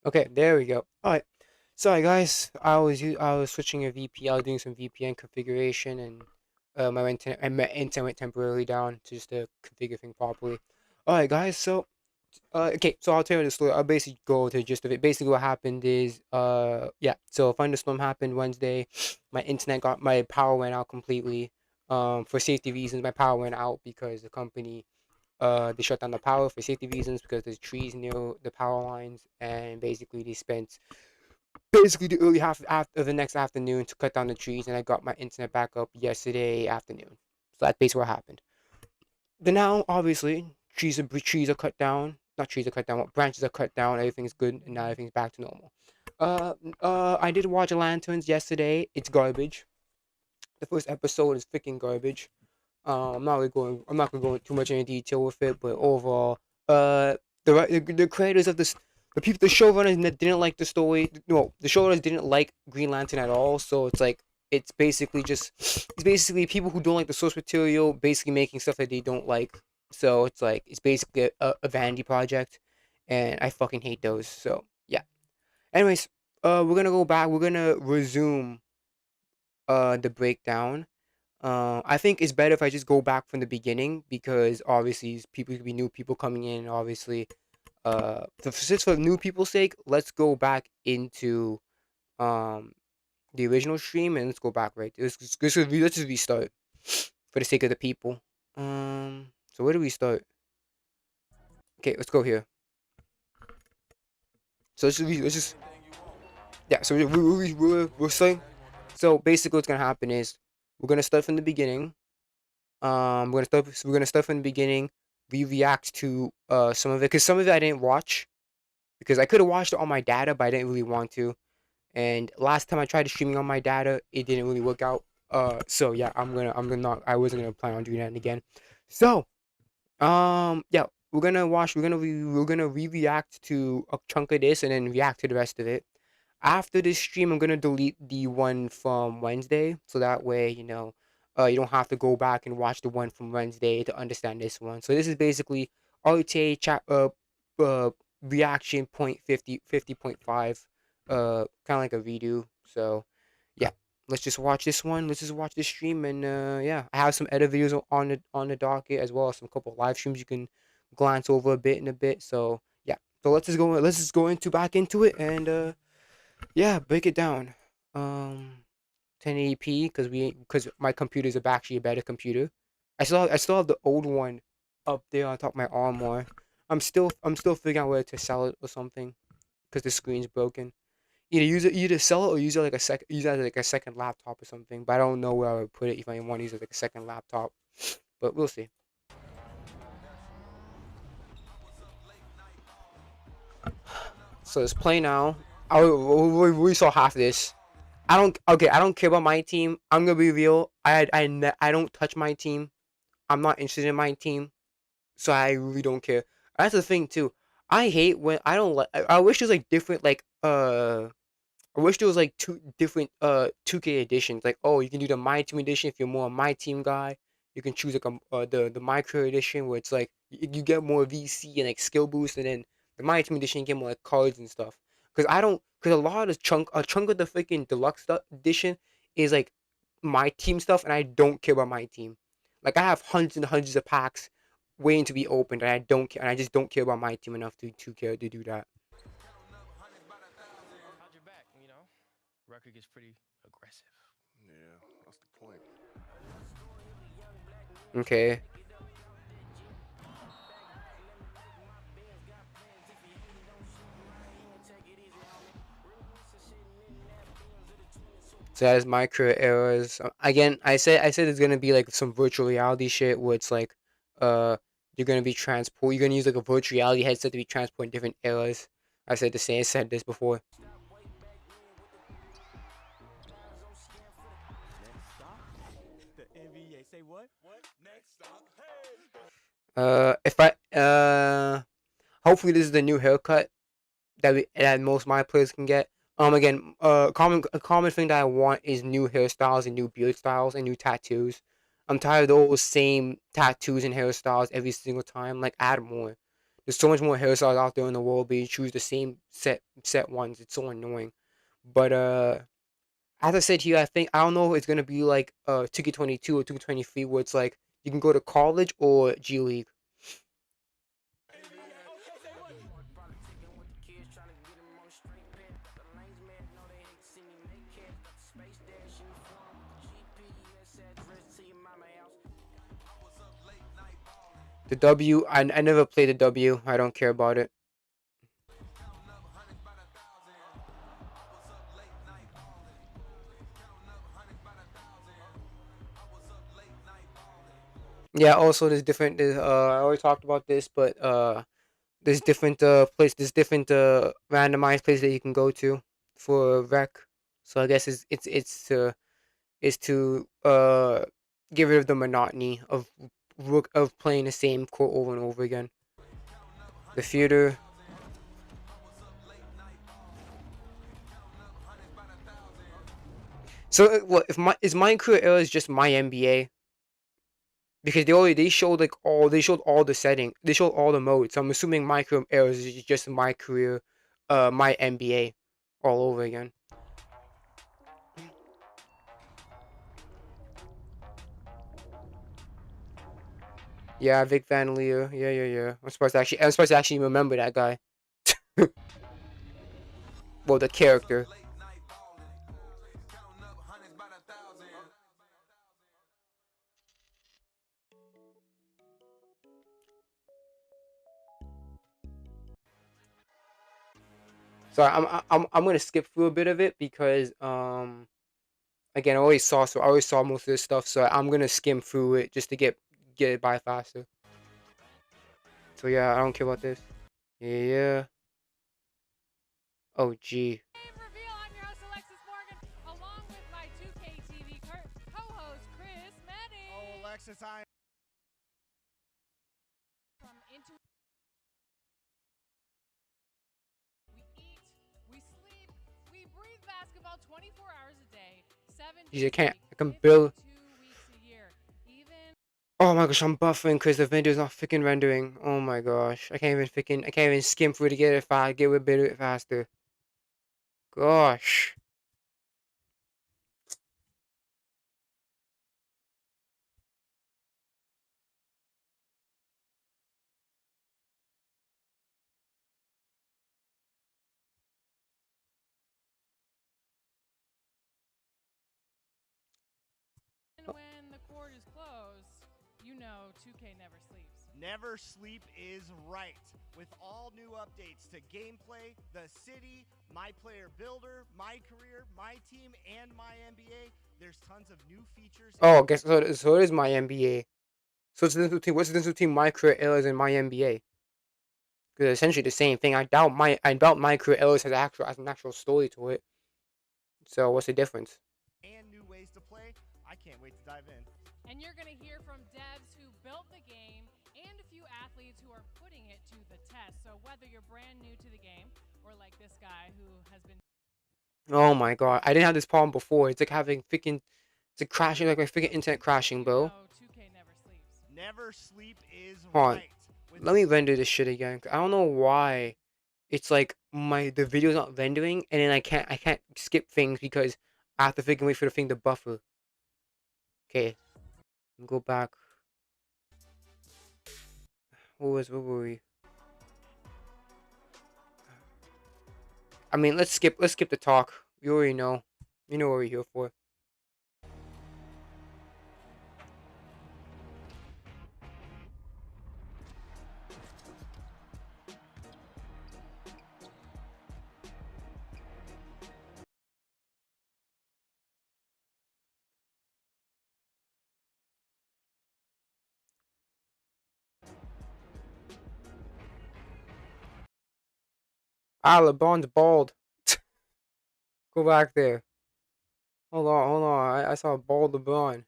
Okay, there we go. All right. Sorry guys, I was switching a VPN. I was doing some VPN configuration, and my internet went temporarily down to just to configure things properly. All right, guys. So okay, so I'll tell you the story. I'll basically go to the gist of it. Basically, what happened is yeah. So a thunderstorm happened Wednesday. My power went out completely. For safety reasons, my power went out because the company they shut down the power for safety reasons because there's trees near the power lines, and basically they spent basically the early half of the next afternoon to cut down the trees, and I got my internet back up yesterday afternoon. So that's basically what happened. Then now, obviously, trees are cut down. Not trees are cut down. Branches are cut down. Everything's good, and now everything's back to normal. I did watch Lanterns yesterday. It's garbage. The first episode is freaking garbage. I'm not gonna go into too much in detail with it, but overall, uh, the creators of this, the showrunners didn't like the story. No, the showrunners didn't like Green Lantern at all. So it's basically people who don't like the source material, basically making stuff that they don't like. So it's basically a vanity project, and I fucking hate those. So yeah. Anyways, we're gonna go back. We're gonna resume the breakdown. I think it's better if I just go back from the beginning because obviously people could be new people coming in. Obviously, just for new people's sake, let's go back into um the original stream and let's go back right. Let's just restart for the sake of the people. So where do we start? Okay, let's go here. So let's just yeah. So we're starting. So basically, what's gonna happen is we're gonna start from the beginning. We're gonna start from the beginning. We react to some of it because some of it I didn't watch because I could have watched it on my data, but I didn't really want to. And last time I tried streaming on my data, it didn't really work out. So yeah, I'm gonna not I wasn't gonna plan on doing that again. So yeah, we're gonna react to a chunk of this and then react to the rest of it. After this stream, I'm gonna delete the one from Wednesday, so that way you don't have to go back and watch the one from Wednesday to understand this one. So this is basically RTA chat reaction point 50.5, kind of like a redo. So yeah, let's just watch this one. Let's just watch this stream, and yeah, I have some edit videos on the docket as well as some couple live streams you can glance over a bit in a bit. So yeah, so let's just go into back into it and yeah, break it down. 1080p because my computer is actually a better computer. I still have the old one up there on top of my armoire. I'm still figuring out whether to sell it or something because the screen's broken. Either sell it or use it as like a second laptop or something. But I don't know where I would put it if I want to use it like a second laptop. But we'll see. So let's play now. We saw half of this. I don't care about my team. I'm gonna be real. I don't touch my team. I'm not interested in my team, so I really don't care. That's the thing too. I hate when I don't like. I wish there's like different I wish there was like two different 2K editions. Like, oh, you can do the my team edition if you're more a my team guy. You can choose like the micro edition where it's like you get more VC and like skill boost, and then the my team edition you get more like cards and stuff. Because a lot of a chunk of the freaking deluxe edition is like my team stuff, and I don't care about my team. Like I have hundreds and hundreds of packs waiting to be opened, and I don't care, and I just don't care about my team enough to care to do that. How'd your back? Record gets pretty aggressive. Yeah, that's the point. Okay. So that is micro errors. Again, I said it's gonna be like some virtual reality shit where it's like uh you're gonna be transport you're gonna use like a virtual reality headset to be transporting different eras. I said this before. Next stop, the NBA. Say what? What? Next stop. Hey. If I hopefully this is the new haircut that most of my players can get. Again, a common thing that I want is new hairstyles and new beard styles and new tattoos. I'm tired of those same tattoos and hairstyles every single time. Like add more. There's so much more hairstyles out there in the world, but you choose the same set ones. It's so annoying. But as I said here, I think I don't know if it's gonna be like 2K22 or 2K23, where it's like you can go to college or G League. The W, I never played the W. I don't care about it. Yeah. Also, there's different. I already talked about this, but there's different there's different randomized places that you can go to for rec. So I guess it's to get rid of the monotony of playing the same court over and over again. The theater. So what if my career era is just my NBA? Because they showed like all they showed all the setting, they showed all the modes. So I'm assuming my career era is just my career, my NBA, all over again. Yeah, Vic Van Leer. Yeah. I'm supposed to actually remember that guy. Well, the character. So I'm gonna skip through a bit of it because again I always saw most of this stuff, so I'm gonna skim through it just to get it by faster. So yeah, I don't care about this. Yeah. Oh gee. Reveal. I'm your host Alexis Morgan, along with my 2K TV co-host Chris Manning. Oh, Alexis, I. From into we eat, we sleep, we breathe basketball 24 hours a day, 7 Geez, I days a can't. week, I can 52 build. weeks a year. Even Oh my gosh, I'm buffering because the video's not freaking rendering. Oh my gosh, I can't even skim through to get it fast, get a bit of it faster. Gosh. when the court is closed, you know 2K never sleeps. Never sleep is right. With all new updates to gameplay, the city, my player builder, my career, my team, and my NBA, there's tons of new features. Oh, guess so it is my NBA. So what's the difference between my career errors and my NBA? Because essentially the same thing. I doubt my career errors has an actual story to it. So what's the difference? And new ways to play. I can't wait to dive in. And you're going to hear from devs who built the game and a few athletes who are putting it to the test. So whether you're brand new to the game or like this guy who has been Oh my god, I didn't have this problem before. It's like having freaking, it's like crashing, like my freaking internet crashing, bro. 2K never sleeps. Never sleep is Hold on, right. let me render this shit again. I don't know why. It's like the video's not rendering, and then I can't skip things because I have to freaking wait for the thing to buffer. Okay, go back. Where were we? I mean, let's skip the talk. You already know. You know what we're here for. Ah, LeBron's bald. Go back there. Hold on. I saw a bald LeBron.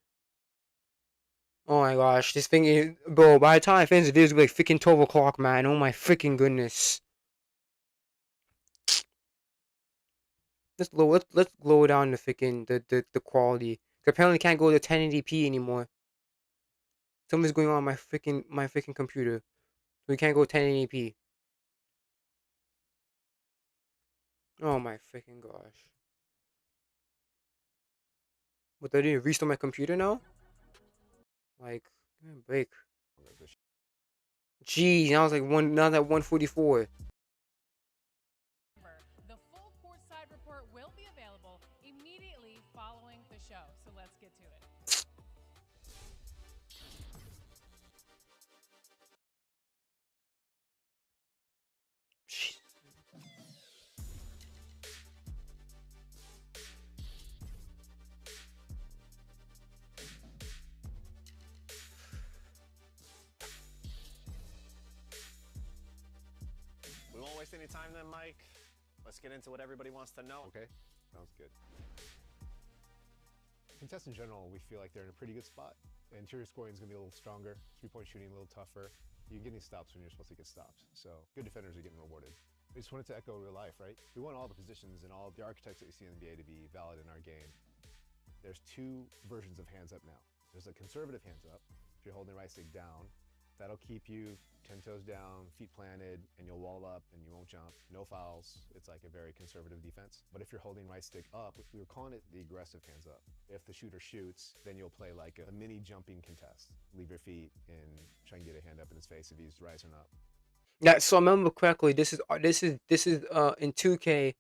Oh my gosh, this thing is, bro. By the time I finish the video, it's gonna be like freaking 12 o'clock, man. Oh my freaking goodness. Let's lower down the freaking the quality. 'Cause apparently can't go to 1080p anymore. Something's going on my freaking computer. We can't go 1080p. Oh my freaking gosh. What they doing? Restore my computer now? Like, give me a break. Jeez, now it's like one. Now that 144. The full courtside report will be available immediately following the show. So let's get to it. Jeez. We won't waste any time then, Mike. Let's get into what everybody wants to know. Okay, sounds good. Contests in general, we feel like they're in a pretty good spot. Interior scoring is going to be a little stronger, three-point shooting a little tougher. You can get any stops when you're supposed to get stops. So good defenders are getting rewarded. We just wanted to echo real life, right? We want all the positions and all the architects that you see in the NBA to be valid in our game. There's two versions of hands up now. There's a conservative hands up. If you're holding the right stick down, that'll keep you 10 toes down, feet planted, and you'll wall up and you won't jump. No fouls. It's like a very conservative defense. But if you're holding right stick up, we were calling it the aggressive hands up. If the shooter shoots, then you'll play like a mini jumping contest. Leave your feet and try and get a hand up in his face if he's rising up. Yeah, so I remember correctly. This is in 2K.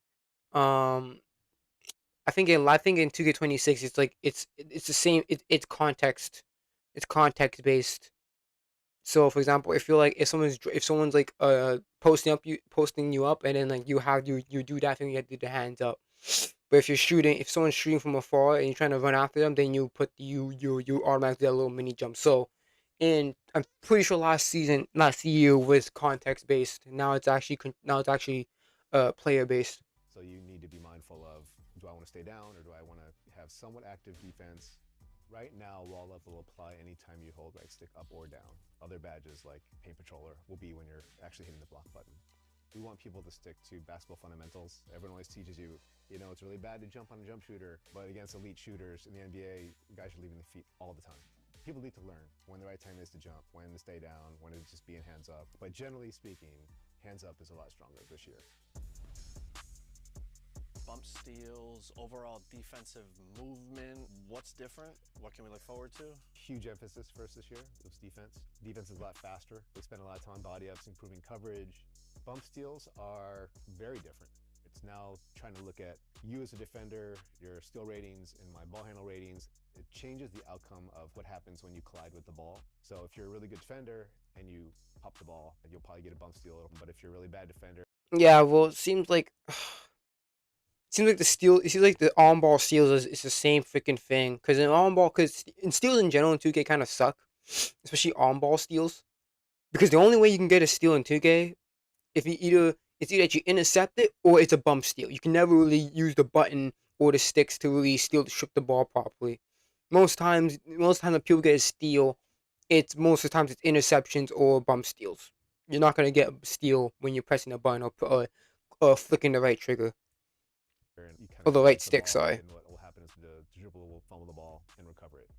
I think in 2K26 it's the same. It's context based. So for example, if someone's like posting you up, and then like you do that thing, you have to do the hands up. But if someone's shooting from afar and you're trying to run after them, then you automatically do a little mini jump. So, and I'm pretty sure last year was context based. Now it's actually player based. So you need to be mindful of, do I want to stay down or do I want to have somewhat active defense? Right now, wall up will apply anytime you hold right stick up or down. Other badges like Paint Patroller will be when you're actually hitting the block button. We want people to stick to basketball fundamentals. Everyone always teaches you, it's really bad to jump on a jump shooter, but against elite shooters in the NBA, guys are leaving their feet all the time. People need to learn when the right time is to jump, when to stay down, when to just be in hands up. But generally speaking, hands up is a lot stronger this year. Bump steals, overall defensive movement. What's different? What can we look forward to? Huge emphasis for us this year was defense. Defense is a lot faster. They spend a lot of time on body ups, improving coverage. Bump steals are very different. It's now trying to look at you as a defender, your steal ratings, and my ball handle ratings. It changes the outcome of what happens when you collide with the ball. So if you're a really good defender and you pop the ball, you'll probably get a bump steal. But if you're a really bad defender, Yeah, well, it seems like the on ball steals is the same freaking thing. Because in steals in general in 2K kind of suck, especially on ball steals. Because the only way you can get a steal in 2K, if you either it's either that you intercept it or it's a bump steal. You can never really use the button or the sticks to really strip the ball properly. Most times when people get a steal, most of the times it's interceptions or bump steals. You're not gonna get a steal when you're pressing a button or flicking the right trigger. and you kind Or of the collide right with the stick, ball, sorry. and what will happen is the dribble will fumble the ball and recover it.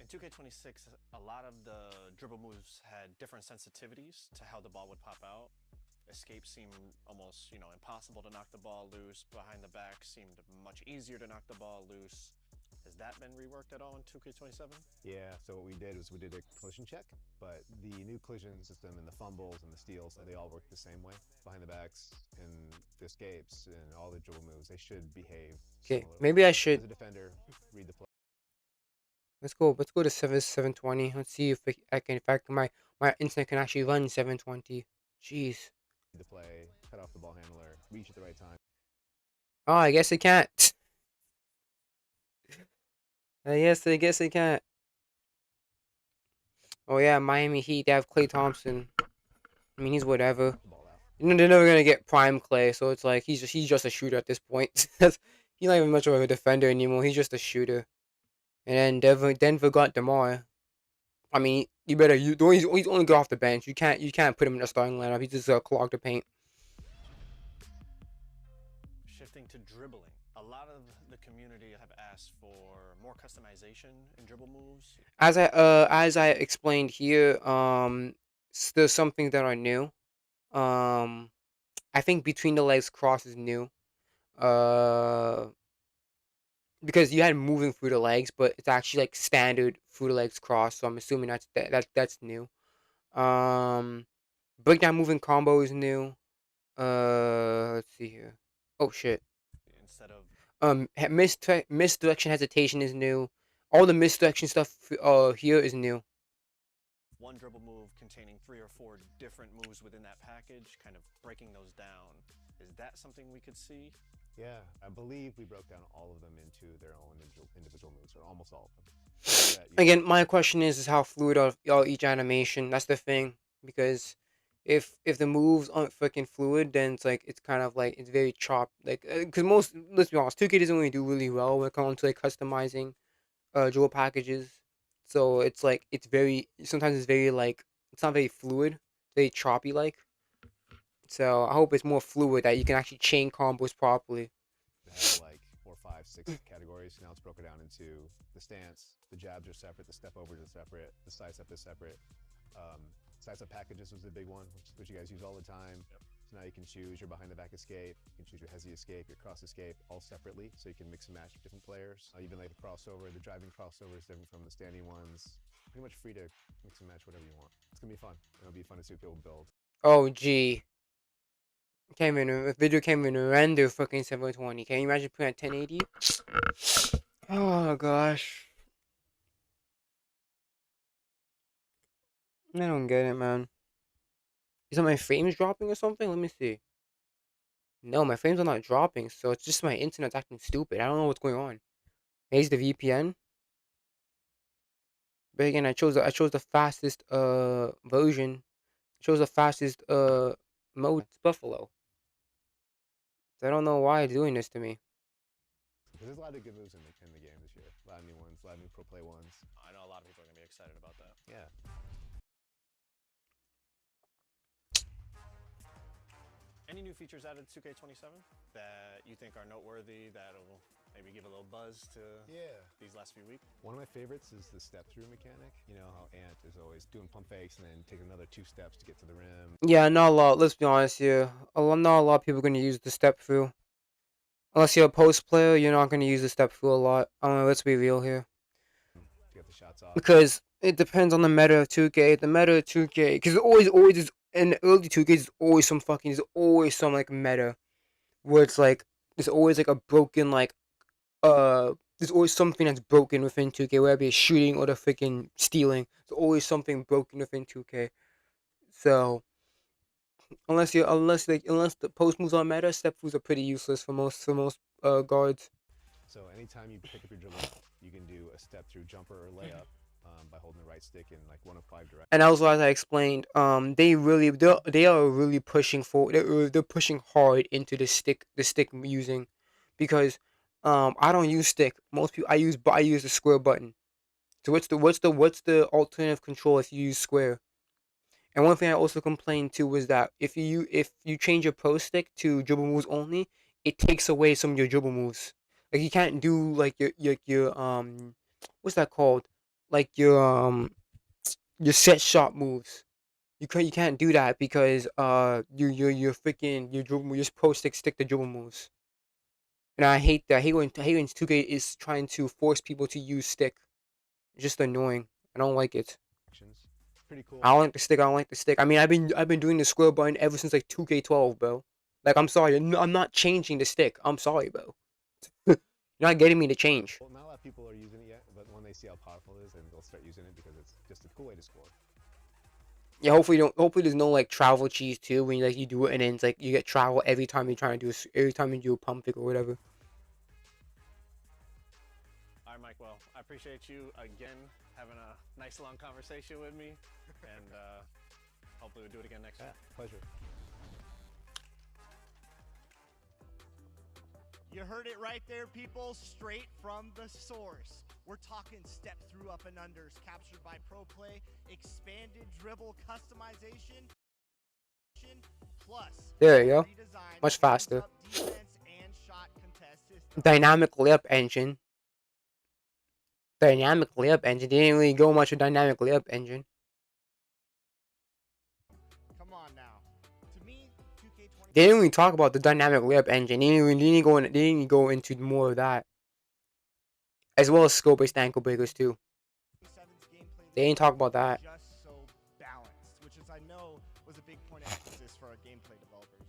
In 2K26, a lot of the dribble moves had different sensitivities to how the ball would pop out. Escape seemed almost, impossible to knock the ball loose. Behind the back seemed much easier to knock the ball loose. Has that been reworked at all in 2K27? Yeah, so what we did was we did a collision check, but the new collision system and the fumbles and the steals, they all work the same way. Behind the backs and the escapes and all the dribble moves, they should behave Okay, similarly. maybe I As should. a defender, read the play. Let's go to 720. Let's see if my internet can actually run 720. Jeez. Read the play, cut off the ball handler, reach at the right time. Oh, I guess it can't. I guess it can't. Oh yeah, Miami Heat. They have Klay Thompson. I mean, he's whatever. The ball out. They're never gonna get prime Klay, so it's like he's just a shooter at this point. He's not even much of a defender anymore. He's just a shooter. And then Denver got DeMar. I mean, he's only go off the bench. You can't put him in the starting lineup. He just clog the paint. Shifting to dribbling. A lot of the community have asked for more customization in dribble moves. As I explained here, there's some things that are new. Um, I think between the legs cross is new. Uh, because you had moving through the legs, but it's actually like standard through the legs cross. So I'm assuming that's new. Um, breakdown moving combo is new. Let's see here. Oh shit. Instead of Misdirection hesitation is new. All the misdirection stuff here is new. one dribble move containing 3 or 4 different moves within that package, kind of breaking those down. Is that something we could see? Yeah, I believe we broke down all of them into their own individual moves, or almost all of them. Again, my question is how fluid are each animation? That's the thing, because if the moves aren't freaking fluid, then it's like it's kind of like it's very chopped. Like because most, let's be honest, 2K doesn't really do really well when it comes to like customizing jewel packages. So it's like it's very sometimes it's very like it's not very fluid, very choppy like. So I hope it's more fluid that you can actually chain combos properly. It had like 4, 5, 6 categories. Now it's broken down into the stance. The jabs are separate. The step overs are separate. The side step is separate. Side step packages was the big one, which you guys use all the time. Yep. So now you can choose your behind the back escape. You can choose your hezi escape, your cross escape, all separately. So you can mix and match with different players. Even like the crossover, the driving crossover is different from the standing ones. Pretty much free to mix and match whatever you want. It's gonna be fun. It'll be fun to see what people build. Oh gee. Can't even video can't even render fucking 720. Can you imagine putting at 1080? Oh gosh. I don't get it, man. Is that my frames dropping or something? Let me see. No, my frames are not dropping, so it's just my internet's acting stupid. I don't know what's going on. Maybe it's the VPN. But again, I chose the fastest version. I chose the fastest mode. It's Buffalo. So I don't know why it's doing this to me. Because there's a lot of good moves in the game this year. A lot of new ones, a lot of new pro play ones. I know a lot of people are going to be excited about that. Yeah. Any new features added to 2K27 that you think are noteworthy that'll maybe give a little buzz to these last few weeks? One of my favorites is the step through mechanic. You know how Ant is always doing pump fakes and then taking another 2 steps to get to the rim. Yeah, not a lot. Let's be honest here. Not a lot of people are going to use the step through. Unless you're a post player, you're not going to use the step through a lot. Let's be real here. To get the shots off. Because it depends on the meta of 2K. The meta of 2K, because always is in the early 2K. There's always some like meta where it's like there's always like a broken like there's always something that's broken within 2K, whether it be shooting or the freaking stealing. There's always something broken within 2K. So unless the post moves on meta, step moves are pretty useless for most guards. So anytime you pick up your dribble, you can do a step through jumper or layup by holding the right stick in like one of 5 directions. And also, as I explained, they are really pushing for they're pushing hard into the stick using, because I don't use stick. Most people I use the square button. So what's the alternative control if you use square? And one thing I also complained to was that if you change your pro stick to dribble moves only, it takes away some of your dribble moves. Like you can't do like your what's that called? Like your set shot moves. You can't do that because you're freaking your pro stick to dribble moves. And I hate that. I hate when 2K is trying to force people to use stick. It's just annoying. I don't like it. Pretty cool. I don't like the stick. I don't like the stick. I mean, I've been doing the square button ever since like 2K12, bro. Like, I'm sorry, I'm not changing the stick. I'm sorry, bro. You're not getting me to change. Well, not a lot of people are using it yet, but when they see how powerful it is, then they'll start using it because it's just a cool way to score. Yeah, hopefully there's no like travel cheese too when you do it and then it's like you get travel every time you're trying to every time you do a pump fake or whatever. All right, Mike. Well, I appreciate you again having a nice long conversation with me, and hopefully we'll do it again next week. Pleasure. You heard it right there, people, straight from the source. We're talking step through up and unders captured by Pro Play, expanded dribble customization, plus There you go. redesigned Much faster. up defense and shot contest system. Dynamic layup engine. Dynamic layup engine. They didn't really go much with dynamic layup engine. They didn't really talk about the dynamic layup engine. They didn't even go into more of that, as well as skill-based ankle breakers too. 27's gameplay They this didn't talk year about that. just so balanced, which is I know was a big point of emphasis for our gameplay developers.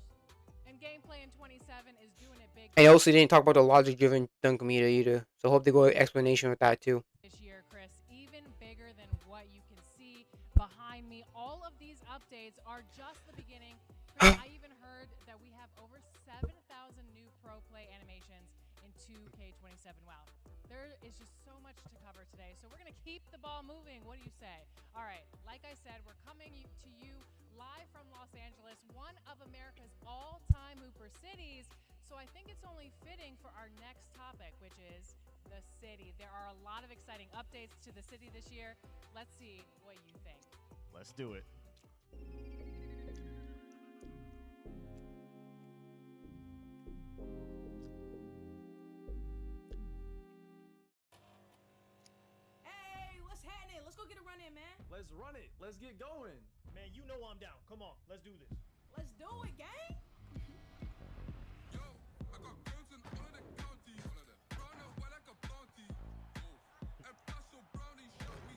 And gameplay in 27 is doing it big And also, they didn't talk about the logic-driven dunk meter either. So I hope they go explanation with that too. this year, Chris. Even bigger than what you can see behind me. All of these updates are just the beginning. Chris, I even heard that we have over 7,000 new pro play animations in 2K27. Wow. There is just so much to cover today. So we're going to keep the ball moving. What do you say? All right. Like I said, we're coming to you live from Los Angeles, one of America's all-time Hooper cities. So I think it's only fitting for our next topic, which is the city. There are a lot of exciting updates to the city this year. Let's see what you think. Let's do it. Hey, what's happening? Let's go get a run in, man. Let's run it. Let's get going. Man, you know I'm down. Come on, let's do this. Let's do it, gang.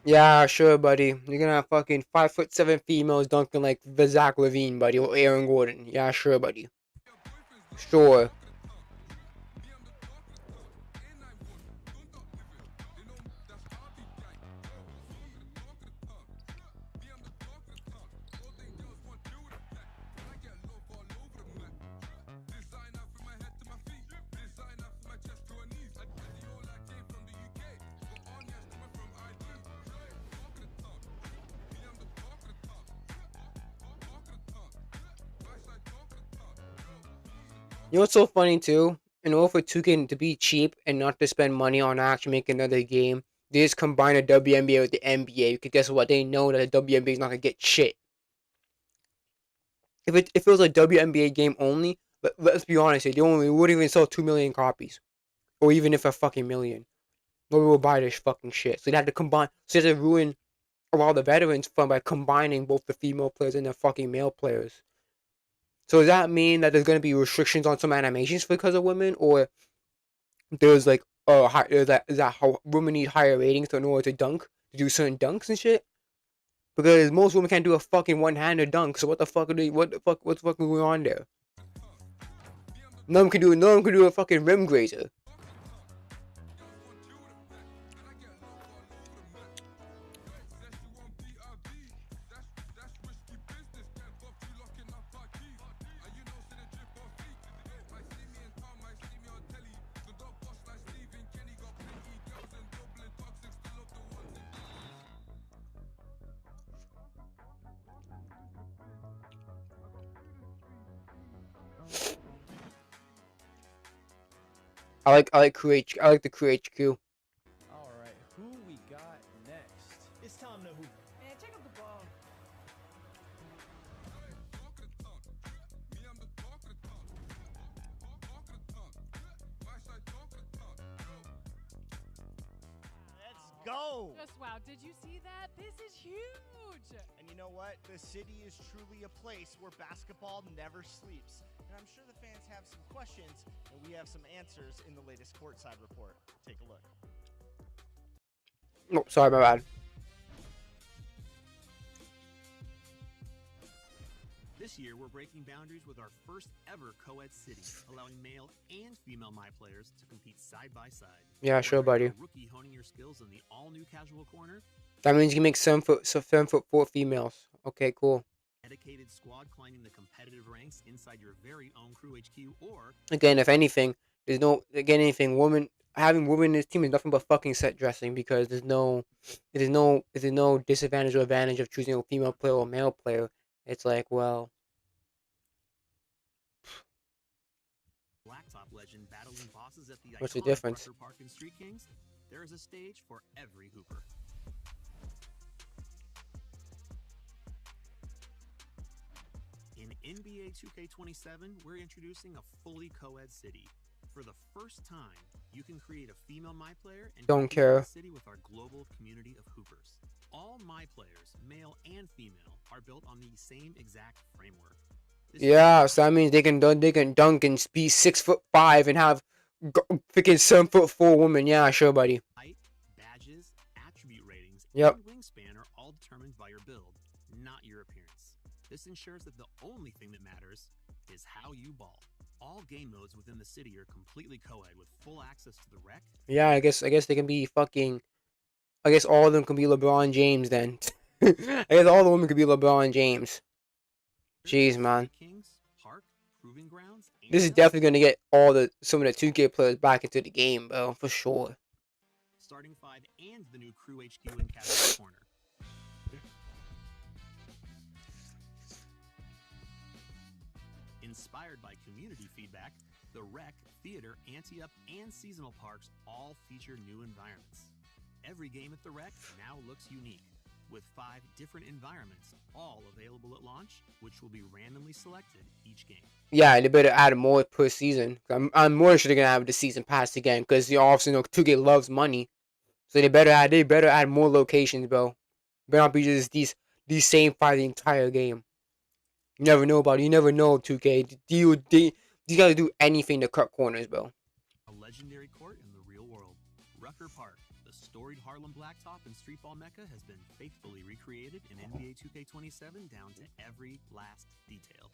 Yeah, sure, buddy. You're gonna have fucking 5'7" females dunking like Zach Levine, buddy, or Aaron Gordon. Yeah, sure, buddy. Sure. You know what's so funny too? In order for 2K to be cheap and not to spend money on actually making another game, they just combine the WNBA with the NBA. Because guess what? They know that the WNBA is not gonna get shit. If it was a WNBA game only, let's be honest, they wouldn't even sell 2 million copies, or even if a fucking million. Nobody will buy this fucking shit. So they had to combine. So they had to ruin a lot of the veterans fun by combining both the female players and the fucking male players. So does that mean that there's gonna be restrictions on some animations because of women, or there's like is that how women need higher ratings in order to dunk, to do certain dunks and shit? Because most women can't do a fucking one-handed dunk. So what the fuck what's fucking going on there? No one can do a fucking rim grazer. I like the crew HQ. All right, who we got next? It's time to hoop. Man, check out the ball. Let's go. Just wow. Did you see that? This is huge. And you know what? The city is truly a place where basketball never sleeps. And I'm sure the fans have some questions, and we have some answers in the latest courtside report. Take a look. Oh, sorry, my bad. This year, we're breaking boundaries with our first ever co-ed city, allowing male and female My players to compete side by side. Yeah, sure, Whether you're buddy. a rookie honing your skills in the all-new casual corner, That means you can make 7'4" females. Okay, cool. dedicated squad climbing the competitive ranks inside your very own crew HQ, or Again, if anything, having women in this team is nothing but fucking set dressing, because there's no disadvantage or advantage of choosing a female player or a male player. It's like, well, blacktop legend battling bosses at the What's the iconic difference? Rucker Park and Street Kings, there is a stage for every hooper. In NBA 2K27, we're introducing a fully co-ed city. For the first time, you can create a female My player and Don't compete care. in the city with our global community of hoopers. All My players, male and female, are built on the same exact framework. Yeah, so that means they can dunk and be 6'5" and have freaking 7'4" woman. Yeah, sure, buddy. Height, badges, attribute ratings, Yep. and wingspan are all determined by your build, not your appearance. This ensures that the only thing that matters is how you ball. All game modes within the city are completely co-ed with full access to the rec. Yeah, I guess they can be fucking. I guess all of them can be LeBron James then. I guess all the women could be LeBron James. Jeez, man. Kings, Park, Proving Grounds, This is definitely gonna get some of the 2K players back into the game, bro, for sure. Starting 5 and the new Crew HQ in Casual Corner. Inspired by community feedback, the Rec, Theater, Anti-Up, and Seasonal Parks all feature new environments. Every game at the Rec now looks unique, with 5 different environments, all available at launch, which will be randomly selected each game. Yeah, they better add more per season. I'm more sure they're gonna have the season pass again, because you obviously know 2K loves money, so they better add more locations, bro. Better not be just these same 5 the entire game. You never know about it. You never know, 2K. These guys do anything to cut corners, bro. A legendary court in the real world. Rucker Park, the storied Harlem blacktop and streetball mecca, has been faithfully recreated in NBA 2K27 down to every last detail.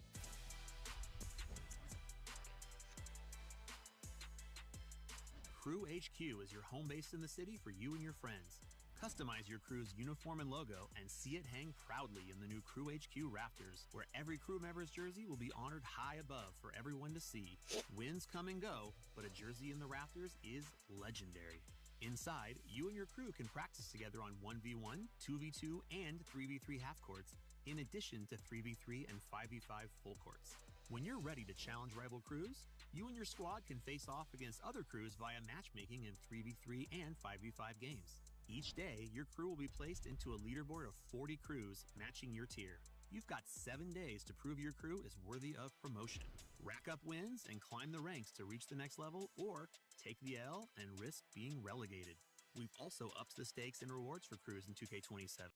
Crew HQ is your home base in the city for you and your friends. Customize your crew's uniform and logo and see it hang proudly in the new Crew HQ rafters, where every crew member's jersey will be honored high above for everyone to see. Wins come and go, but a jersey in the rafters is legendary. Inside, you and your crew can practice together on 1v1, 2v2, and 3v3 half courts, in addition to 3v3 and 5v5 full courts. When you're ready to challenge rival crews, you and your squad can face off against other crews via matchmaking in 3v3 and 5v5 games. Each day, your crew will be placed into a leaderboard of 40 crews matching your tier. You've got 7 days to prove your crew is worthy of promotion. Rack up wins and climb the ranks to reach the next level, or take the L and risk being relegated. We've also upped the stakes and rewards for crews in 2K27.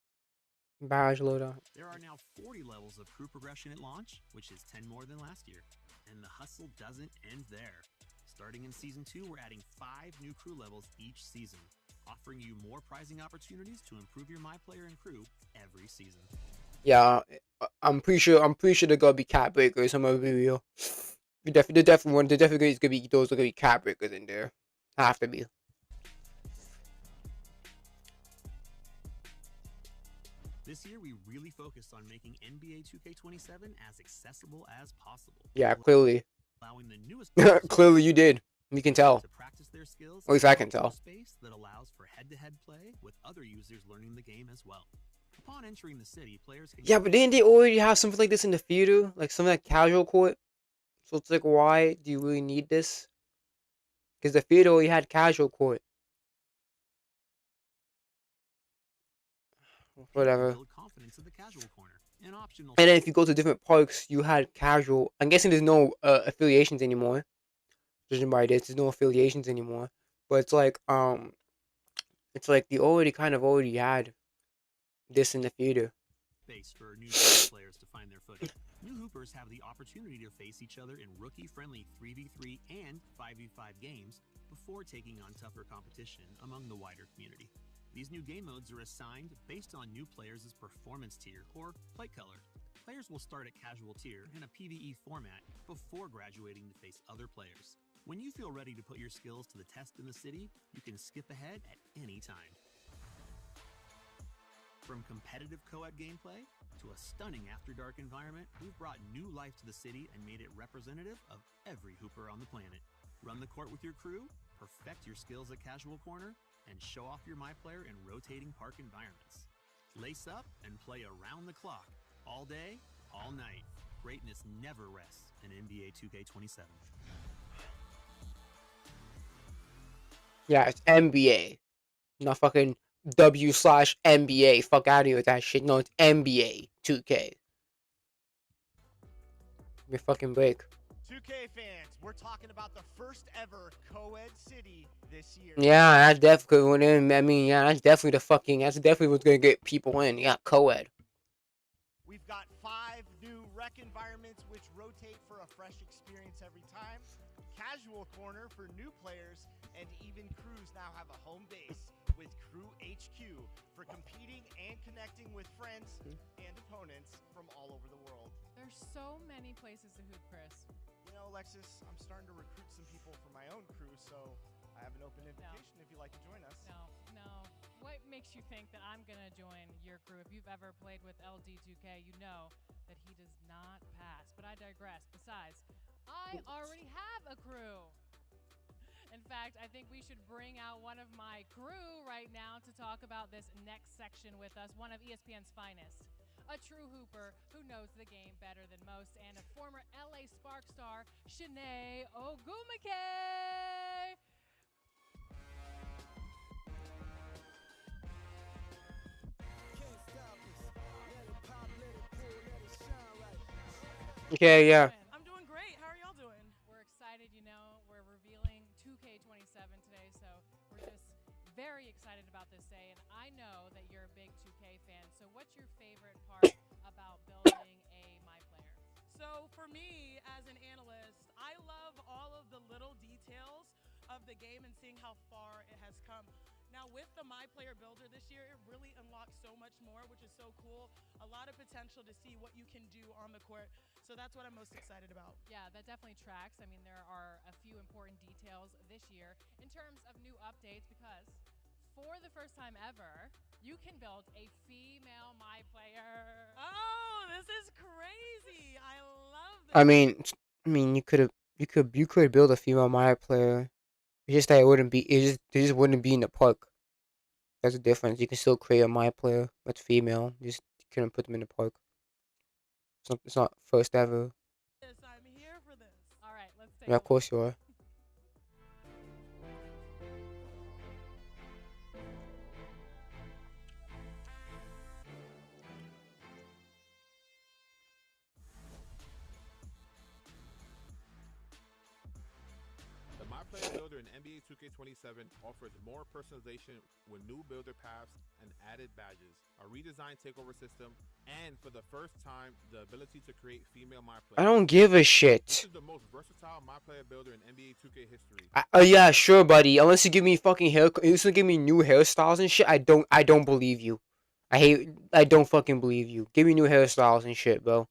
Barrage loadout. There are now 40 levels of crew progression at launch, which is 10 more than last year. And the hustle doesn't end there. Starting in Season 2, we're adding 5 new crew levels each season, offering you more prizing opportunities to improve your MyPlayer and crew every season. Yeah, I'm pretty sure they're gonna be cat breakers. I'm gonna be real. They're definitely gonna be those are gonna be cat breakers in there. Have to be. This year, we really focused on making NBA 2K27 as accessible as possible. Yeah, clearly. Allowing the newest clearly you did. You can tell. To practice their skills, at least I can tell. Space that allows for head-to-head play with other users learning the game as well. Upon entering the city, players can... Yeah, but didn't they already have something like this in the theater? Like something like casual court? So it's like, why do you really need this? Because the theater already had casual court. Whatever. Build confidence in the casual corner. An optional... And then if you go to different parks, you had casual. I'm guessing there's no affiliations anymore. Judging by this, there's no affiliations anymore. But it's like they already had this in the theater. Space for new players to find their footing. New hoopers have the opportunity to face each other in rookie-friendly 3v3 and 5v5 games before taking on tougher competition among the wider community. These new game modes are assigned based on new players' performance tier or plate color. Players will start at casual tier in a PvE format before graduating to face other players. When you feel ready to put your skills to the test in the city, you can skip ahead at any time. From competitive co-ed gameplay to a stunning After Dark environment, we've brought new life to the city and made it representative of every hooper on the planet. Run the court with your crew, perfect your skills at Casual Corner, and show off your MyPlayer in rotating park environments. Lace up and play around the clock, all day, all night. Greatness never rests in NBA 2K27. Yeah, it's NBA. Not fucking W/NBA. Fuck out of here with that shit. No, it's NBA 2K. Give me a fucking break. 2K fans, we're talking about the first ever co-ed city this year. Yeah, that's definitely. I mean, yeah, that's definitely what's gonna get people in. Yeah, co-ed. We've got 5 new rec environments which rotate for a fresh experience every time. Casual corner for new players, and even crews now have a home base with Crew HQ for competing and connecting with friends and opponents from all over the world. There's so many places to hoop, Chris. You know, Alexis, I'm starting to recruit some people for my own crew, so I have an open invitation if you'd like to join us. No. What makes you think that I'm going to join your crew? If you've ever played with LD2K, you know that he does not pass. But I digress. Besides, I already have a crew. In fact, I think we should bring out one of my crew right now to talk about this next section with us, one of ESPN's finest. A true hooper who knows the game better than most, and a former LA Spark star, Shanae Ogumake. Okay, yeah. I'm doing great. How are y'all doing? We're excited, we're revealing 2K27 today, so we're just very excited about this day. And I know that you're a big 2K fan, so what's your favorite part about building a My Player? So for me, as an analyst, I love all of the little details of the game and seeing how far it has come. Now with the My Player Builder this year, it really unlocks so much more, which is so cool. A lot of potential to see what you can do on the court. So that's what I'm most excited about. Yeah, that definitely tracks. I mean, there are a few important details this year in terms of new updates because for the first time ever, you can build a female My Player. Oh, this is crazy. I love this. I mean, you could build a female My Player. It's just that it just wouldn't be in the park. That's the difference. You can still create a My Player that's female. Just couldn't put them in the park. It's not first ever. Yes, I'm here for this. All right, let's take Yeah, of course you are. The My Player Builder in NBA 2K27 offers more personalization with new builder paths and added badges, a redesigned takeover system, and for the first time, the ability to create female My Players. I don't give a This shit. is the most versatile My Player Builder in NBA 2K history. Yeah, sure, buddy. Unless you give me fucking unless you give me new hairstyles and shit, I don't believe you. I don't fucking believe you. Give me new hairstyles and shit, bro.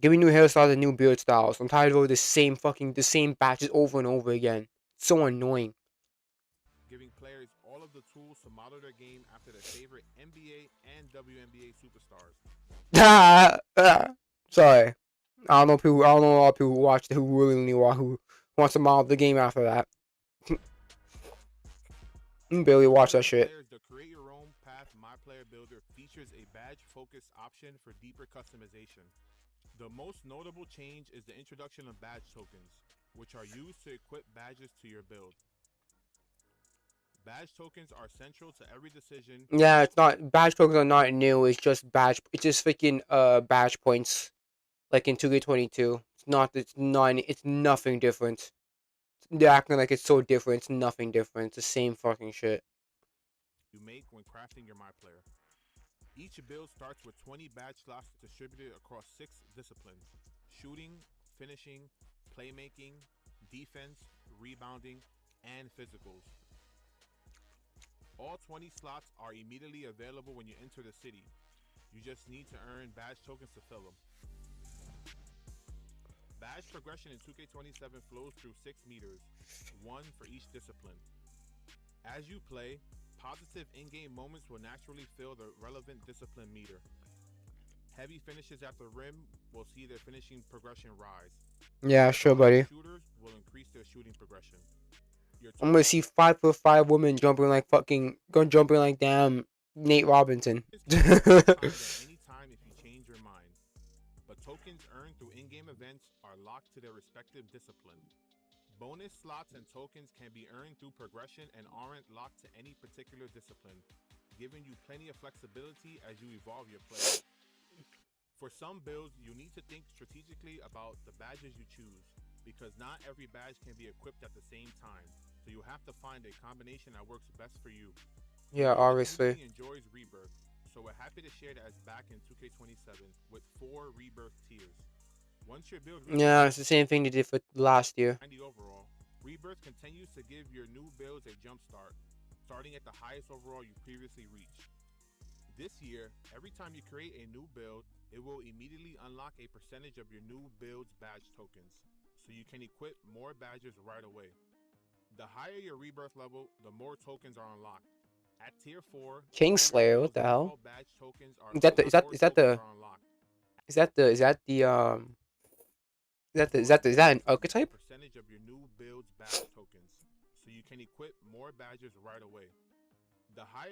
Give me new hairstyles and new beard styles. I'm tired of the same batches over and over again. It's so annoying. Giving players all of the tools to model their game after their favorite NBA and WNBA superstars. Sorry. I don't know a lot of people who watch who willingly who wants to model the game after that. You barely watch that shit. The Create Your Own Path My Player Builder features a badge-focused option for deeper customization. The most notable change is the introduction of badge tokens, which are used to equip badges to your build. Badge tokens are central to every decision. Yeah, it's not badge tokens are not new. It's just freaking badge points, like in 2K22. It's nothing different. They're acting like it's so different. It's nothing different. It's the same fucking shit. You make when crafting your My Player. Each build starts with 20 badge slots distributed across 6 disciplines: shooting, finishing, playmaking, defense, rebounding, and physicals. All 20 slots are immediately available when you enter the city. You just need to earn badge tokens to fill them. Badge progression in 2K27 flows through 6 meters, one for each discipline. As you play, positive in-game moments will naturally fill the relevant discipline meter. Heavy finishes at the rim will see their finishing progression rise. Yeah, sure, buddy. Shooters will increase their shooting progression. I'm gonna see 5'5" women jumping like damn Nate Robinson. Anytime if you change your mind. But tokens earned through in-game events are locked to their respective discipline. Bonus slots and tokens can be earned through progression and aren't locked to any particular discipline, giving you plenty of flexibility as you evolve your play. For some builds, you need to think strategically about the badges you choose, because not every badge can be equipped at the same time, so you have to find a combination that works best for you. Yeah, obviously. Enjoys rebirth, so we're happy to share that it's back in 2K27 with 4 rebirth tiers. Once your build reaches Yeah, it's the same thing they did for last year. 90 overall, rebirth continues to give your new builds a jump start, starting at the highest overall you previously reached. This year, every time you create a new build, it will immediately unlock a percentage of your new build's badge tokens, so you can equip more badges right away. The higher your rebirth level, the more tokens are unlocked. At tier 4, Kingslayer, what the hell? badge tokens are Is that the is that is that the unlocked. is that the is that the is that an archetype? Percentage of your new build's badge tokens, so you can equip more badges right away. The higher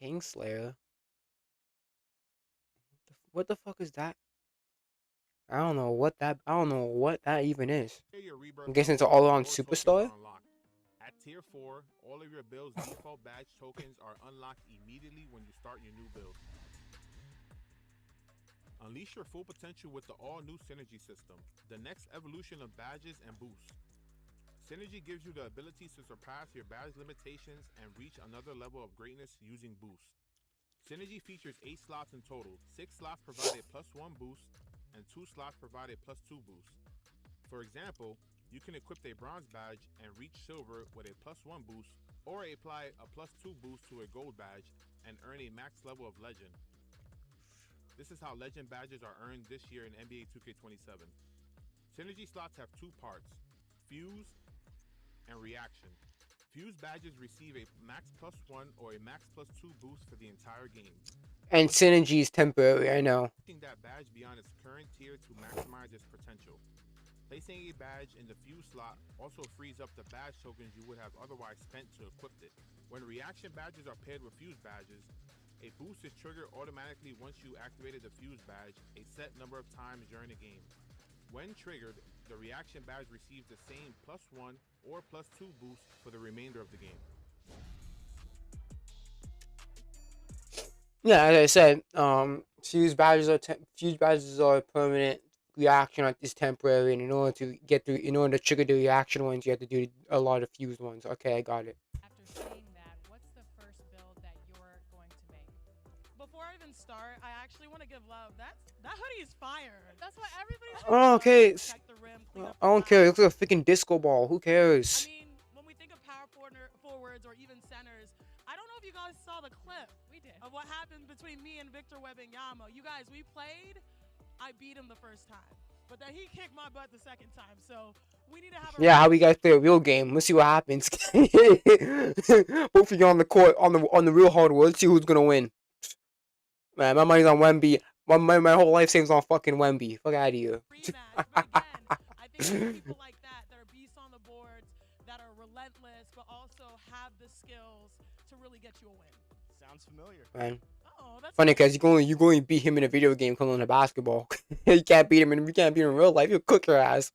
Kingslayer. What the fuck is that? I don't know what that even is. I'm guessing it's an all-around superstar. At tier 4, all of your build's default badge tokens are unlocked immediately when you start your new build. Unleash your full potential with the all-new Synergy system, the next evolution of badges and boosts. Synergy gives you the ability to surpass your badge limitations and reach another level of greatness using boosts. Synergy features 8 slots in total. 6 slots provide a +1 boost, and 2 slots provide a +2 boost. For example, you can equip a bronze badge and reach silver with a +1 boost, or apply a +2 boost to a gold badge and earn a max level of legend. This is how legend badges are earned this year in NBA 2K27. Synergy slots have 2 parts, Fuse and Reaction. Fuse badges receive a max +1 or a max +2 boost for the entire game. And Synergy is temporary, I know. Placing that badge beyond its current tier to maximize its potential. Placing a badge in the Fuse slot also frees up the badge tokens you would have otherwise spent to equip it. When Reaction badges are paired with Fuse badges, a boost is triggered automatically once you activated the Fuse badge a set number of times during the game. When triggered, the Reaction badge receives the same +1 or +2 boost for the remainder of the game. Yeah, as I said, fuse badges are permanent. Reaction is temporary, and in order to trigger the reaction ones, you have to do a lot of fused ones. Okay, I got it. After seeing that, what's the first build that you're going to make? Before I even start, I actually want to give love. That hoodie is fire. That's what everybody's. Oh, okay. Protect the rim, clean up I the don't care. It glass. looks like a freaking disco ball. Who I cares? mean, when we think of power forwards or even centers, I don't know if you guys saw the clip We did. of what happened between me and Victor Wembanyama. You guys, we played. I beat him the first time, but then he kicked my butt the second time. So we need to have a Yeah, how we guys play a real game. Let's see what happens. Both of you on the court on the real hard world. Let's see who's gonna win. Man, my money's on Wemby. My whole life savings on fucking Wemby. Fuck out of here. rematch. But again, I think it's people like that are beasts on the boards, that are relentless, but also have the skills to really get you a win. Sounds familiar. Man, Oh, that's funny because you going to beat him in a video game, calling a basketball. You can't beat him in real life. He'll cook your ass.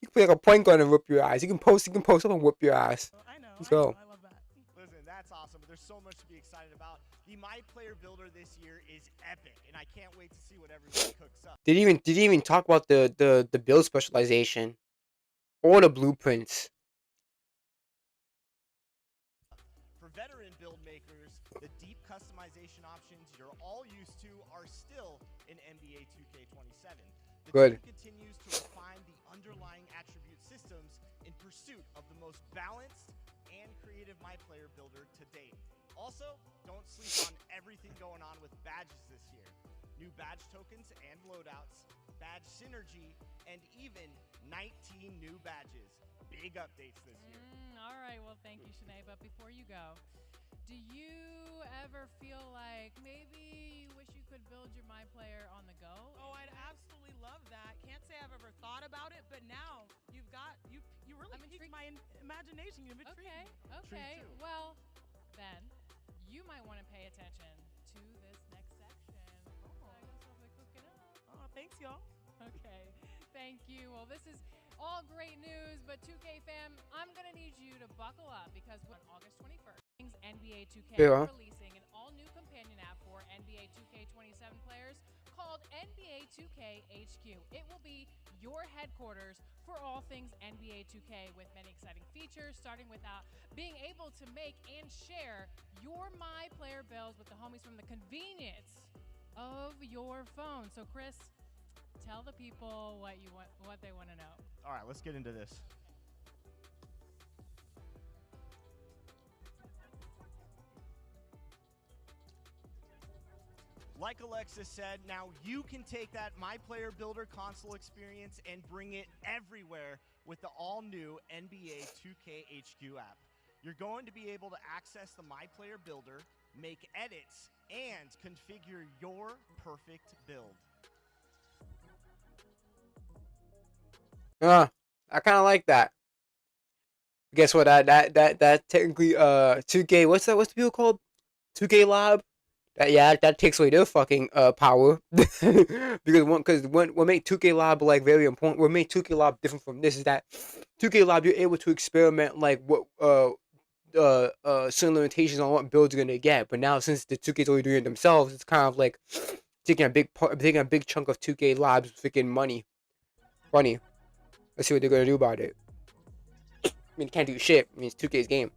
You can play like a point guard and whip your ass. You can post up and whip your ass. I know. Let's I know, go. I love that. Listen, that's awesome. There's so much to be excited about. The My Player Builder this year is epic, and I can't wait to see what everyone cooks up. Did he even talk about the build specialization or the blueprints? For veteran build makers, the deep customization options you're all used to are still in NBA 2K27. The Good. team continues to refine the underlying attribute systems in pursuit of the most balanced and creative My Player Builder to date. Also, don't sleep on everything going on with badges this year. New badge tokens and loadouts, badge synergy, and even 19 new badges. Big updates this year. All right. Well, thank you, Shanae. But before you go, do you ever feel like maybe you wish you could build your My Player on the go? Oh, I'd absolutely love that. Can't say I've ever thought about it, but now you really piqued my imagination. You've intrigued Okay. me. Okay. Well, then you might want to pay attention to this next section. Oh, I guess I'll be cooking up. Oh, thanks, y'all. Okay. Thank you. Well, this is all great news, but 2K fam, I'm going to need you to buckle up because on August 21st, NBA 2K Yeah. is releasing an all-new companion app for NBA 2K27 players called NBA 2K HQ. It will be your headquarters for all things NBA 2K with many exciting features, starting with being able to make and share your My Player builds with the homies from the convenience of your phone. So, Chris, tell the people what they want to know. All right, let's get into this. Like Alexis said, now you can take that My Player Builder console experience and bring it everywhere with the all-new NBA 2K HQ app. You're going to be able to access the My Player Builder, make edits, and configure your perfect build. I kind of like that. Guess what? That technically 2K. What's the people called? 2K Lab. That takes away their fucking power because what make 2K Lab like very important. What make 2K Lab different from this is that 2K Lab you're able to experiment like what certain limitations on what builds you're gonna get. But now since the 2K's already doing it themselves, it's kind of like taking a big chunk of 2K Lab's freaking money. Funny. Let's see what they're gonna do about it. I mean, they can't do shit. I mean, it's 2K's game.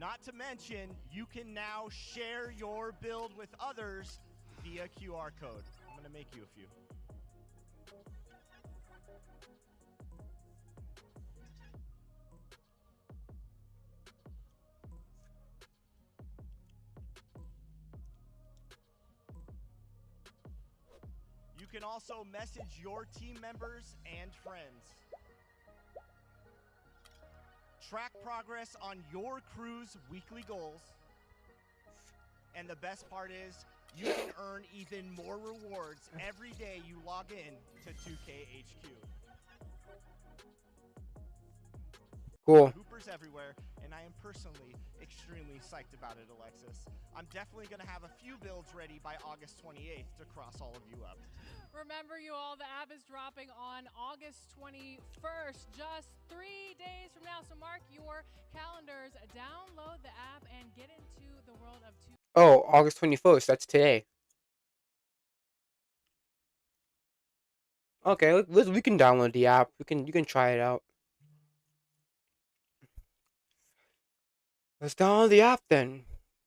Not to mention, you can now share your build with others via QR code. I'm going to make you a few. You can also message your team members and friends. Track progress on your crew's weekly goals. And the best part is, you can earn even more rewards every day you log in to 2K HQ. Cool. Hoopers everywhere, and I am personally extremely psyched about it, Alexis. I'm definitely going to have a few builds ready by August 28th to cross all of you up. Remember, you all, the app is dropping on August 21st, just 3 days from now. So mark your calendars, download the app, and get into the world of 2K. Oh, August 21st. That's today. Okay, we can download the app. You can try it out. Let's download the app then.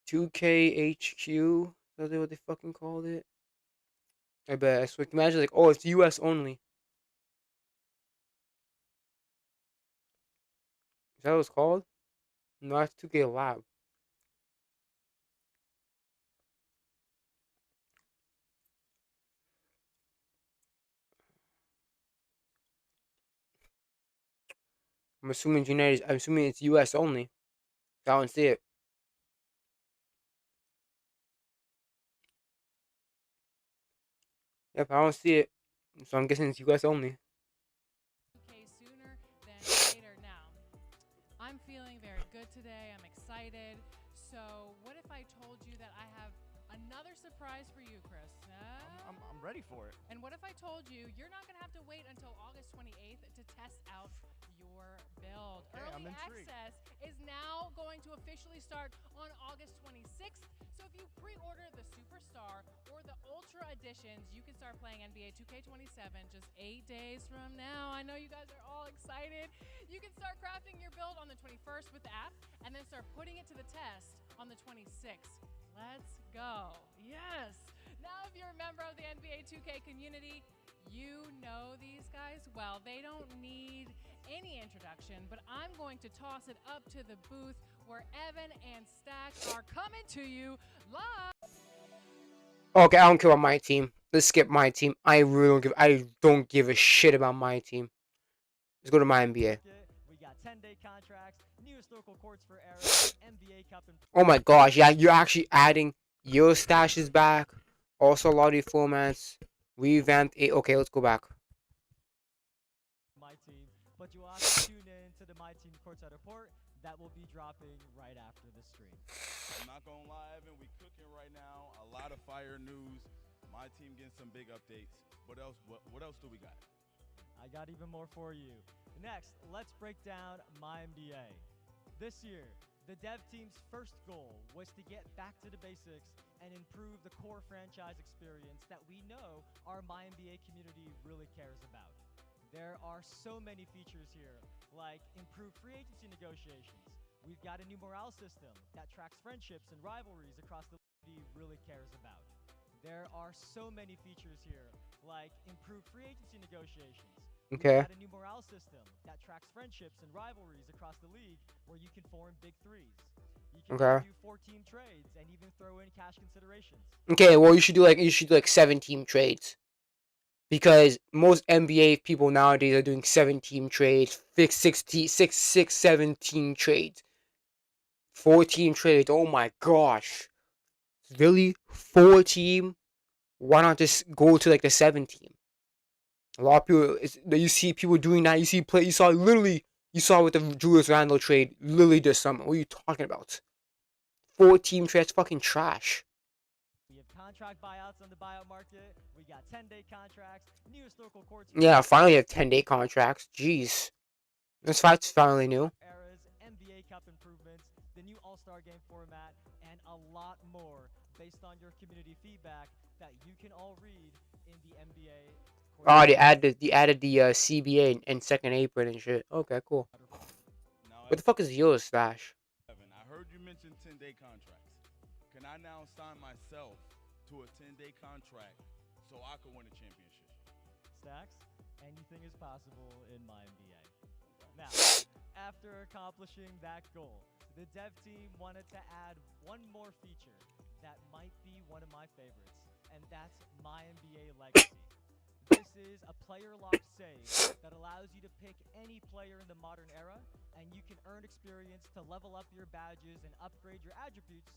2KHQ. Is that what they fucking called it? I bet. So imagine like, oh, it's US only. Is that what it's called? No, it's 2K Lab. I'm assuming it's US only. I don't see it. Yep, I don't see it. So I'm guessing it's US only. Okay, sooner than later. Now, I'm feeling very good today. I'm excited. So, what if I told you that I have another surprise for you, Chris? I'm ready for it. And what if I told you you're not going to have to wait until August 28th to test out your build? Okay, I'm Early intrigued. access is now going to officially start on August 26th. So if you pre-order the Superstar or the Ultra editions, you can start playing NBA 2K27 just 8 days from now. I know you guys are all excited. You can start crafting your build on the 21st with the app and then start putting it to the test on the 26th. Let's go. Yes. Now, if you're a member of the NBA 2K community, you know these guys well. They don't need any introduction, but I'm going to toss it up to the booth where Evan and Stacks are coming to you live. Okay, I don't care about my team. Let's skip my team. I don't give a shit about my team. Let's go to my NBA. We got 10-day contracts, new historical courts for era, NBA Cup and Oh my gosh, yeah, you're actually adding your stashes back. Also, a lot of the formats. Revamped it. Okay, let's go back. my team, but you will have to tune in to the My Team Courtside Report that will be dropping right after the stream. I'm not gonna lie, Evan, we cooking right now. A lot of fire news. My team getting some big updates. What else? What else do we got? I got even more for you. Next, let's break down my NBA. This year, The dev team's first goal was to get back to the basics and improve the core franchise experience that we know our MyNBA community really cares about. There are so many features here, like improved free agency negotiations. We've got a new morale system that tracks friendships and rivalries across the community really cares about. There are so many features here, like improved free agency negotiations. Okay. We've got a new morale system that tracks friendships and rivalries across the league where you can form big threes. You can do 4-team trades and even throw in cash considerations. Okay, well you should do like 7-team trades. Because most NBA people nowadays are doing 7-team trades, 7-team trades, 4-team trades. Oh my gosh, really 4-team? Why not just go to like the 7-team? A lot of people, you see people doing that. You saw with the Julius Randle trade literally this summer. What are you talking about? 4-team trades, fucking trash. We have contract buyouts on the buyout market. We got 10-day contracts, new historical courts. Yeah, finally have 10-day contracts. Jeez, this fight's finally new. Eras, NBA Cup improvements, the new All-Star Game format, and a lot more based on your community feedback that you can all read in the NBA. Oh, they added the CBA and second apron and shit. Okay, cool. Now, What the fuck is yours, Stash? Evan, I heard you mention 10-day contracts. Can I now sign myself to a 10-day contract so I can win a championship? Stacks, anything is possible in my NBA. Now, after accomplishing that goal, the dev team wanted to add one more feature that might be one of my favorites, and that's my NBA Legacy. This is a player-locked save that allows you to pick any player in the modern era, and you can earn experience to level up your badges and upgrade your attributes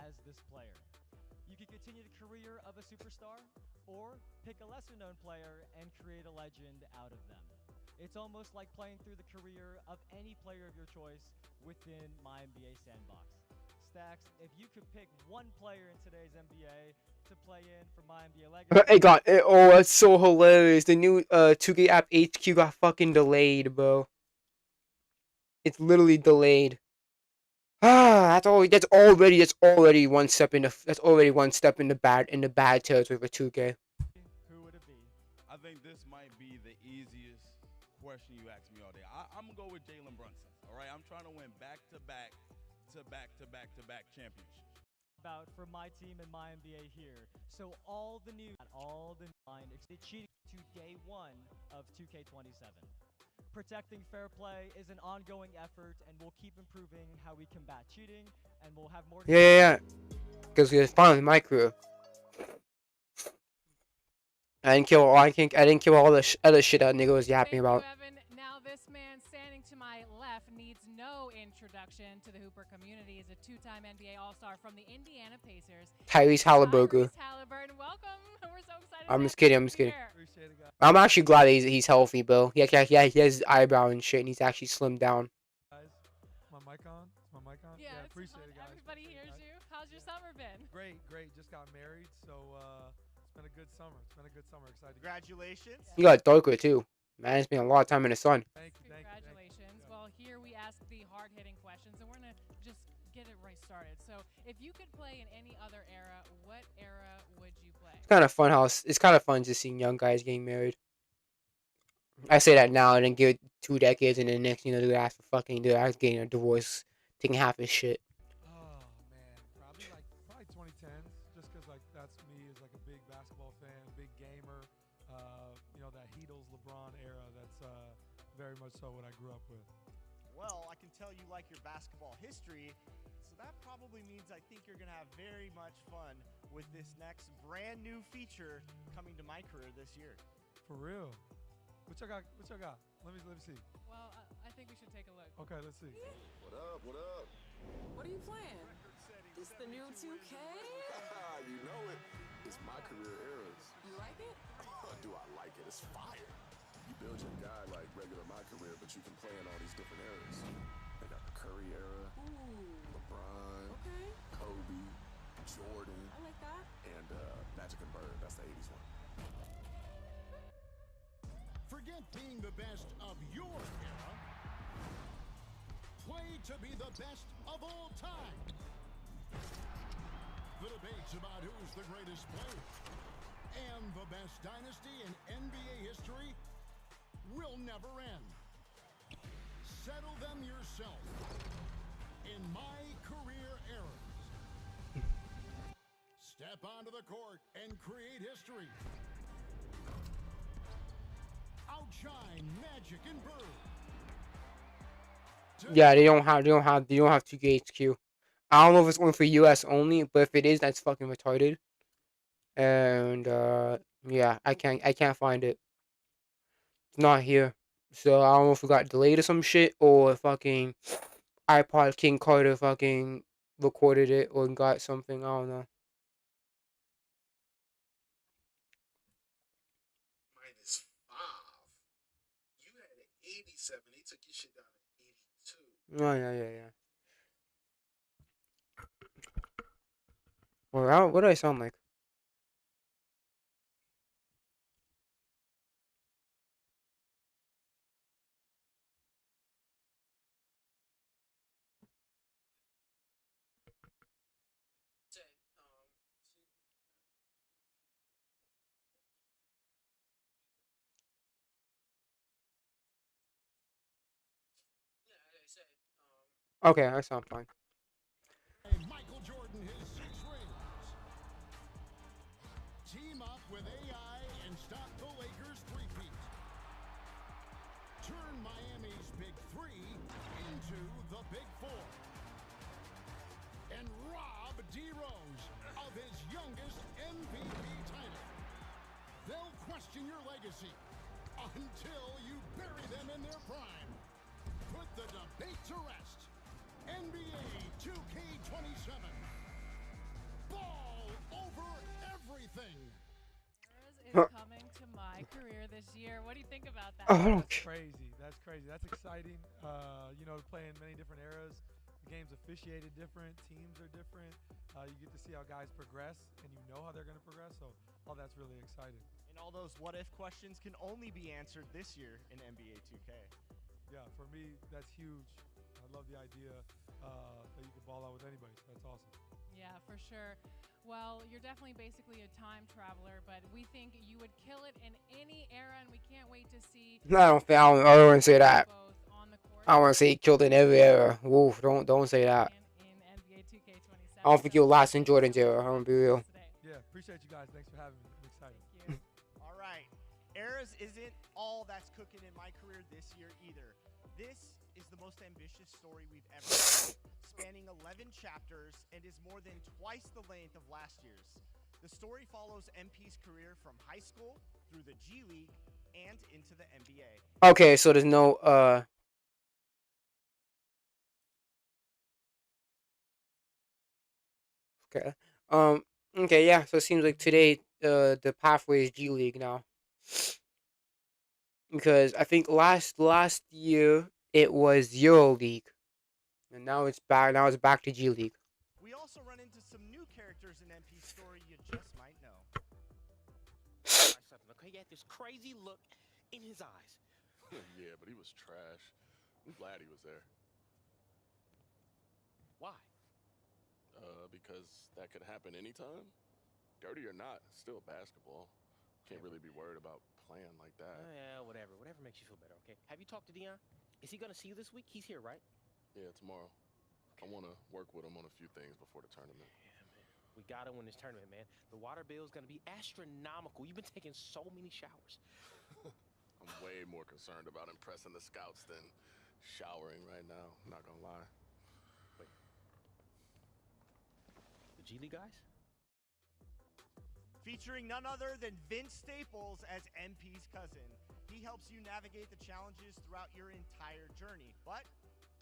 as this player. You can continue the career of a superstar, or pick a lesser-known player and create a legend out of them. It's almost like playing through the career of any player of your choice within my NBA sandbox. Stacks, if you could pick one player in today's NBA to play in for my NBA Legacy. Oh, that's so hilarious. The new 2K app HQ got fucking delayed, bro. It's literally delayed. Ah, that's already one step in the bad territory for 2K. Who would it be? I think this might be the easiest question you asked me all day. I'm gonna go with Jalen Brunson. All right, I'm trying to win back-to-back championships. About for my team and my NBA here. So all the line cheating to day one of 2K27. Protecting fair play is an ongoing effort, and we'll keep improving how we combat cheating, and we'll have more. Yeah. Because it's finally my career. I didn't kill all the other shit that nigga was yapping about. Evan. Now this man standing to my left needs no introduction to the Hooper community. Is a 2-time NBA All-Star from the Indiana Pacers. Tyrese Halliburton. Welcome. We're so excited. I'm just kidding. Appreciate it, guys. I'm actually glad he's healthy, bro. He has eyebrow and shit, and he's actually slimmed down. Guys, is my mic on? Yeah, appreciate it, guys. Everybody hears you. How's your summer been? Great. Just got married, so it's been a good summer. Excited. Congratulations. You got darker too. Man, it's been a lot of time in the sun. Thank you. Congratulations. Well, here we ask the hard-hitting questions, and we're gonna just get it right started. So, if you could play in any other era, what era would you play? It's kind of fun just seeing young guys getting married. I say that now, and then give it 2 decades, and then next, the ass for getting a divorce, taking half his shit. Oh man, probably 2010s, just because that's me as a big basketball fan, big gamer. That Heatles LeBron era. That's very much so what I grew up with. Well, I can tell you like your basketball history, so that probably means I think you're going to have very much fun with this next brand new feature coming to my career this year. For real? What y'all got? Let me see. Well, I think we should take a look. Okay, let's see. What up? What are you playing? It's the new 2K? You know it. It's my career eras. You like it? Do I like it? It's fire. You build your guy like regular my career, but you can play in all these different eras. They got the Curry era, LeBron, Kobe, Jordan. I like that. And Magic and Bird. That's the 80s one. Forget being the best of your era. Play Play to be the best of all time. The debates about who's the greatest player and the best dynasty in NBA history will never end. Settle them yourself in My Career Eras. Step onto the court and create history. Outshine Magic and Bird. Yeah, they don't have 2K HQ. I don't know if it's only for US only, but if it is, that's fucking retarded. And yeah, I can't find it. It's not here. So I don't know if it got delayed or some shit, or fucking iPod King Carter fucking recorded it or got something. I don't know. -5. You had an 87. They took your shit down to 82. Oh yeah. Well, what do I sound like? Okay, I sound fine. Michael Jordan his 6 rings. Team up with AI and stop the Lakers three-peat. Turn Miami's Big 3 into the Big 4. And rob D. Rose of his youngest MVP title. They'll question your legacy until you bury them in their prime. Put the debate to rest. NBA 2K27. Ball over everything. Is coming to My Career this year. What do you think about that? That's crazy. That's crazy. That's exciting. You know, playing many different eras. The game's officiated different. Teams are different. You get to see how guys progress, and you know how they're going to progress. So all that's really exciting. And all those what-if questions can only be answered this year in NBA 2K. Yeah, for me, that's huge. I love the idea that you can ball out with anybody. So that's awesome. Yeah, for sure. Well, you're definitely basically a time traveler, but we think you would kill it in any era, and we can't wait to see. I don't want to say that. I want to say he killed in every era. Woof, don't say that. In NBA 2K27. I don't think you'll last in Jordan's era. I'm gonna be real. Yeah, appreciate you guys. Thanks for having me. I'm excited. Thank you. All right. Eras isn't all that's cooking in My Career this year either. This is the most ambitious story we've ever seen, spanning 11 chapters and is more than twice the length of last year's. The story follows MP's career from high school through the G League and into the NBA. Okay, so there's no Okay. Okay, yeah. So it seems like today the pathway is G League now. Because I think last year it was Euro League. And now it's back to G League. We also run into some new characters in MP's story you just might know. He had this crazy look in his eyes. Yeah, but he was trash. I'm glad he was there. Why? Because that could happen anytime. Dirty or not, still basketball. Can't really be worried about playing like that. Yeah, whatever makes you feel better, okay? Have you talked to Dion? Is he gonna see you this week? He's here, right? Yeah, tomorrow. I want to work with him on a few things before the tournament. Yeah, man. We gotta win this tournament, man. The water bill is gonna be astronomical. You've been taking so many showers. I'm way more concerned about impressing the scouts than showering right now. I'm not gonna lie. Wait. The G League guys? Featuring none other than Vince Staples as MP's cousin. He helps you navigate the challenges throughout your entire journey. But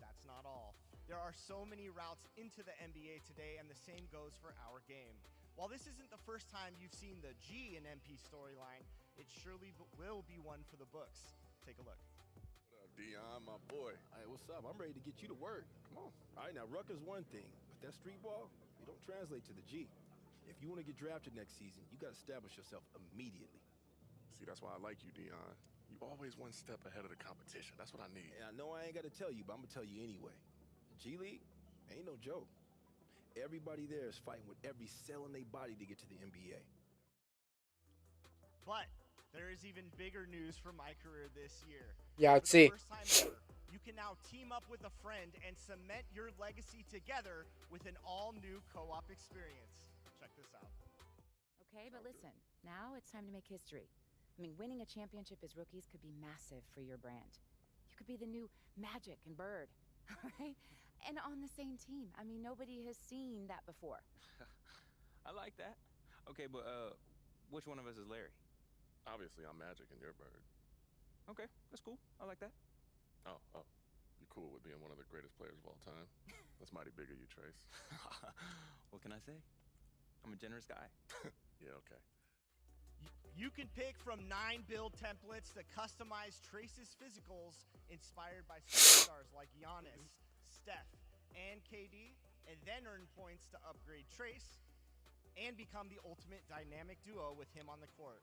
that's not all. There are so many routes into the NBA today, and the same goes for our game. While this isn't the first time you've seen the G in MP storyline, it surely will be one for the books. Take a look. What up, Dion, my boy? Hey, what's up? I'm ready to get you to work. Come on. All right, now, ruck is one thing, but that street ball, it don't translate to the G. If you want to get drafted next season, you got to establish yourself immediately. See, that's why I like you, Dion. You always one step ahead of the competition. That's what I need. And I know I ain't got to tell you, but I'm going to tell you anyway. G League ain't no joke. Everybody there is fighting with every cell in their body to get to the NBA. But there is even bigger news for my career this year. Yeah, For let's the see. first time ever, you can now team up with a friend and cement your legacy together with an all-new co-op experience. Check this out. Okay, but listen, now it's time to make history. I mean, winning a championship as rookies could be massive for your brand. You could be the new Magic and Bird, all right? And on the same team. I mean, nobody has seen that before. I like that. Okay, but which one of us is Larry? Obviously, I'm Magic and you're Bird. Okay, that's cool. I like that. Oh, you're cool with being one of the greatest players of all time? That's mighty big of you, Trace. What can I say? I'm a generous guy. Yeah, okay. You can pick from 9 build templates to customize Trace's physicals inspired by superstars like Giannis, Steph, and KD, and then earn points to upgrade Trace and become the ultimate dynamic duo with him on the court.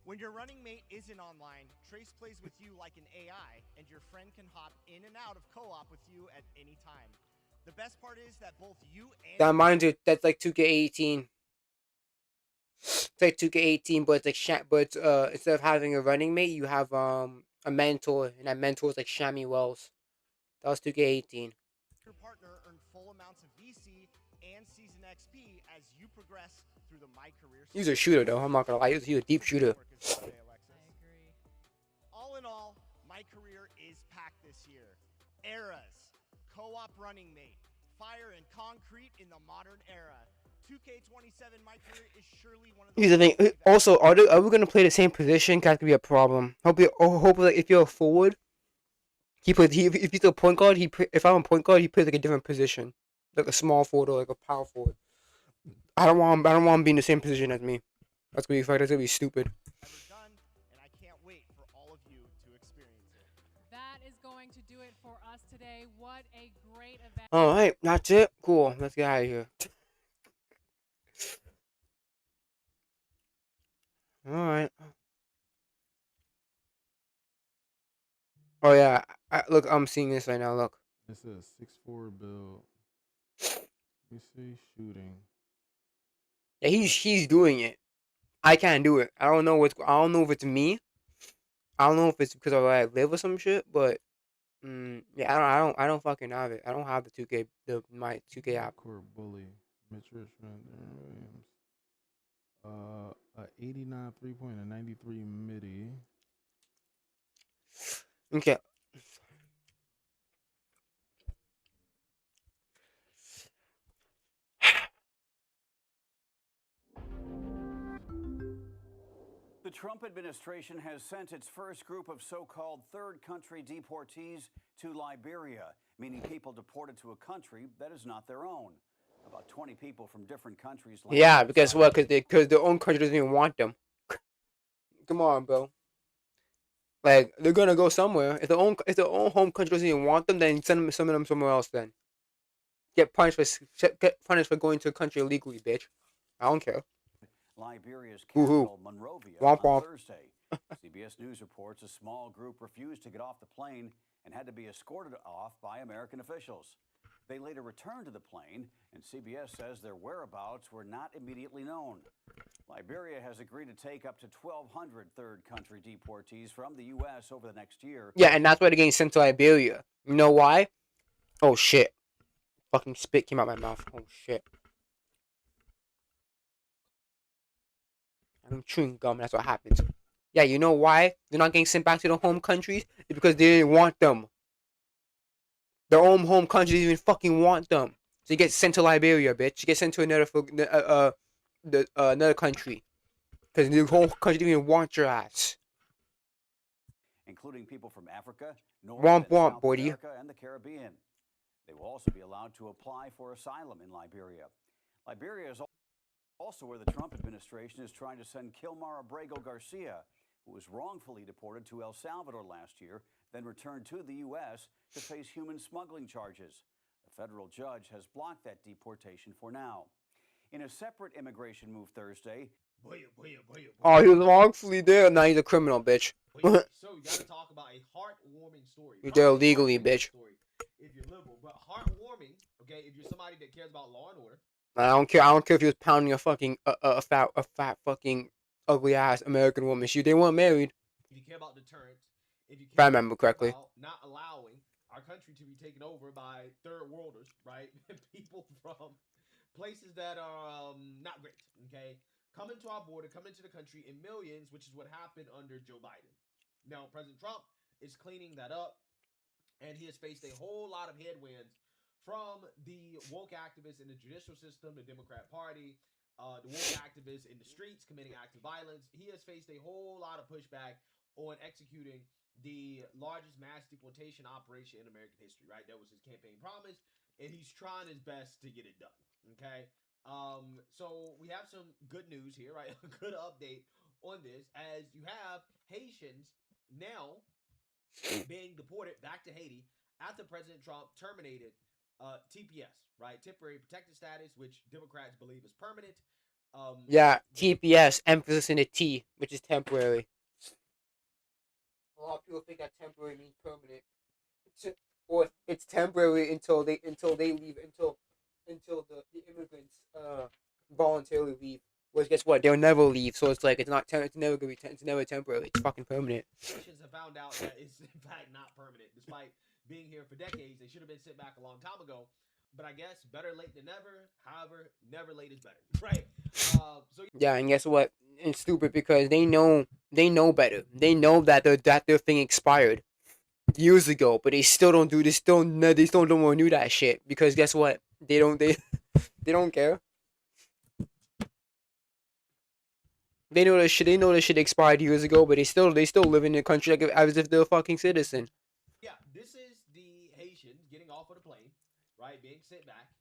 When your running mate isn't online, Trace plays with you like an AI, and your friend can hop in and out of co-op with you at any time. The best part is that both you and That reminds you, that's like 2K18. It's like 2K18, but it's like but instead of having a running mate, you have a mentor, and that mentor is like Shammy Wells. That was 2K18. your partner earn full amounts of VC and season XP as you progress through the My Career. He's a shooter though. I'm not gonna lie. He's a deep shooter. I agree. All in all, My Career is packed this year. Eras, co-op running mate, fire and concrete in the modern era. 2K27 My Career is surely one of the. Here's the thing. Also, are we gonna play the same position? That could be a problem. Hopefully, if you're a forward, if he's a point guard, if I'm a point guard, he plays like a different position, like a small forward or like a power forward. I don't want him being in the same position as me. That's gonna be fun. That's gonna be stupid. Ever done, and I can't wait for all of you to experience it. That is going to do it for us today. What a great event. All right, that's it. Cool. Let's get out of here. All right. Oh yeah. Look, I'm seeing this right now. Look. It's a 6'4" build. You see shooting. Yeah, he's doing it. I can't do it. I don't know if it's me. I don't know if it's because of where I live or some shit, but yeah, I don't fucking have it. I don't have the 2K my 2K app. Court bully. Mitch Richmond, Darren Williams. A 89 3-point and 93 midi. Okay. The Trump administration has sent its first group of so-called third country deportees to Liberia, meaning people deported to a country that is not their own. About 20 people from different countries. Yeah, because what? Because their own country doesn't even want them. Come on, bro. Like they're gonna go somewhere. If their own home country doesn't even want them, then send them somewhere else. Then get punished for going to a country illegally, bitch. I don't care. Liberia's Woohoo. capital, Monrovia, Womp on womp. Thursday. CBS News reports a small group refused to get off the plane and had to be escorted off by American officials. They later returned to the plane, and CBS says their whereabouts were not immediately known. Liberia has agreed to take up to 1,200 third country deportees from the U.S. over the next year. Yeah, and that's why they're getting sent to Liberia. You know why? Oh shit! Fucking spit came out my mouth. Oh shit! I'm chewing gum. That's what happens. Yeah, you know why they're not getting sent back to their home countries? It's because they didn't want them. Their own home country didn't even fucking want them. So you get sent to Liberia, bitch. You get sent to another country because the whole country didn't even want your ass. Including people from Africa, North Womp and womp, South buddy. America, and the Caribbean. They will also be allowed to apply for asylum in Liberia. Liberia is also where the Trump administration is trying to send Kilmar Abrego Garcia, who was wrongfully deported to El Salvador last year, then returned to the U.S. to face human smuggling charges. A federal judge has blocked that deportation for now. In a separate immigration move Thursday, Oh, he was wrongfully there. Now he's a criminal, bitch. So you gotta talk about a heartwarming story. You're there illegally, bitch. if you're liberal, but heartwarming, okay, if you're somebody that cares about law and order. I don't care. I don't care if he was pounding a fucking a fat fucking ugly ass American woman. They weren't married. If you care about deterrence, if you If I care remember correctly. about not allowing our country to be taken over by third worlders, right? People from places that are not great, okay? Come into our border, come into the country in millions, which is what happened under Joe Biden. Now, President Trump is cleaning that up, and he has faced a whole lot of headwinds from the woke activists in the judicial system, the Democrat Party, the woke activists in the streets committing acts of violence. He has faced a whole lot of pushback on executing the largest mass deportation operation in American history, right? That was his campaign promise, and he's trying his best to get it done, okay? So we have some good news here, right? A good update on this, as you have Haitians now being deported back to Haiti after President Trump terminated TPS, right? Temporary protected status, which Democrats believe is permanent. Yeah, TPS, emphasis in the T, which is temporary. A lot of people think that temporary means permanent, or it's temporary until they leave until the immigrants voluntarily leave. Whereas guess what? They'll never leave. So it's like it's not it's never gonna be it's never temporary. It's fucking permanent. Haitians have found out that it's in fact not permanent, despite being here for decades. They should have been sent back a long time ago. But I guess better late than never. However, never late is better, right? Yeah, and guess what? It's stupid because they know better. They know that their thing expired years ago, but they still don't do this. They still don't renew that shit because guess what? They don't care. They know that shit. They know that shit expired years ago, but they still live in the country like as if they're a fucking citizen. Yeah, this is the Haitians getting off of the plane, right? Being sent back.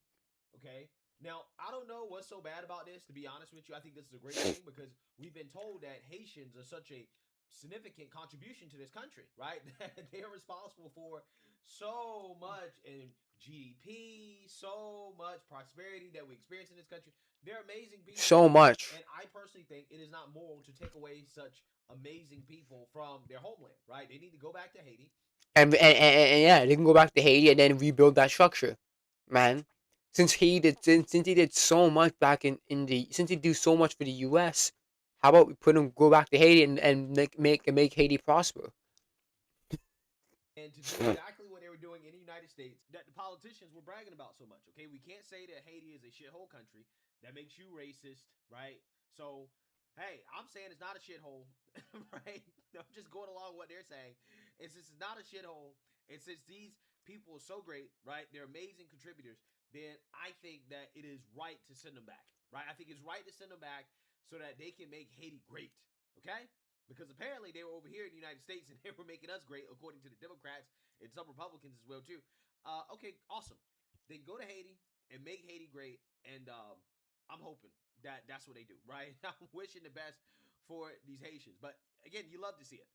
Okay. Now, I don't know what's so bad about this, to be honest with you. I think this is a great thing because we've been told that Haitians are such a significant contribution to this country, right? They are responsible for so much in GDP, so much prosperity that we experience in this country. They're amazing people. So much. And I personally think it is not moral to take away such amazing people from their homeland, right? They need to go back to Haiti. And yeah, they can go back to Haiti and then rebuild that structure, man. Since he did so much back in the since he do so much for the U.S., how about we put him go back to Haiti and make Haiti prosper? And to do exactly what they were doing in the United States that the politicians were bragging about so much. Okay, we can't say that Haiti is a shithole country. That makes you racist, right? So, hey, I'm saying it's not a shithole, right? I'm just going along with what they're saying. It's not a shithole. And since these people are so great, right? They're amazing contributors. Then I think that it is right to send them back, right? I think it's right to send them back so that they can make Haiti great. Okay? Because apparently they were over here in the United States and they were making us great, according to the Democrats and some Republicans as well too. Okay, awesome. They go to Haiti and make Haiti great, and I'm hoping that that's what they do, right? I'm wishing the best for these Haitians, but again, you love to see it.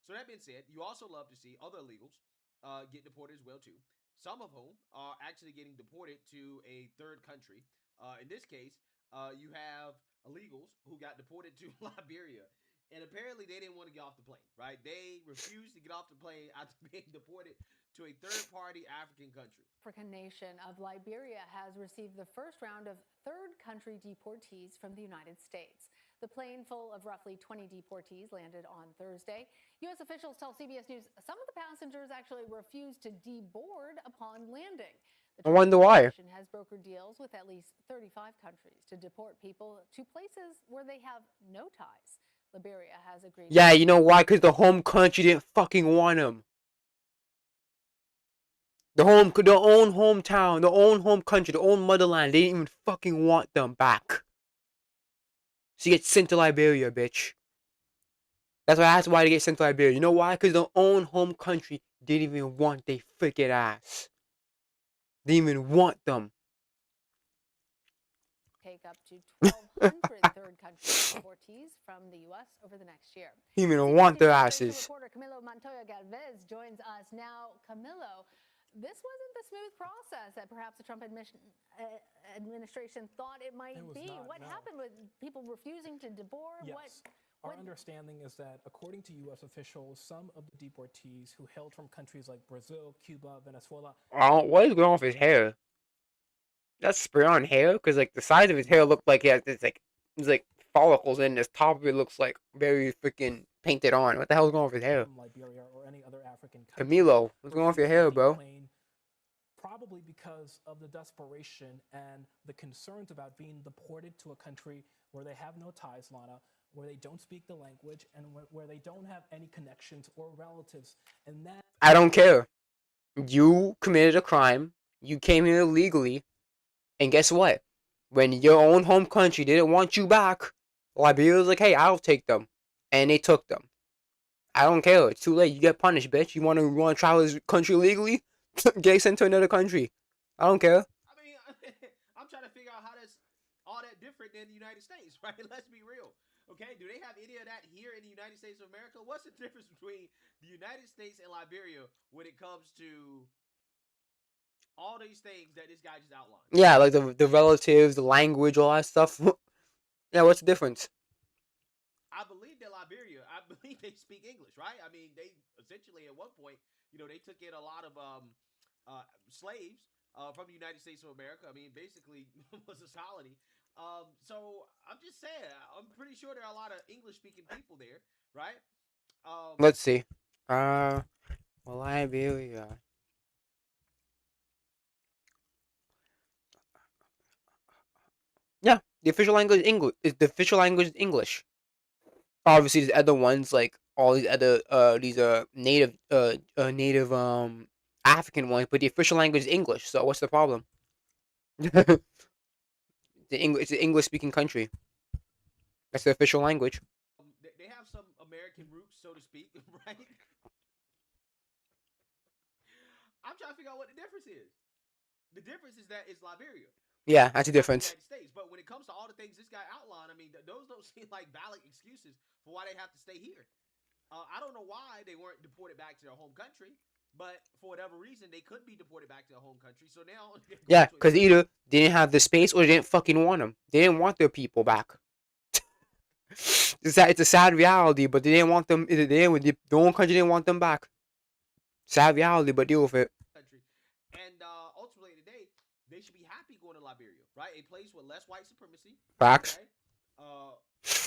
So that being said, you also love to see other illegals get deported as well too. Some of whom are actually getting deported to a third country. In this case, you have illegals who got deported to Liberia. And apparently they didn't want to get off the plane, right? They refused to get off the plane after being deported to a third-party African country. African nation of Liberia has received the first round of third country deportees from the United States. The plane full of roughly 20 deportees landed on Thursday. U.S. officials tell CBS News some of the passengers actually refused to deboard upon landing. I wonder why. The has brokered deals with at least 35 countries to deport people to places where they have no ties. Liberia has agreed. Yeah, you know why? Because the home country didn't fucking want him. Their own hometown, their own home country, their own motherland, they didn't even fucking want them back. So you get sent to Liberia, bitch. That's why they get sent to Liberia. You know why? Because their own home country didn't even want they freaking ass. They didn't even want them. Take up to 1,200 third country deportees from the U.S. over the next year. They didn't even want their asses. Reporter Camilo Montoya Galvez joins us now. Camilo, this wasn't the smooth process that perhaps the Trump administration thought it might be. What happened with people refusing to deboard? Yes. Our understanding is that, according to U.S. officials, some of the deportees who hailed from countries like Brazil, Cuba, Venezuela. What is going on with his hair? That's spray on hair? Because like the size of his hair looked like he has this like follicles in this top of it looks like very freaking painted on. What the hell's going on with his hair? From Liberia or any other African country. Camilo, what's going on with your hair, bro? Probably because of the desperation and the concerns about being deported to a country where they have no ties, Lana, where they don't speak the language, and where they don't have any connections or relatives. And that I don't care. You committed a crime. You came here illegally. And guess what? When your own home country didn't want you back, Liberia was like, hey, I'll take them. And they took them. I don't care. It's too late. You get punished, bitch. You want to travel this country legally? Get sent to another country. I don't care. I mean, I'm trying to figure out how that's all that different than the United States, right? Let's be real. Okay, do they have any of that here in the United States of America? What's the difference between the United States and Liberia when it comes to all these things that this guy just outlined? Yeah, like the relatives, the language, all that stuff. Yeah, what's the difference? I believe that Liberia, I believe they speak English, right? I mean, they essentially at one point, they took in a lot of slaves from the United States of America. I mean, basically was a colony. So I'm just saying, I'm pretty sure there are a lot of English-speaking people there, right? Let's see. Liberia. Yeah, the official language is English. The official language is English. Obviously, there's other ones like all these other native African ones, but the official language is English. So what's the problem? It's an English speaking country. That's the official language. They have some American roots, so to speak, right? I'm trying to figure out what the difference is. The difference is that it's Liberia. Yeah, that's a difference. United States. But when it comes to all the things this guy outlined, I mean, those don't seem like valid excuses for why they have to stay here. I don't know why they weren't deported back to their home country, but for whatever reason, they could be deported back to their home country. So now, yeah, because either they didn't have the space or they didn't fucking want them. They didn't want their people back. It's a sad reality, but they didn't want them. The own country didn't want them back. Sad reality, but deal with it. And ultimately today, they should be happy going to Liberia, right? A place with less white supremacy. Facts. Okay?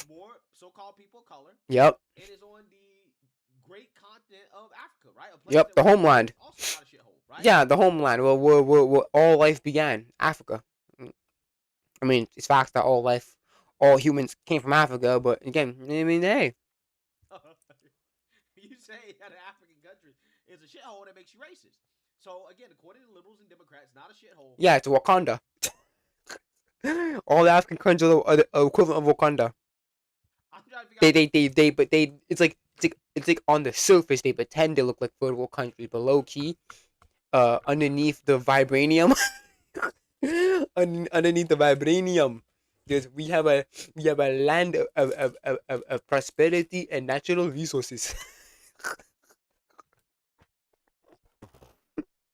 More so-called people of color. Yep. It is on the great continent of Africa, right? Yep, the homeland. Also not a shithole, right? Yeah, the homeland where all life began, Africa. I mean, it's facts that all humans came from Africa, but again, I mean, hey. You say that an African country is a shithole that makes you racist. So again, according to liberals and Democrats, not a shithole. Yeah, it's Wakanda. All the African countries are the equivalent of Wakanda. It's like on the surface they pretend they look like third world countries, but low key, underneath the vibranium, underneath the vibranium, we have a land of prosperity and natural resources.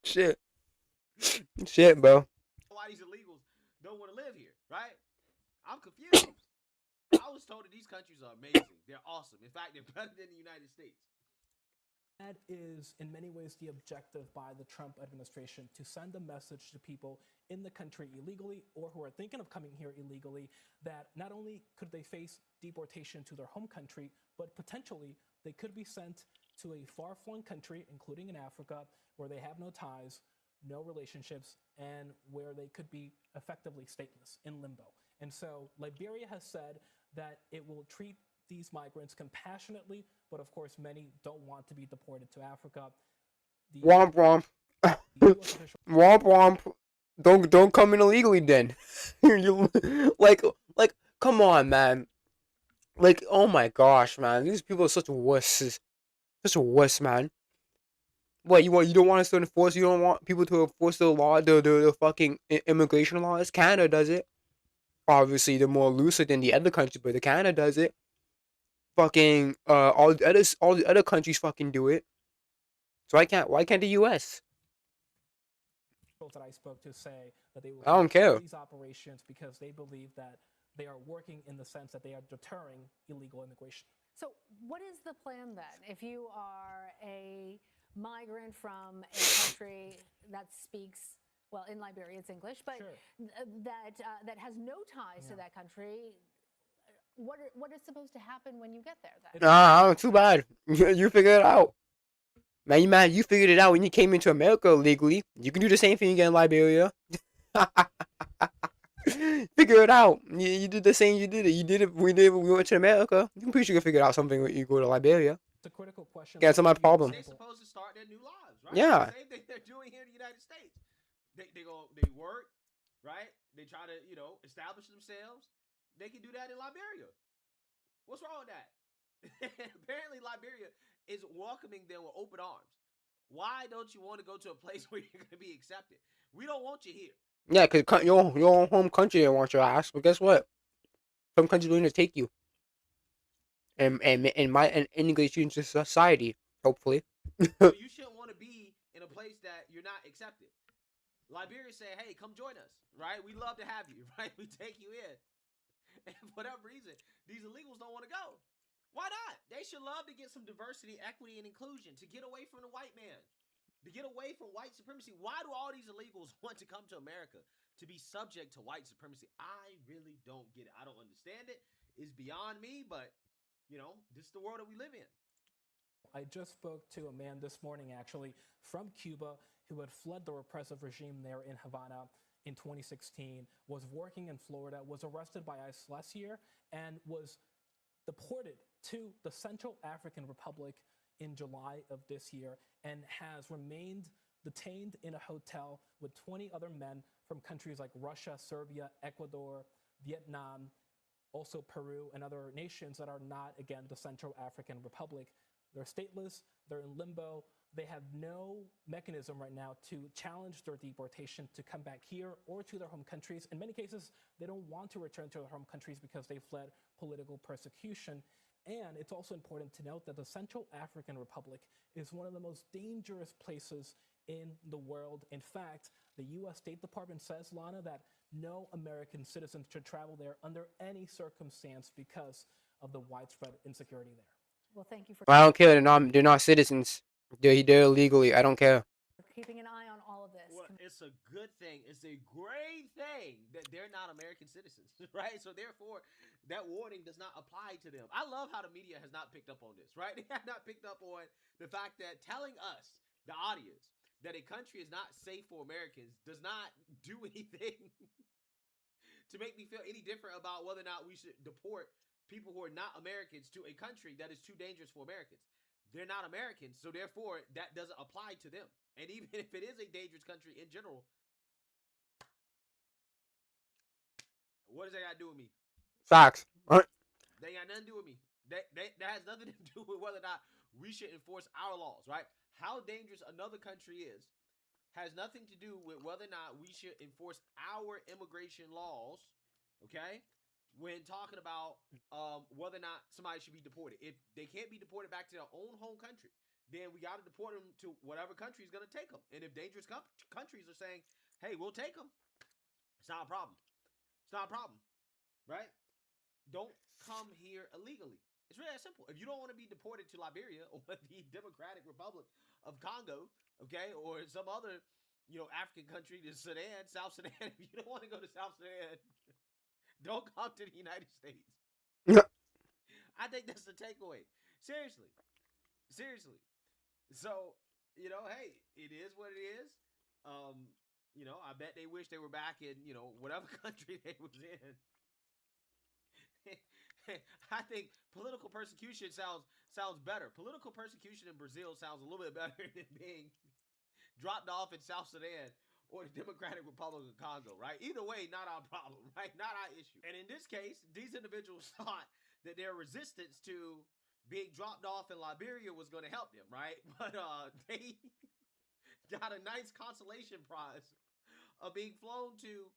Shit, bro. Why these illegals don't want to live here, right? I'm confused. I was told that these countries are amazing. They're awesome. In fact, they're better than the United States. That is, in many ways, the objective by the Trump administration, to send a message to people in the country illegally or who are thinking of coming here illegally that not only could they face deportation to their home country, but potentially they could be sent to a far-flung country, including in Africa, where they have no ties, no relationships, and where they could be effectively stateless in limbo. And so Liberia has said that it will treat these migrants compassionately, but of course many don't want to be deported to Africa. Womp womp. Womp womp. Don't come in illegally then. You like come on, man. Like, oh my gosh, man. These people are such wusses. Such a wuss, man. What you don't want us to enforce? You don't want people to enforce the law, the fucking immigration laws? Canada does it. Obviously, they're more looser than the other countries, but the Canada does it. Fucking all the other countries fucking do it. So why can't the U.S.? That I spoke to say that they will I don't care. these operations because they believe that they are working in the sense that they are deterring illegal immigration. So, what is the plan then? If you are a migrant from a country that speaks, well, in Liberia it's English, but that has no ties to that country, what is supposed to happen when you get there then? Too bad. You figured it out. Man, you figured it out when you came into America illegally. You can do the same thing again in Liberia. Figure it out. You did the same. You did it. You did it. We did. We went to America. I'm pretty sure you can figure out something when you go to Liberia. It's a critical question. Yeah, that's my problem. They're supposed to start their new lives, right? Yeah. Same thing they're doing here in the United States. They work, right? They try to establish themselves. They can do that in Liberia. What's wrong with that? Apparently, Liberia is welcoming them with open arms. Why don't you want to go to a place where you're going to be accepted? We don't want you here. Yeah, because your own home country didn't want your ass. But guess what? Some countries are going to take you. And English student society, hopefully. So you shouldn't want to be in a place that you're not accepted. Liberia say, hey, come join us, right? We love to have you, right? We take you in. And for whatever reason, these illegals don't want to go. Why not? They should love to get some diversity, equity, and inclusion, to get away from the white man, to get away from white supremacy. Why do all these illegals want to come to America? To be subject to white supremacy? I really don't get it. I don't understand it. It's beyond me, but, this is the world that we live in. I just spoke to a man this morning, actually, from Cuba who had fled the repressive regime there in Havana in 2016, was working in Florida, was arrested by ICE last year, and was deported to the Central African Republic in July of this year, and has remained detained in a hotel with 20 other men from countries like Russia, Serbia, Ecuador, Vietnam, also Peru, and other nations that are not, again, the Central African Republic. They're stateless, they're in limbo, they have no mechanism right now to challenge their deportation to come back here or to their home countries. In many cases, they don't want to return to their home countries because they fled political persecution. And it's also important to note that the Central African Republic is one of the most dangerous places in the world. In fact, the U.S. State Department says, Lana, that no American citizen should travel there under any circumstance because of the widespread insecurity there. Well, thank you for. I don't care. They're not citizens. They're illegally. I don't care. Keeping an eye on all of this. Well, it's a good thing. It's a great thing that they're not American citizens, right? So therefore, that warning does not apply to them. I love how the media has not picked up on this, right? They have not picked up on the fact that telling us, the audience, that a country is not safe for Americans does not do anything to make me feel any different about whether or not we should deport people who are not Americans to a country that is too dangerous for Americans. They're not Americans, so therefore that doesn't apply to them. And even if it is a dangerous country in general, what does that got to do with me? Facts. They got nothing to do with me. That has nothing to do with whether or not we should enforce our laws, right? How dangerous another country is has nothing to do with whether or not we should enforce our immigration laws, okay? When talking about whether or not somebody should be deported. If they can't be deported back to their own home country, then we got to deport them to whatever country is going to take them. And if dangerous countries are saying, hey, we'll take them, it's not a problem. It's not a problem, right? Don't come here illegally. It's really that simple. If you don't want to be deported to Liberia or the Democratic Republic of Congo, okay, or some other, African country, the Sudan, South Sudan, if you don't want to go to South Sudan, don't come to the United States. I think that's the takeaway. Seriously. So, hey, it is what it is. I bet they wish they were back in, whatever country they was in. I think political persecution sounds better. Political persecution in Brazil sounds a little bit better than being dropped off in South Sudan or the Democratic Republic of Congo, right? Either way, not our problem, right? Not our issue. And in this case, these individuals thought that their resistance to being dropped off in Liberia was going to help them, right? But they got a nice consolation prize of being flown to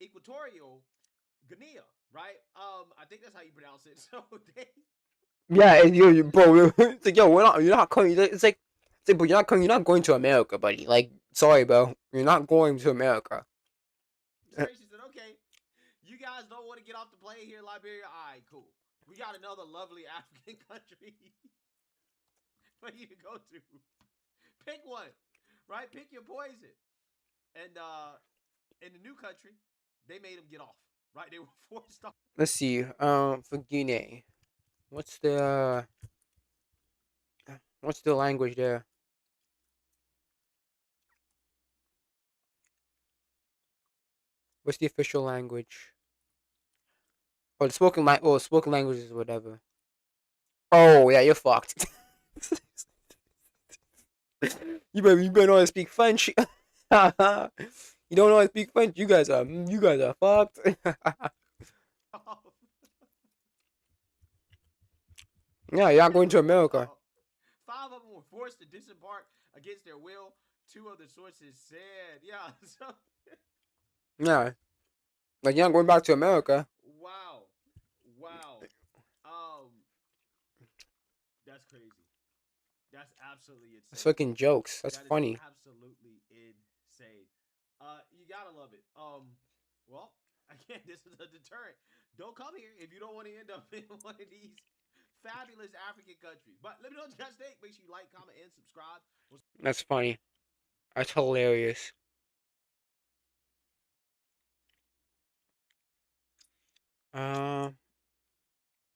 Equatorial Guinea, right? I think that's how you pronounce it. So they... Yeah, bro. It's like, yo, you're not coming. It's like, but you're not coming. You're not going to America, buddy. Like, sorry, bro. You're not going to America. She said, okay, You guys don't want to get off the plane here in Liberia? All right, cool. We got another lovely African country for you to go to. Pick one, right? Pick your poison. And in the new country, they made them get off, right? They were forced off. Let's see. For Guinea, what's the language there? What's the official language? Or the spoken language is whatever. Oh yeah, you're fucked. you better know how to speak French. You don't know how to speak French. You guys are fucked. Yeah, you're not going to America. 5 of them were forced to disembark against their will. 2 other sources said, yeah. So Yeah, like you're not going back to America. wow, wow. That's crazy. That's absolutely insane. That's fucking jokes. That's That is funny. absolutely insane. You gotta love it. Well, again, this is a deterrent. Don't come here if you don't want to end up in one of these fabulous African countries. But let me know what you guys think. Make sure you like, comment, and subscribe. That's funny. That's hilarious.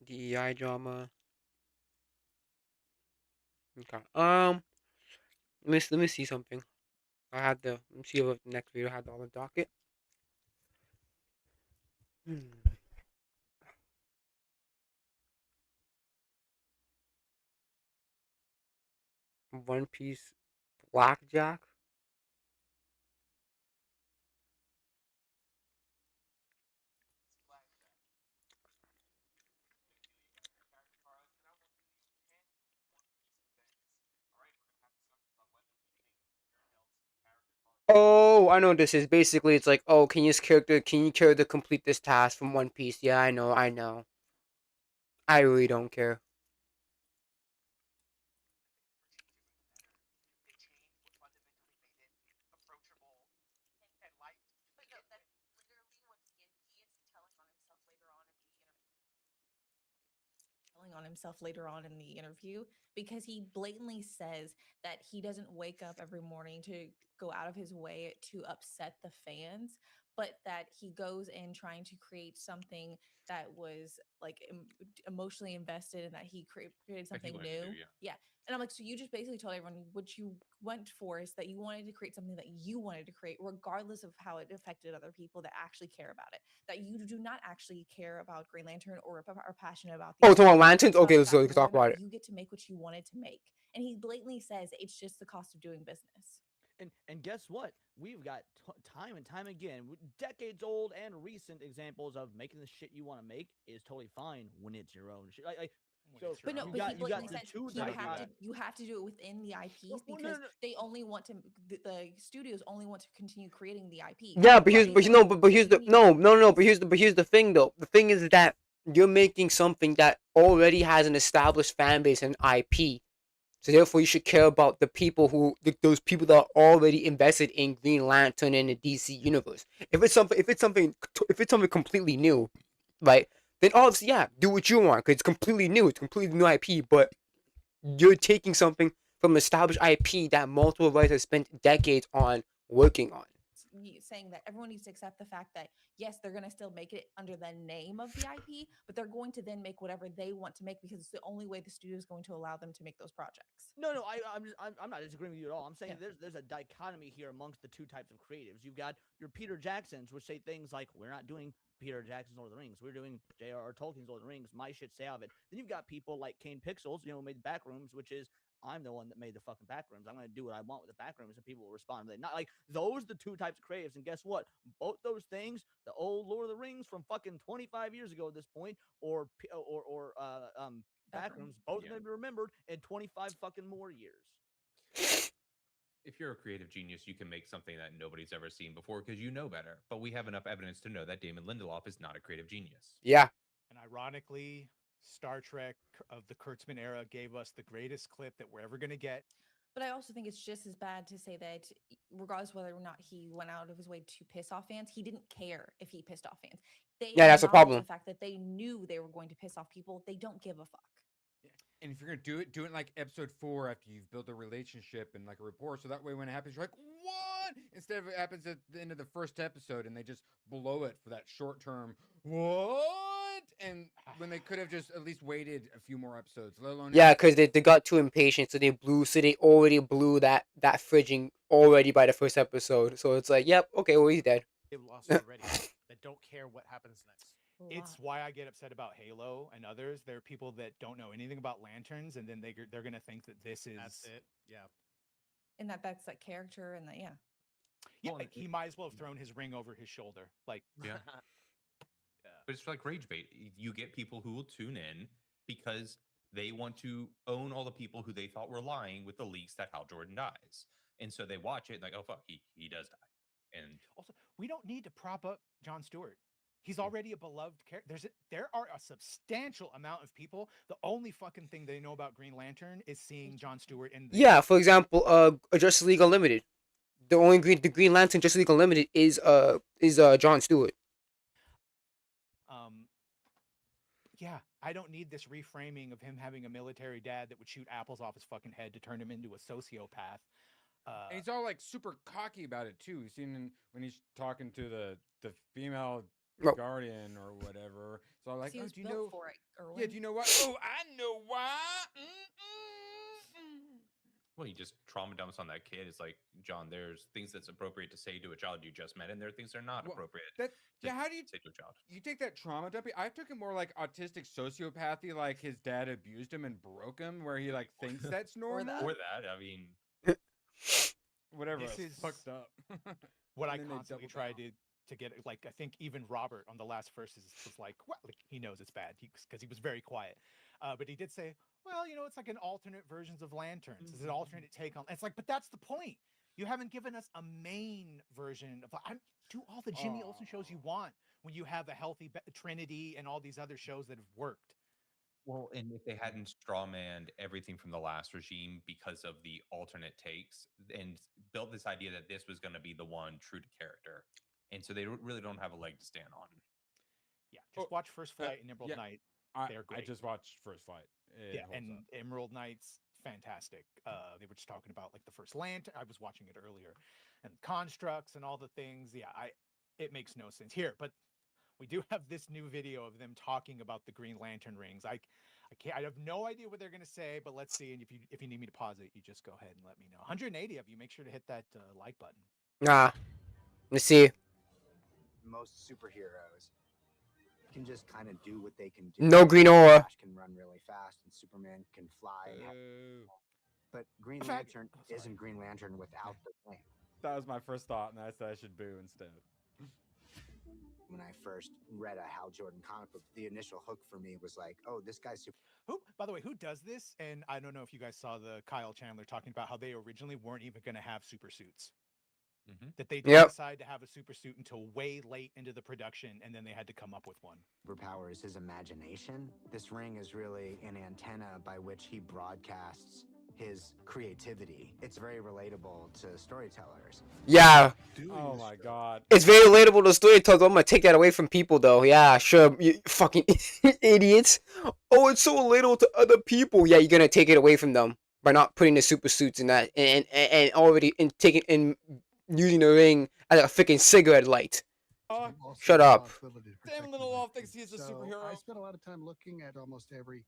DEI drama. Okay. Let me see something. Let me see if the next video had all the docket. One Piece Blackjack. Oh, I know what this is. Basically, it's like, oh, can you character complete this task from One Piece? Yeah, I know. I really don't care. On himself later on in the interview because he blatantly says that he doesn't wake up every morning to go out of his way to upset the fans, but that he goes in trying to create something that was like emotionally invested and that he created That he something wanted to new. do, yeah. And I'm like, so you just basically told everyone what you went for is that you wanted to create something that you wanted to create, regardless of how it affected other people that actually care about it. That you do not actually care about Green Lantern or are passionate about the Oh, idea. talking about lanterns? It's about Okay, the let's fact go. We that can talk whether or about not it. you get to make what you wanted to make. And he blatantly says it's just the cost of doing business. And guess what? We've got time and time again, decades old and recent examples of making the shit you want to make is totally fine when it's your own shit. So But no, you but got he blatantly the says two you have to do it within the IPs because they only want to the studios only want to continue creating the IP. Yeah, but here's the no. But here's the thing though. The thing is that you're making something that already has an established fan base and IP. So therefore, you should care about the people those people that are already invested in Green Lantern and the DC universe. If it's something completely new, right? Then obviously, yeah, do what you want because it's completely new. It's completely new IP. But you're taking something from established IP that multiple writers spent decades on working on. Saying that everyone needs to accept the fact that yes, they're going to still make it under the name of the IP, but they're going to then make whatever they want to make because it's the only way the studio is going to allow them to make those projects. No, I'm not disagreeing with you at all. I'm saying there's a dichotomy here amongst the two types of creatives. You've got your Peter Jacksons, which say things like, "We're not doing Peter Jackson's Lord of the Rings. We're doing J.R.R. Tolkien's Lord of the Rings. My shit, stay out of it." Then you've got people like Kane Pixels, who made the Backrooms, which is I'm the one that made the fucking Backrooms. I'm going to do what I want with the Backrooms, and people will respond. But not like those, the two types of creatives. And guess what? Both those things, the old Lord of the Rings from fucking 25 years ago at this point, or Backrooms, both going to be remembered in 25 fucking more years. If you're a creative genius, you can make something that nobody's ever seen before because you know better. But we have enough evidence to know that Damon Lindelof is not a creative genius. Yeah. And ironically, Star Trek of the Kurtzman era gave us the greatest clip that we're ever going to get. But I also think it's just as bad to say that, regardless of whether or not he went out of his way to piss off fans, he didn't care if he pissed off fans. They Yeah, that's the acknowledge the problem. fact that they knew they were going to piss off people. They don't give a fuck. And if you're gonna do it in like episode 4 after you've built a relationship and like a rapport, so that way when it happens, you're like, what? Instead of it happens at the end of the first episode and they just blow it for that short term, what? And when they could have just at least waited a few more episodes, let alone Yeah, because they got too impatient, so they already blew that fridging already by the first episode. So it's like, yep, okay, well he's dead. They've lost already that don't care what happens next. It's why I get upset about Halo and others. There are people that don't know anything about lanterns, and then they're gonna think that this is That's it. Yeah. And that's that character and that, yeah. Yeah, he might as well have thrown his ring over his shoulder. Like, Yeah. But it's like rage bait. You get people who will tune in because they want to own all the people who they thought were lying with the leaks that Hal Jordan dies. And so they watch it like, oh fuck, he does die. And also, we don't need to prop up Jon Stewart. He's already a beloved character. There are a substantial amount of people. The only fucking thing they know about Green Lantern is seeing Jon Stewart in the Yeah, for example, Justice League Unlimited. The Green Lantern Justice League Unlimited is Jon Stewart. Yeah, I don't need this reframing of him having a military dad that would shoot apples off his fucking head to turn him into a sociopath. And he's all like super cocky about it too. You've seen when he's talking to the female guardian or whatever. It's all like, He oh, was do you built know? for it, Erwin. Yeah, do you know what? Oh, I know why. well, you just trauma dumps on that kid. It's like, John, there's things that's appropriate to say to a child you just met, and there are things that are not appropriate. How do you say to a child? You take that trauma dumping? I took it more like autistic sociopathy, like his dad abused him and broke him, where he like thinks that's normal. Or that. I mean, whatever. This is fucked up. what I And then they constantly double try to get. Like, I think even Robert on the last verse was like, what? Like, he knows it's bad because he was very quiet. But he did say, well, it's like an alternate versions of lanterns. It's an alternate take on. It's like, but that's the point. You haven't given us a main version of. Do all the Jimmy Olsen shows you want when you have a healthy Trinity and all these other shows that have worked. Well, and if they hadn't strawmanned everything from the last regime because of the alternate takes and built this idea that this was going to be the one true to character. And so they really don't have a leg to stand on. Yeah, just watch First Flight and Emerald Knight. They're great. I just watched First Flight. And Emerald Knight's fantastic. They were just talking about like the first lantern. I was watching it earlier, and constructs and all the things. Yeah, it makes no sense here, but we do have this new video of them talking about the Green Lantern rings. I have no idea what they're gonna say, but let's see. And if you need me to pause it, you just go ahead and let me know. 180 of you, make sure to hit that like button. Let's see. Most superheroes can just kind of do what they can do. No green aura. Flash can run really fast, and Superman can fly. But Green Lantern isn't Green Lantern without the ring. That was my first thought, and I said I should boo instead. When I first read a Hal Jordan comic book, the initial hook for me was like, oh, this guy's super. Who, by the way, who does this? And I don't know if you guys saw the Kyle Chandler talking about how they originally weren't even going to have super suits. That they didn't decide to have a super suit until way late into the production, and then they had to come up with one. Superpower is his imagination. This ring is really an antenna by which he broadcasts his creativity. It's very relatable to storytellers. Yeah. Oh my god. It's very relatable to storytellers. I'm gonna take that away from people, though. Yeah, sure. You fucking idiots. Oh, it's so relatable to other people. Yeah, you're gonna take it away from them by not putting the super suits in that and already and taking and using the ring as a freaking cigarette light. Shut up. Damn, Lindelof thinks he's a superhero. I spent a lot of time looking at almost every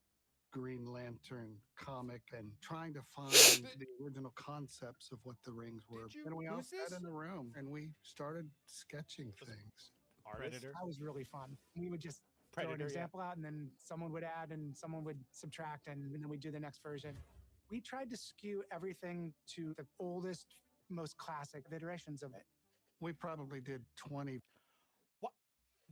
Green Lantern comic and trying to find the original concepts of what the rings were. And we all sat in the room and we started sketching things. That was really fun. We would just throw an example out, and then someone would add and someone would subtract, and then we'd do the next version. We tried to skew everything to the oldest, most classic iterations of it. We probably did 20.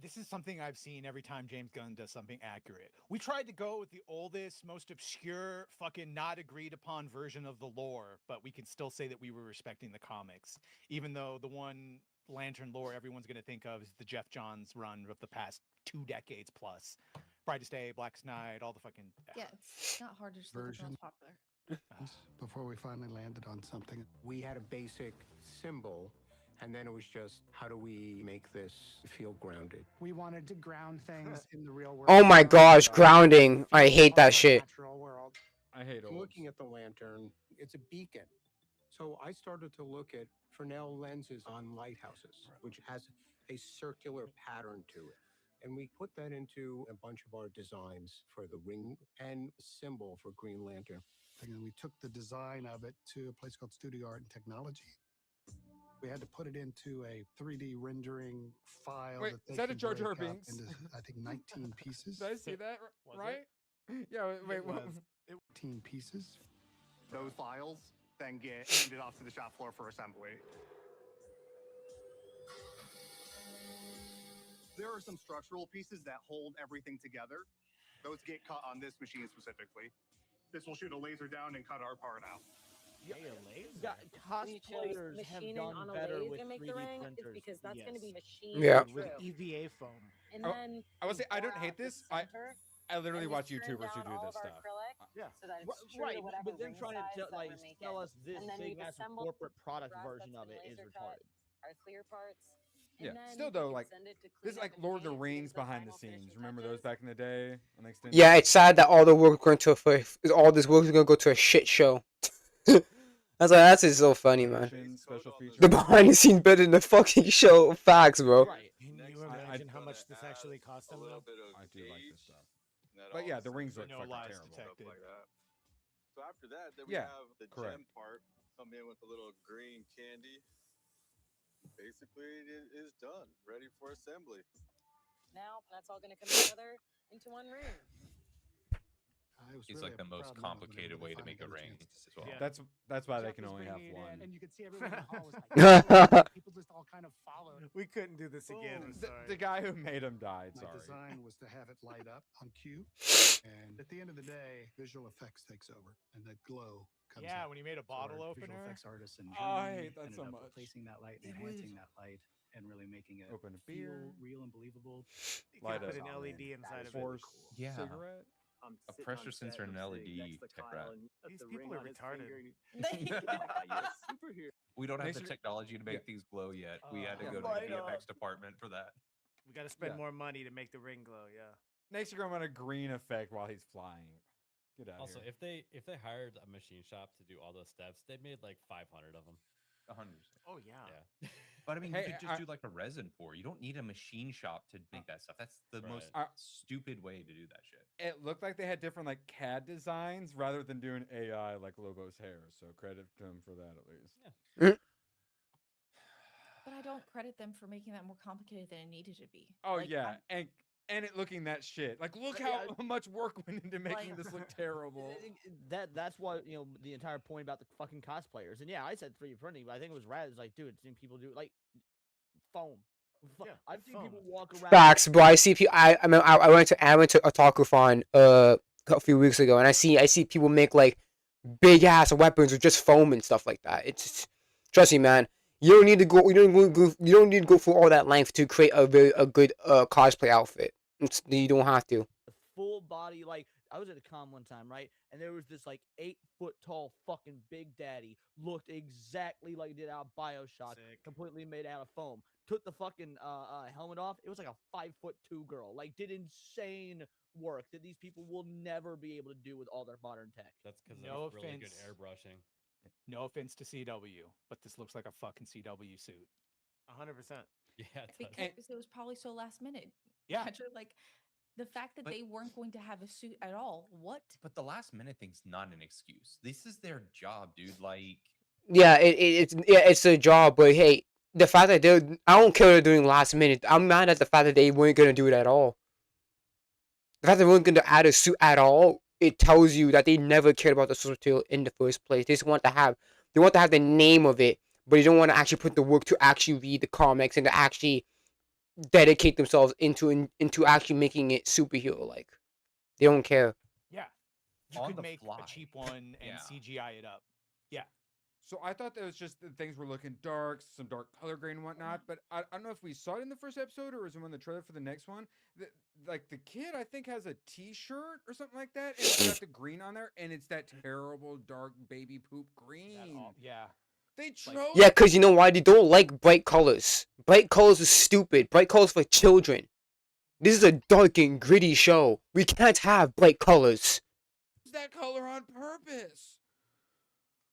This is something I've seen every time James Gunn does something accurate. We tried to go with the oldest, most obscure, fucking not agreed upon version of the lore, but we can still say that we were respecting the comics, even though the one Lantern lore everyone's going to think of is the Jeff Johns run of the past 2 decades plus. Brightest Day, Blackest Night, all the fucking... Yeah, it's not hard to just look at the most popular. before we finally landed on something. We had a basic symbol, and then it was just, how do we make this feel grounded? We wanted to ground things in the real world. Oh my gosh, grounding. I hate that shit. Natural world. I hate orbs. Looking at the lantern, it's a beacon. So I started to look at Fresnel lenses on lighthouses, which has a circular pattern to it. And we put that into a bunch of our designs for the ring and symbol for Green Lantern. And we took the design of it to a place called Studio Art and Technology. We had to put it into a 3D rendering file. Wait, that they is that a can Jar break Jar up Binks? into, I think, 19 pieces. Did I see that Was right? Yeah, wait, what? 19 pieces. Those files then get handed off to the shop floor for assembly. There are some structural pieces that hold everything together. Those get cut on this machine specifically. This will shoot a laser down and cut our part out. Cosplayers have done better with 3D printers. because that's going to be machine Yeah. with true. EVA foam. And Oh, then I would say I we don't pour hate out the this. center, I literally and watch we turn YouTubers who down do all this of our stuff. acrylic so that it's true Right, to whatever but then ring trying size to that like we're making. sell us this And then big we've massive assembled corporate product brass version that's of been it is laser cut, retarded. our clear parts. Yeah. And then Still we though, can like send it to this is clean like up and Lord of the paint, Rings gives the behind the final scenes. finishing Remember those touches. back in the day on the extended? Yeah, it's sad that all the work going to all this work is gonna go to a shit show. That's just so funny, man. Special features. The behind the scenes better than the fucking show. Facts, bro. Right. Can you imagine how much this actually cost them though? I do like this stuff. But yeah, the rings look fucking terrible. Detected. Like that. So after that, then we Yeah, have the correct. gem part come in with a little green candy. Basically, it is done, ready for assembly. Now that's all going to come together into one ring. It's like the most complicated way to make a ring as well. That's why they can only have one. And you could see everyone in the hall was like, people just all kind of followed. We couldn't do this again. I'm sorry. The guy who made him died. My Sorry. design was to have it light up on cue, and at the end of the day, visual effects takes over, and that glow comes Yeah, out. when you made a bottle opener. Visual effects artists in Oh, I Germany hate that ended so up much. replacing that light, It enhancing was- that light, and really making it Open a feel beer. real and believable. You Light could put up. an LED inside of Force it. Yeah. cigarette. A pressure sensor and an LED tech wrap. These people are retarded. We don't have Makes the you- technology to make these glow yet. We had to go to Light the up. VFX department for that. We got to spend Yeah. more money to make the ring glow. Yeah. Next, you're going to want a green effect while he's flying. Get out Also, here. if they hired a machine shop to do all those steps, they made like 500 of them. 100. Oh yeah. Yeah. But I mean, Hey, you could just I- do like a resin pour. You don't need a machine shop to make that stuff. That's the most Right. stupid way to do that shit. It looked like they had different like CAD designs rather than doing AI like Lobo's hair. So credit to him for that at least. Mm. But I don't credit them for making that more complicated than it needed to be. Oh Like, yeah, and it looking that shit. Like look how much work went into making Like- this look terrible. That's what the entire point about the fucking cosplayers. And yeah, I said 3D printing, but I think it was Raz like, dude, I've seen people do like foam. I've seen people walk around. Facts, bro. I see people. I mean, I went to Otakuthon a few weeks ago, and I see people make like big ass weapons with just foam and stuff like that. It's trust me, man. You don't need to go. You don't need to go through all that length to create a good cosplay outfit. You don't have to. Full body, like I was at a con one time, right? And there was this like 8-foot tall fucking big daddy, looked exactly like he did out of Bioshock, completely made out of foam. Took the fucking helmet off. It was like a 5'2" girl. Like did insane work that these people will never be able to do with all their modern tech. That's because No there's really good offense. airbrushing. No offense to CW, but this looks like a fucking CW suit. 100%. Yeah, it does. Because it was probably so last minute. Yeah. Imagine, like the fact that But- they weren't going to have a suit at all. What? But the last minute thing's not an excuse. This is their job, dude. Like, Yeah, it's a job, but hey, the fact that I don't care what they're doing last minute. I'm mad at the fact that they weren't gonna do it at all. The fact that they weren't gonna add a suit at all, it tells you that they never cared about the source material in the first place. They just want to have the name of it, but they don't want to actually put the work to actually read the comics and to actually dedicate themselves into actually making it superhero like. They don't care. Yeah. You On could the make fly. a cheap one and Yeah. CGI it up. Yeah. So I thought that was just that things were looking dark, some dark color grade and whatnot. But I don't know if we saw it in the first episode or was it in the trailer for the next one. Like the kid, I think has a T-shirt or something like that, and it's got the green on there, and it's that terrible dark baby poop green. Yeah. They chose. Yeah, because you know why? They don't like bright colors. Bright colors is stupid. Bright colors for children. This is a dark and gritty show. We can't have bright colors. That color on purpose.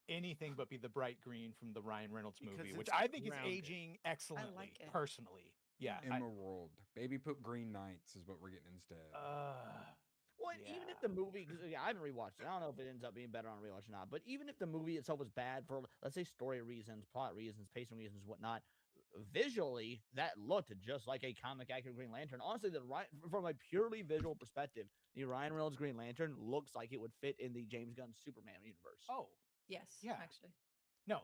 Anything but be the bright green from the Ryan Reynolds movie, Because which it's I think is grounded. aging excellently, like it. personally. Yeah. Emerald. Baby poop green nights is what we're getting instead. Well, even if the movie, because I haven't rewatched it, I don't know if it ends up being better on rewatch or not. But even if the movie itself was bad for, let's say, story reasons, plot reasons, pacing reasons, whatnot, visually that looked just like a comic accurate Green Lantern. Honestly, from a purely visual perspective, the Ryan Reynolds Green Lantern looks like it would fit in the James Gunn Superman universe. Oh, yes, yeah. actually. No,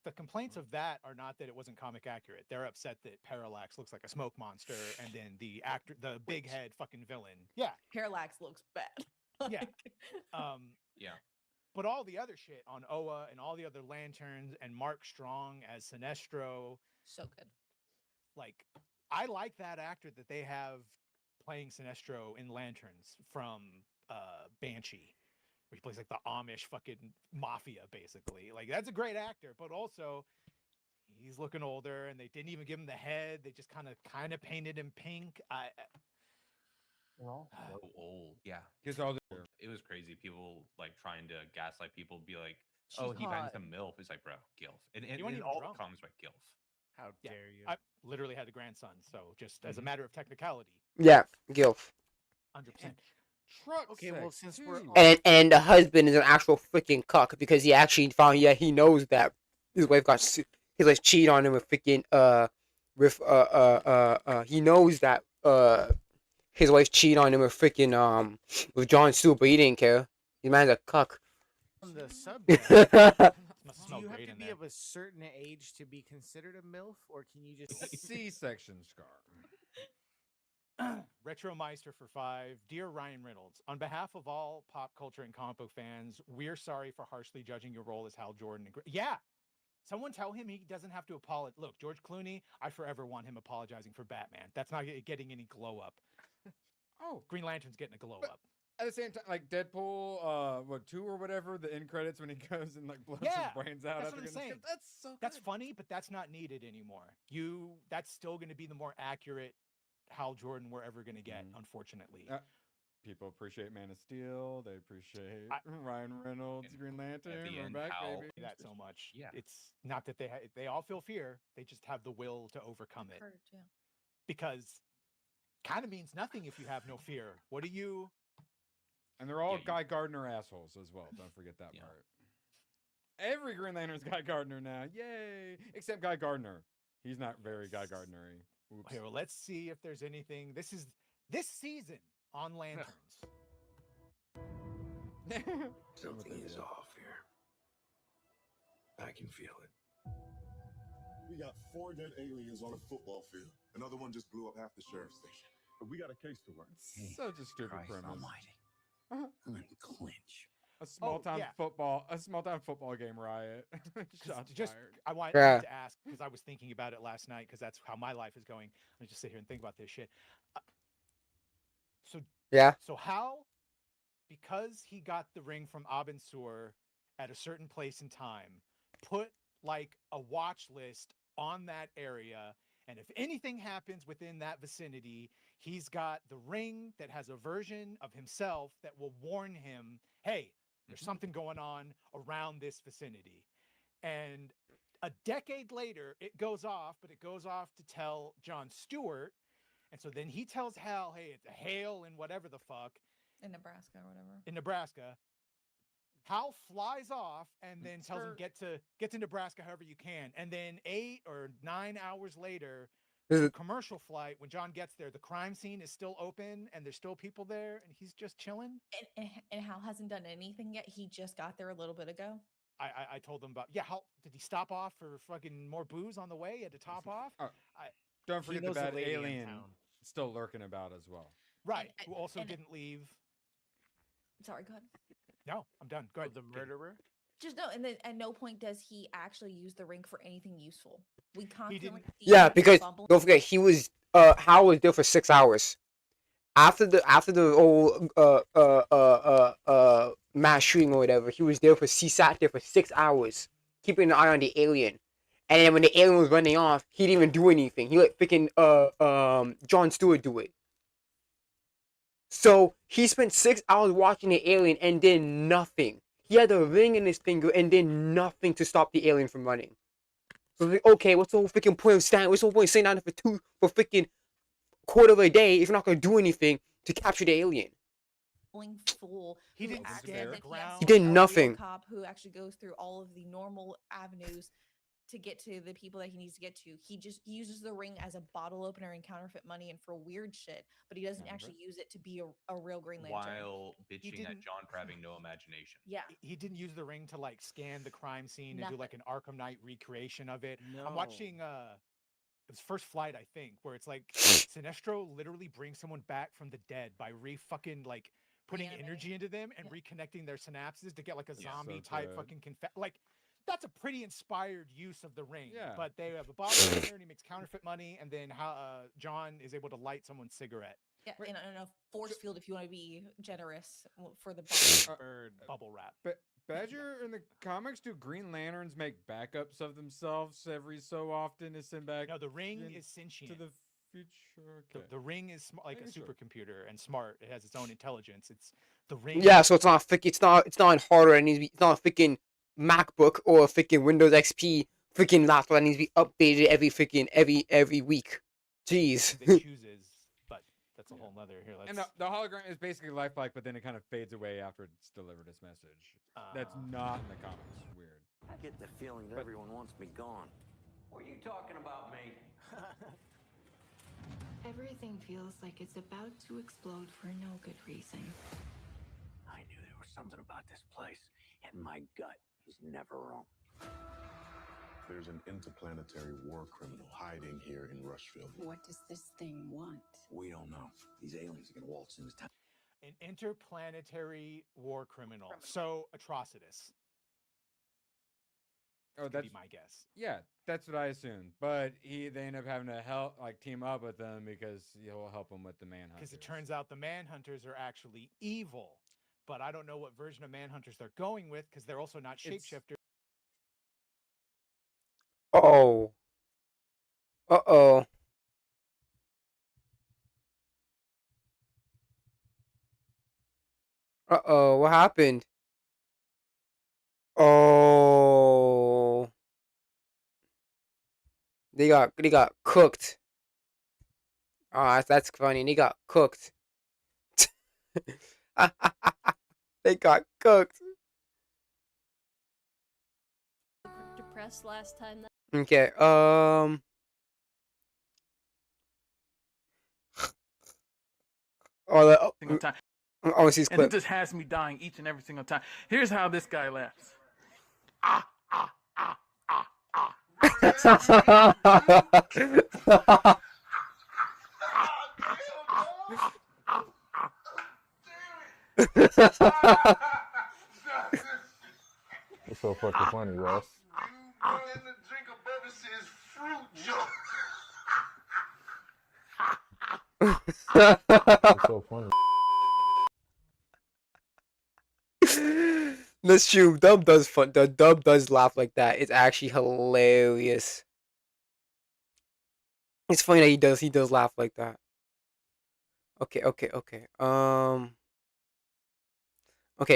the complaints of that are not that it wasn't comic accurate. They're upset that Parallax looks like a smoke monster, and then the big head fucking villain. Yeah, Parallax looks bad. yeah. Yeah. But all the other shit on Oa and all the other Lanterns and Mark Strong as Sinestro. So good. Like, I like that actor that they have playing Sinestro in Lanterns from Banshee, where he plays like the Amish fucking mafia, basically. Like, that's a great actor, but also he's looking older, and they didn't even give him the head. They just kind of painted him pink. So old. Yeah. Because all it was crazy. People like trying to gaslight people, be like, She's "Oh, he bangs hot. a MILF." It's like, bro, GILF. And You weren't in even all drunk. the comments, like GILF. How dare you? I literally had a grandson, so just as a matter of technicality. Yeah, Gilf. 100%. Truck Okay, well, since we're on And the husband is an actual freaking cuck because he actually found he knows that his wife his wife cheated on him with freaking he knows that his wife cheated on him with freaking with John Stewart, but he didn't care. The man's a cuck. on the subject, Must do smell you have great to in be there. of a certain age to be considered a MILF, or can you just C-section scar? Retromeister for 5. Dear Ryan Reynolds, on behalf of all pop culture and comic book fans, we're sorry for harshly judging your role as Hal Jordan. Yeah, someone tell him he doesn't have to apologize. Look, George Clooney, I forever want him apologizing for Batman. That's not getting any glow up. Oh, Green Lantern's getting a glow up. At the same time, like Deadpool, 2 or whatever, the end credits when he goes and like blows Yeah, his brains out. that's after what I'm getting saying. skipped. That's so good. That's funny, but that's not needed anymore. That's still going to be the more accurate Hal Jordan we're ever going to get, unfortunately. People appreciate Man of Steel. They appreciate Ryan Reynolds, Green Lantern. At the We're end, back, Hal baby. That so much. Yeah. It's not that they all feel fear. They just have the will to overcome it. Courage, yeah. Because kind of means nothing if you have no fear. What do you? And they're all Guy Gardner assholes as well. Don't forget that part. Every Green Lantern's Guy Gardner now. Yay! Except Guy Gardner. He's not very Guy Gardner-y. Oops. Okay, well, let's see if there's anything. This is this season on Lanterns. Something is off here. I can feel it. We got 4 dead aliens on a football field. Another one just blew up half the sheriff's station. But we got a case to work. Such a stupid Christ premise. almighty. I'm gonna clinch. A small time yeah. football game riot. Shots Just fired. I wanted to ask because I was thinking about it last night because that's how my life is going. Let me just sit here and think about this shit. So Hal, because he got the ring from Abin Sur at a certain place in time, put like a watch list on that area, and if anything happens within that vicinity, he's got the ring that has a version of himself that will warn him, hey, there's something going on around this vicinity. And a decade later, it goes off, but it goes off to tell John Stewart. And so then he tells Hal, hey, it's a hail in whatever the fuck. In Nebraska or whatever. In Nebraska. Hal flies off and then tells him get to Nebraska however you can. And then 8 or 9 hours later, commercial flight, when John gets there, the crime scene is still open and there's still people there and he's just chilling. And Hal hasn't done anything yet. He just got there a little bit ago. I told them about how did he stop off for fucking more booze on the way? He had to top off. Don't forget the bad alien still lurking about as well. Right. Who also didn't leave. Sorry, go ahead. No, I'm done. Go ahead. the murderer? Just no, and then at no point does he actually use the rink for anything useful. We constantly see Yeah, him because fumbling. don't forget he was Howard was there for 6 hours after the whole mass shooting or whatever. He was there for he sat there for 6 hours keeping an eye on the alien, and then when the alien was running off, he didn't even do anything. He let freaking Jon Stewart do it. So he spent 6 hours watching the alien and did nothing. He had a ring in his finger and did nothing to stop the alien from running. So like, okay, what's the whole freaking point of standing? What's the whole point of sitting down for freaking quarter of a day if you're not gonna do anything to capture the alien? Full. He who didn't acts stand as the if ground. He did a real nothing. cop who actually goes through all of the normal avenues to get to the people that he needs to get to. He uses the ring as a bottle opener and counterfeit money and for weird shit, but he doesn't actually use it to be a real Green Lantern. While bitching at John for having no imagination. Yeah. He didn't use the ring to like scan the crime scene and do like an Arkham Knight recreation of it. I'm watching it was First Flight, I think, where it's like Sinestro literally brings someone back from the dead by fucking like putting energy into them and reconnecting their synapses to get like a zombie type fucking like that's a pretty inspired use of the ring. Yeah. But they have a bottle opener and he makes counterfeit money, and then how John is able to light someone's cigarette. Yeah, and a force field if you want to be generous for the bird bubble wrap. But Badger in the comics, do Green Lanterns make backups of themselves every so often to send back? No, the ring is sentient. To the future. Okay. The ring is like a supercomputer and smart. It has its own intelligence. It's the ring. Yeah, so it's not it's not in hardware. It needs to be, it's not a freaking MacBook or a freaking Windows XP freaking laptop that needs to be updated every week. Jeez. It chooses, but that's a whole nother here. And the hologram is basically lifelike, but then it kind of fades away after it's delivered its message. That's not in the comics. Weird. I get the feeling that everyone wants me gone. What are you talking about, me? Everything feels like it's about to explode for no good reason. I knew there was something about this place, and my gut is never wrong. There's an interplanetary war criminal hiding here in Rushville. What does this thing want? We don't know. These aliens are gonna waltz in this town. An interplanetary war criminal. So Atrocitus. Oh, that's my guess. Yeah, that's what I assumed. But they end up having to team up with them because he'll help them with the Manhunters. Because it turns out the Manhunters are actually evil, but I don't know what version of Manhunters they're going with because they're also not shapeshifters. Oh. Uh-oh. Uh-oh, what happened? Oh. They got cooked. Oh, that's funny. They got cooked. They got cooked. Depressed last time. Okay, single time. I want to see this And it clip. just has me dying each and every single time. Here's how this guy laughs. It's so fucking funny, Russ. It's so funny. That's true. Dub does fun. The dub does laugh like that. It's actually hilarious. It's funny that he does laugh like that. Okay. Okay,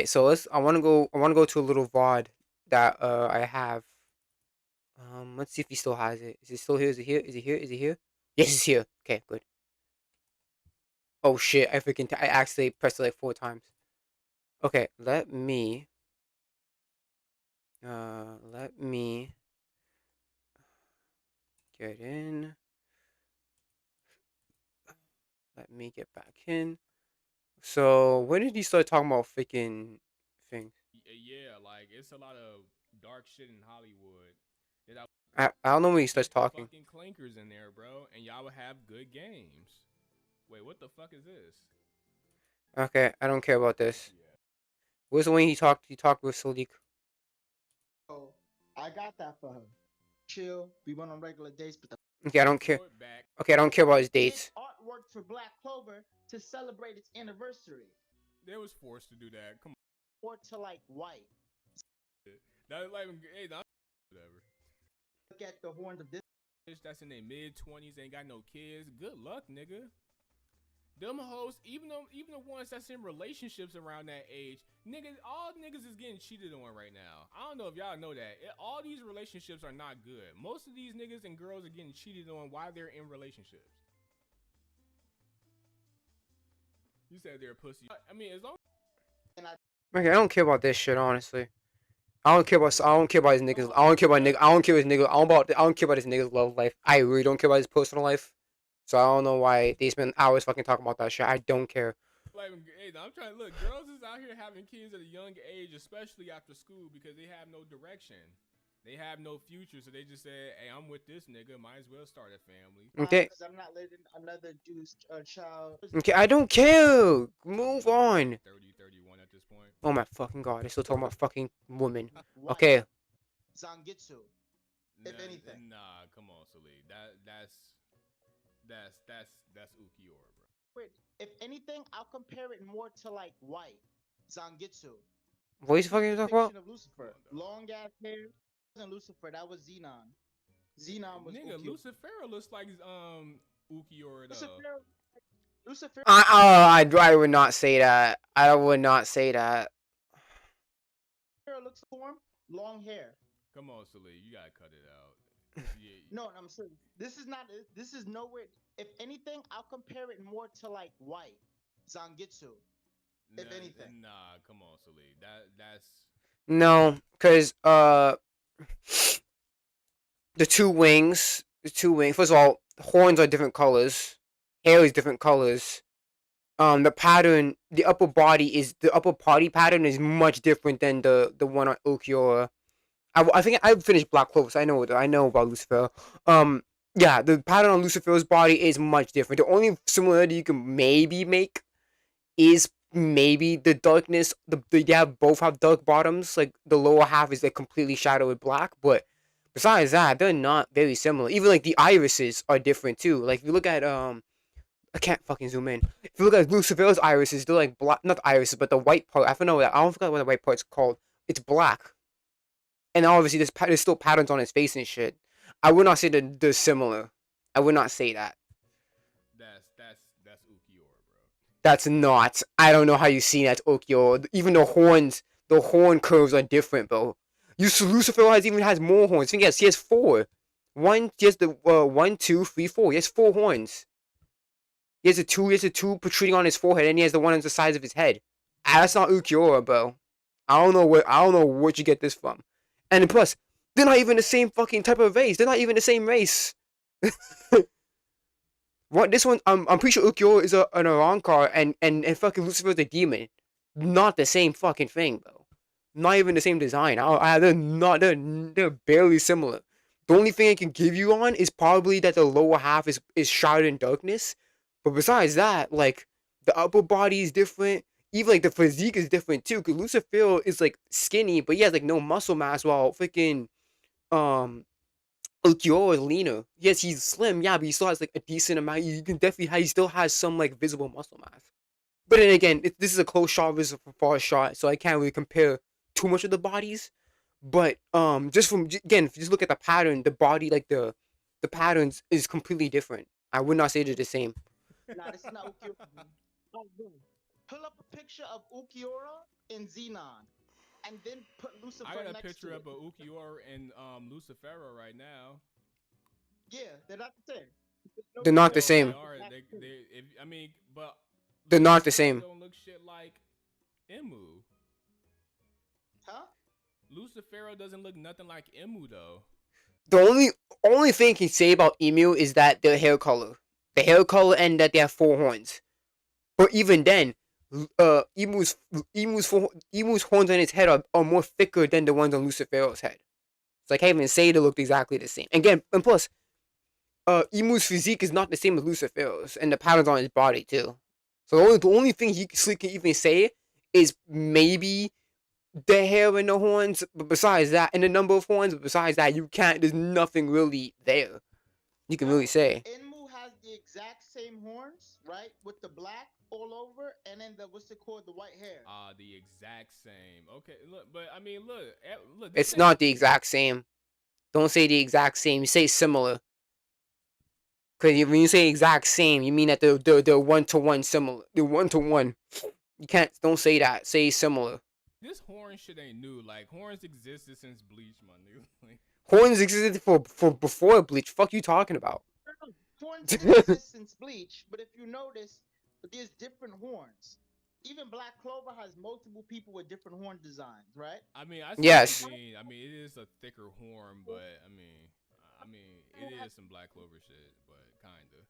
so I wanna go to a little VOD that I have. Let's see if he still has it. Is it still here? Is it here? Is it here? Is it here? Yes, it's here. Okay, good. Oh shit, I actually pressed it like 4 times. Okay, let me get in. Let me get back in. So, when did he start talking about freaking things? Yeah, like it's a lot of dark shit in Hollywood. I don't know when he starts talking. Fucking clinkers in there, bro, and y'all would have good games. Wait, what the fuck is this? Okay, I don't care about this. Where's the one he talked with Salik? I got that for her. Chill. We went on regular dates, but the Okay, I don't care. Okay, I don't care about his dates. artwork for Black Clover to celebrate its anniversary. They was forced to do that. Come on. Or to like white. That like, hey, whatever. Look at the horns of this. That's in their mid-20s, ain't got no kids. Good luck, nigga. Them hoes, even the ones that's in relationships around that age, niggas, all niggas is getting cheated on right now. I don't know if y'all know that. All these relationships are not good. Most of these niggas and girls are getting cheated on while they're in relationships. You said they're pussy. I mean, as long. Okay, I don't care about this shit, honestly. I don't care about his niggas. I don't care about nigga. I don't care about his nigga. I don't care about his nigga's love life. I really don't care about his personal life. So I don't know why they spend hours fucking talking about that shit. I don't care. Like, hey, I'm trying to look. Girls is out here having kids at a young age, especially after school, because they have no direction. They have no future, so they just say, "Hey, I'm with this nigga. Might as well start a family." Okay. I'm not letting another dude's child. Okay, I don't care. Move on. 30, 31 at this point. Oh my fucking god! They're still talking about fucking women. Okay. Zangetsu. If anything. Nah, come on, Salih. That's Ukiora, bro. Wait, if anything, I'll compare it more to like white. Zangetsu. What are you fucking talking about? Of Lucifer. Long ass hair. That wasn't Lucifer, that was Xenon. Xenon was nigga. Ukiora. Lucifer looks like Ukiora though. Lucifer. I would not say that. I would not say that. Looks for him, long hair. Come on, Salih, you gotta cut it out. Yeah. No, I'm serious. This is not. This is nowhere. If anything, I'll compare it more to like white Zangetsu. If anything. Nah, come on, Salih. That's. No, because the two wings. First of all, horns are different colors. Hair is different colors. The pattern, the upper body pattern is much different than the one on Ukiora. I think I finished Black Clover, so I know about Lucifer. Yeah, the pattern on Lucifer's body is much different. The only similarity you can maybe make is maybe the darkness. Both have dark bottoms. Like the lower half is like completely shadowed with black, but besides that, they're not very similar. Even like the irises are different too. Like if you look at I can't fucking zoom in. If you look at Lucifer's irises, they're like black. Not the irises, but the white part. I don't forget what the white part's called. It's black. And obviously, there's still patterns on his face and shit. I would not say that they're similar. I would not say that. That's Ukiora, bro. That's not. I don't know how you see that Ukiora. Even the horn curves are different, bro. Lucifer has more horns. I think he has 4. He has the 1, 2, 3, 4. He has 4 horns. He has a two protruding on his forehead, and he has the one on the sides of his head. That's not Ukiora, bro. I don't know where you get this from. And plus, they're not even the same fucking type of race. They're not even the same race. This one, I'm pretty sure Ukiora is an Arankar, and fucking Lucifer's a demon. Not the same fucking thing, bro. Not even the same design. They're barely similar. The only thing I can give you on is probably that the lower half is shrouded in darkness. But besides that, like, the upper body is different. Even, like, the physique is different, too. Because Lucifer is, like, skinny, but he has, like, no muscle mass, while freaking, Ukiora is leaner. Yes, he's slim, yeah, but he still has, like, a decent amount. You can definitely, he still has some, like, visible muscle mass. But then again, this is a close shot versus a far shot, so I can't really compare too much of the bodies. But, if you just look at the pattern, the body, like, the patterns is completely different. I would not say they're the same. Nah, this is not Ukiora. Pull up a picture of Ukiora and Xenon, and then put Lucifer next to it. I got a picture of Ukiora and Lucifera right now. Yeah, they're not the same. They're not the same. But they're not the same. Don't look shit like Emu. Huh? Lucifera doesn't look nothing like Emu though. The only thing I can say about Emu is that their hair color. The hair color and that they have 4 horns. But even then, Emu's horns on his head are more thicker than the ones on Lucifero's head. So I can't even say they look exactly the same. Again, and plus, Emu's physique is not the same as Lucifero's, and the patterns on his body too. So the only thing he can even say is maybe the hair and the horns. But besides that, and the number of horns. But besides that, you can't. There's nothing really there. You can really say. Enmu has the exact same horns, right? With the black all over, and then the what's it called, the white hair. The exact same. Okay, look, but I mean, look. It's not the exact same. Don't say the exact same. You say similar. Because when you say exact same, you mean that they're 1-to-1 similar. They're 1-to-1. You can't. Don't say that. Say similar. This horn shit ain't new. Like horns existed since Bleach, my nigga. Like, Horns existed for before Bleach. Fuck you talking about? Horns did exist since Bleach, but if you notice, there's different horns. Even Black Clover has multiple people with different horn designs, right? I mean, I see yes. what you mean. I mean, it is a thicker horn, but I mean, it is some Black Clover shit, but kinda.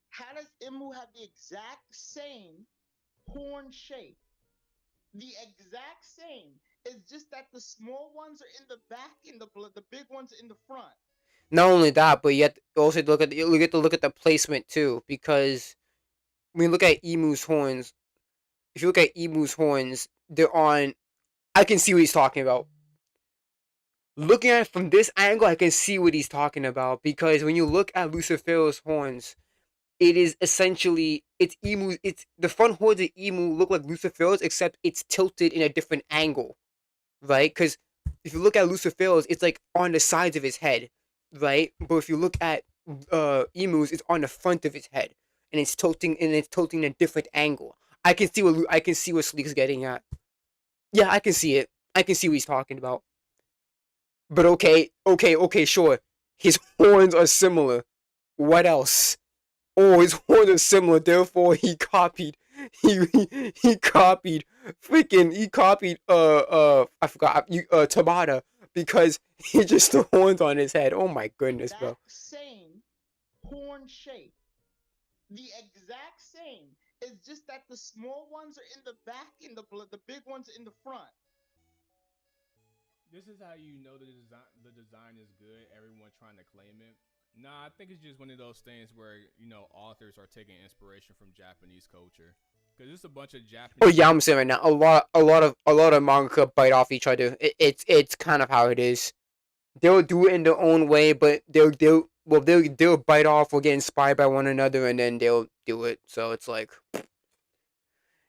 How does Enmu have the exact same horn shape? The exact same. It's just that the small ones are in the back and the big ones are in the front. Not only that, but you have to also look at the placement too, because when you look at Emu's horns, if you look at Emu's horns, they're on. I can see what he's talking about. Looking at it from this angle, I can see what he's talking about, because when you look at Lucifero's horns, it is essentially it's Emu. It's the front horns of Emu look like Lucifero's, except it's tilted in a different angle, right? Because if you look at Lucifero's, it's like on the sides of his head, right? But if you look at Emu's, it's on the front of his head, and it's tilting in a different angle. I can see what Sleek's getting at. Yeah, I can see it. I can see what he's talking about. But okay, sure. His horns are similar. What else? Oh, his horns are similar. Therefore, he copied. He copied. He copied. I forgot. Tabata, because he just the horns on his head. Oh my goodness, bro. Same horn shape. The exact same. It's just that the small ones are in the back and the big ones are in the front. This is how you know the design is good. Everyone trying to claim it. Nah, I think it's just one of those things where authors are taking inspiration from Japanese culture, because it's a bunch of Japanese. Oh yeah, I'm saying right now, a lot of manga bite off each other. It's kind of how it is. They'll do it in their own way, but they'll bite off or get inspired by one another, and then they'll do it. So it's like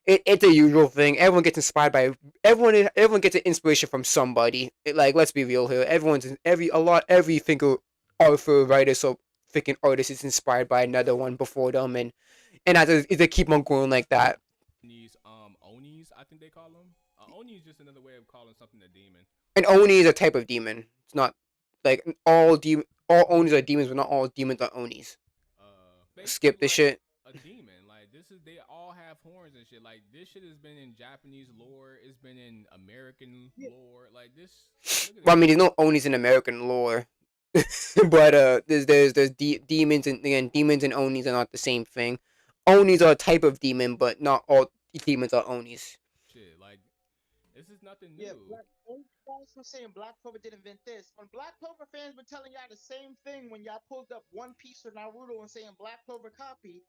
it's a usual thing. Everyone gets inspired by everyone gets an inspiration from somebody. Let's be real here. Every single author, writer, so freaking artist is inspired by another one before them, and they keep on going like that. These onis, I think they call them. Oni is just another way of calling something a demon. An oni is a type of demon. It's not like all onis are demons, but not all demons are onis. Skip this shit. A demon, like they all have horns and shit. Like this shit has been in Japanese lore. It's been in American lore. Like this. Well, I mean, there's no onis in American lore, but there's demons, and again, demons and onis are not the same thing. Onis are a type of demon, but not all demons are onis. Shit, like this is nothing new. Yeah, guys were saying Black Clover didn't invent this. When Black Clover fans were telling y'all the same thing when y'all pulled up One Piece or Naruto and saying Black Clover copied.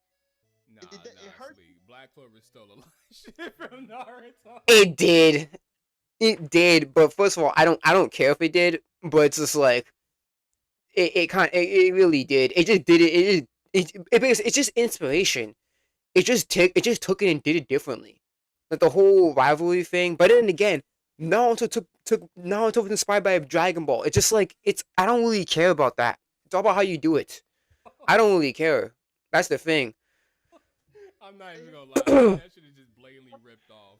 Nah, it hurt. Black Clover stole a lot of shit from Naruto. It did, but first of all, I don't care if it did, but it's just like it really did. It just did it. It's just inspiration. It just took it and did it differently, like the whole rivalry thing. But then again, Naruto was inspired by Dragon Ball. It's just like I don't really care about that. It's all about how you do it. I don't really care. That's the thing. I'm not even gonna lie. That shit is just blatantly ripped off.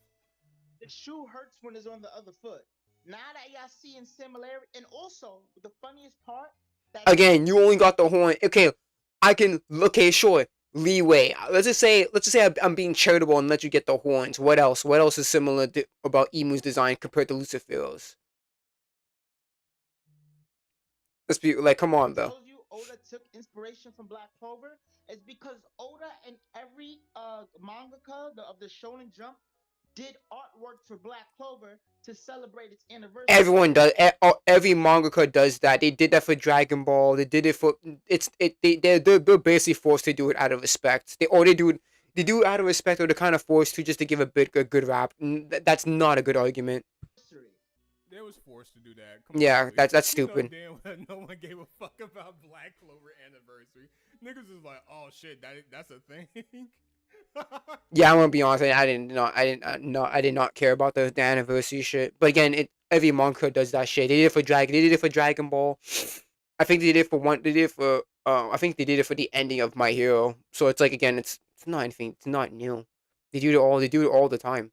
The shoe hurts when it's on the other foot. Now that y'all seeing similarity, and also the funniest part. Again, you only got the horn. Okay, sure. Leeway. Let's just say I'm being charitable and let you get the horns. What else? What else is similar about Emu's design compared to Lucifero's? Let's be like, come on though. Oda took inspiration from Black Clover. It's because Oda and every mangaka of the Shonen Jump did artwork for Black Clover to celebrate its anniversary. Everyone does. Every mangaka does that. They did that for Dragon Ball. They did it for they're basically forced to do it out of respect. They do it out of respect, or they're kind of forced to just to give a good rap. That's not a good argument. was forced to do that. Come Yeah, on, that's you know stupid. damn well no one gave a fuck about Black Clover anniversary. Niggas is like, oh shit, that's a thing. Yeah, I'm gonna be honest. I did not care about the anniversary shit. But again, every manga does that shit. They did it for Dragon. They did it for Dragon Ball. I think they did it for one. They did it for. I think they did it for the ending of My Hero. So it's like again, it's not anything. It's not new. They do it all. They do it all the time.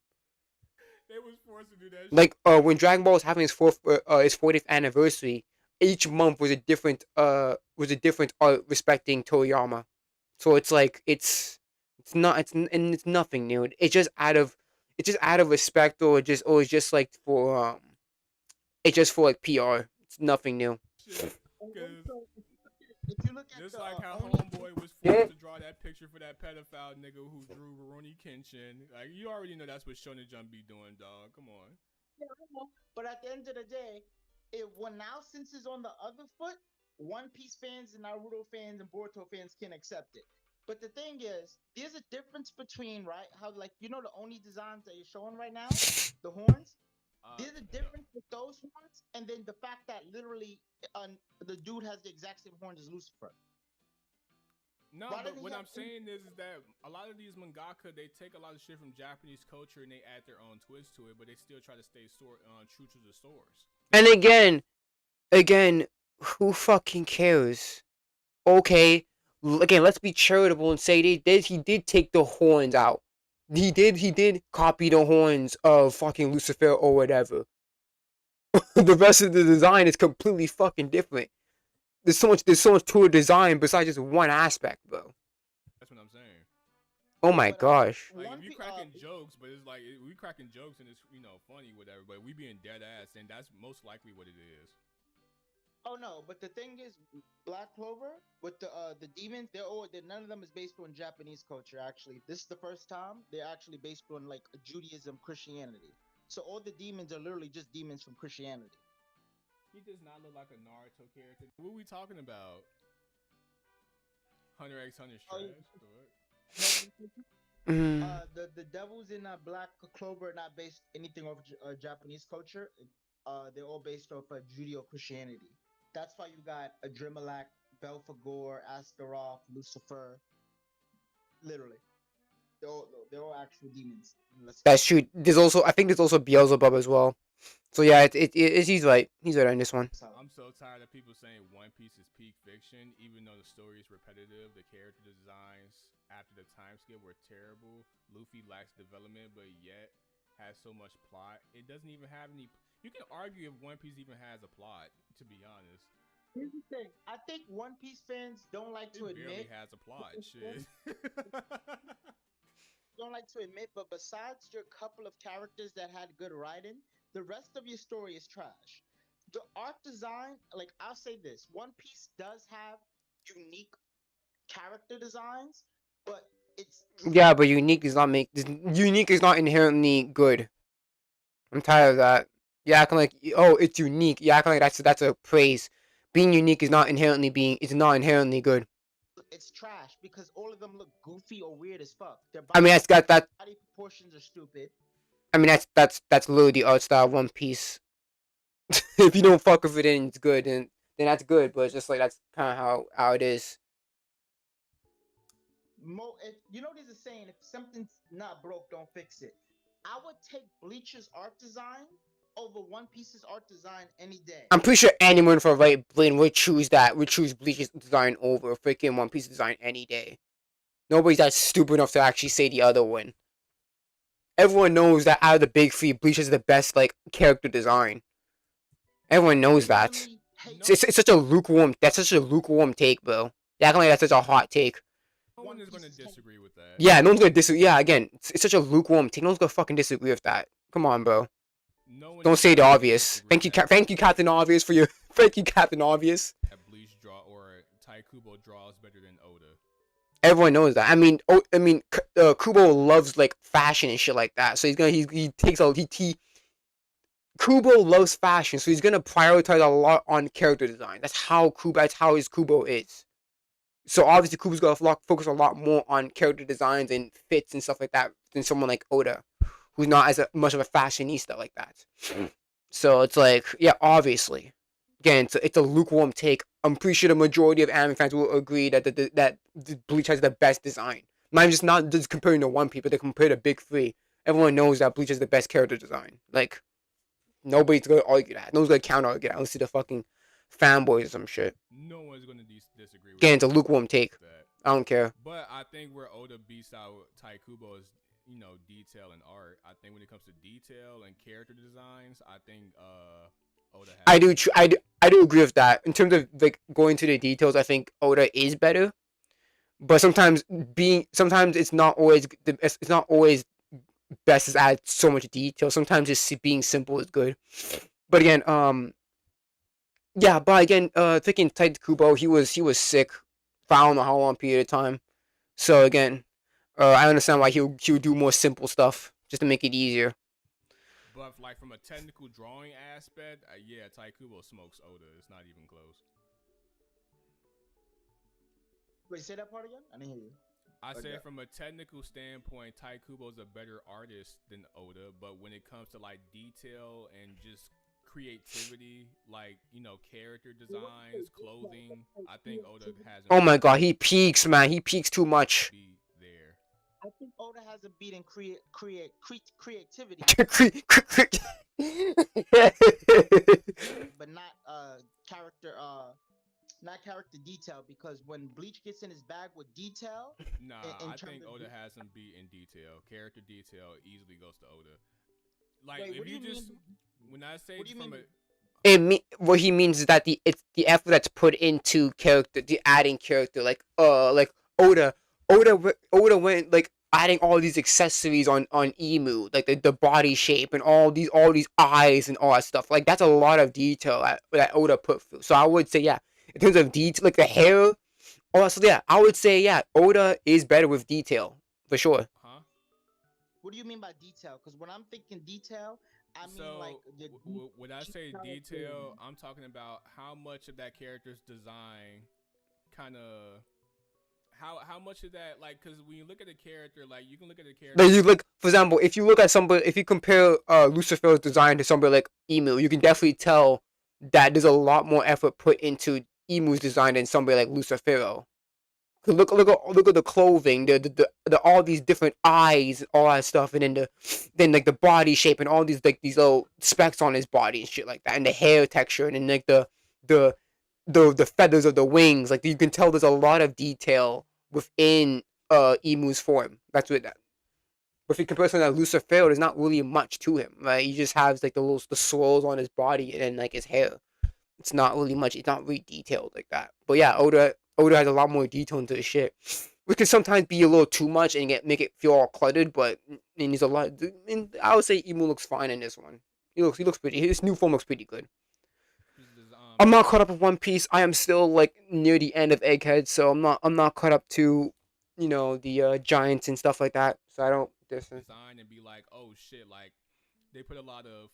They was forced to do that. Like when Dragon Ball was having its 40th anniversary, each month was a different art respecting Toriyama. So it's like it's nothing new. It's just out of respect, or it's just like for it's just for like PR. It's nothing new. If you look at just the, like how only- Homeboy was forced to draw that picture for that pedophile nigga who drew Rurouni Kenshin. Like, you already know that's what Shonen Jump be doing, dog. Come on. Yeah, I know. But at the end of the day, now since it's on the other foot, One Piece fans and Naruto fans and Boruto fans can accept it. But the thing is, there's a difference between, right, how, like, the Oni designs that you're showing right now, the horns. There's a difference with those horns, and then the fact that literally the dude has the exact same horns as Lucifer. No, but what I'm saying is that a lot of these mangaka, they take a lot of shit from Japanese culture and they add their own twist to it, but they still try to stay true to the source. And again, who fucking cares? Okay, again, let's be charitable and say he did take the horns out. He did copy the horns of fucking Lucifer or whatever. The rest of the design is completely fucking different. There's so much to a design besides just one aspect, bro. That's what I'm saying. Oh my gosh. Like, we cracking jokes, but it's like we cracking jokes and it's funny, whatever. But we being dead ass, and that's most likely what it is. Oh no, but the thing is, Black Clover with the demons, none of them is based on Japanese culture. Actually, this is the first time they're actually based on like Judaism, Christianity. So all the demons are literally just demons from Christianity. He does not look like a Naruto character. What are we talking about? Hunter x Hunter's trash. The devils in Black Clover are not based anything off Japanese culture. They're all based off Judeo-Christianity. That's why you got Adremalak, Belphegor, Astaroth, Lucifer. Literally, they're all actual demons. That's true. I think there's also Beelzebub as well. So yeah, he's right. He's right on this one. I'm so tired of people saying One Piece is peak fiction, even though the story is repetitive. The character designs after the time skip were terrible. Luffy lacks development, but yet has so much plot. It doesn't even have any. You can argue if One Piece even has a plot, to be honest. Here's the thing. I think One Piece fans don't like to admit. It barely has a plot. Shit. Don't like to admit, but besides your couple of characters that had good writing, the rest of your story is trash. The art design, like I'll say this, One Piece does have unique character designs, but but unique is not inherently good. I'm tired of that. You acting like it's unique. You acting like that's a praise. Being unique is not inherently good. It's trash because all of them look goofy or weird as fuck. Body proportions are stupid. I mean that's literally the art style of One Piece. If you don't fuck with it and it's good, then that's good. But it's just like that's kind of how it is. There's a saying: if something's not broke, don't fix it. I would take Bleach's art design over One Piece's art design any day. I'm pretty sure anyone for right brain would choose Bleach's design over freaking One Piece design any day. Nobody's that stupid enough to actually say the other one. Everyone knows that out of the big three, Bleach is the best character design. Everyone knows that. It's such a lukewarm. That's such a lukewarm take, bro. You acting like that's such a hot take. No one is going to disagree with that. Yeah, no one's going to disagree. Yeah, again, it's such a lukewarm take. No one's going to fucking disagree with that. Come on, bro. Don't say the obvious. Thank you, Captain Obvious, for your. Thank you, Captain Obvious. Bleach Tai Kubo draws better than Oda. Everyone knows that. I mean, Kubo loves fashion and shit like that. So Kubo loves fashion, so he's gonna prioritize a lot on character design. That's how his Kubo is. So obviously Kubo's gonna focus a lot more on character designs and fits and stuff like that than someone like Oda, who's not as much of a fashionista like that. So it's like, yeah, obviously. Again, it's a lukewarm take. I'm pretty sure the majority of anime fans will agree that that Bleach has the best design. Not just comparing to One Piece, but they compare to Big Three. Everyone knows that Bleach has the best character design. Like, nobody's gonna argue that. Nobody's gonna counter argue that. Unless see the fucking fanboys or some shit. No one's gonna disagree with Again, it's a lukewarm take. that. I don't care. But I think where Oda beats out Taikubo is, detail and art. I think when it comes to detail and character designs, I think Oda has. I do agree with that. In terms of like going to the details, I think Oda is better. But sometimes it's not always best to add so much detail. Sometimes just being simple is good. But again, thinking Taikubo, he was sick for I don't know how long period of time. So again, I understand why he would do more simple stuff just to make it easier. But like from a technical drawing aspect, yeah, Taikubo smokes Oda. It's not even close. Wait, say that part again? I didn't hear you. I say from a technical standpoint, Taikubo's a better artist than Oda, but when it comes to like detail and just creativity, like character designs, clothing, I think Oda has. Oh my god, he peaks, man. He peaks too much. There. I think Oda has a beat in creativity, but not character. Not character detail, because when Bleach gets in his bag with detail, I think Oda has him beat in detail. Character detail easily goes to Oda. Like, wait, if you just when I say from a what he means is that it's the effort that's put into character, the adding character, like Oda went like adding all these accessories on Emu, like the body shape and all these eyes and all that stuff. Like that's a lot of detail that Oda put through. So I would say in terms of detail, like the hair, also I would say Oda is better with detail for sure. Huh? What do you mean by detail? Because when I'm thinking detail, I mean like when I say detail, I'm talking about how much of that character's design kind of. How much of that, like, because when you look at a character, like, you can look at a character. You look, for example, if you look at somebody, if you compare Lucifer's design to somebody like Emu, you can definitely tell that there's a lot more effort put into Emu's design than somebody like Lucifero. Look at the clothing, the all these different eyes, all that stuff, and then like the body shape and all these like these little specks on his body and shit like that, and the hair texture, and then like the feathers of the wings. Like you can tell there's a lot of detail within Emu's form. That's what that. But if you compare something like Lucifer, there's not really much to him. Right? He just has like the swirls on his body and then like his hair. It's not really much. It's not really detailed like that. But yeah, Oda has a lot more detail into his shit, which can sometimes be a little too much and make it feel all cluttered. But he's a lot. And I would say Emu looks fine in this one. He looks pretty. His new form looks pretty good. I'm not caught up with One Piece. I am still like near the end of Egghead, so I'm not caught up to, the giants and stuff like that. So I don't design and be like, oh shit, like they put a lot of,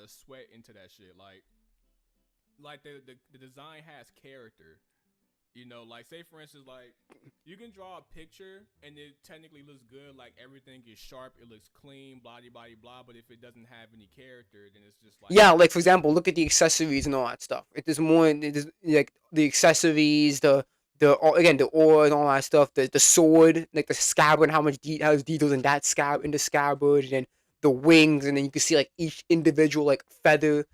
sweat into that shit. Like the design has character. Like say for instance, like you can draw a picture and it technically looks good, like everything is sharp, it looks clean, blah blah blah. But if it doesn't have any character, then it's just like like for example, look at the accessories and all that stuff. It is more like the accessories, the ore and all that stuff, the sword, like the scabbard, how much details in that in the scabbard, and then the wings, and then you can see like each individual like feather.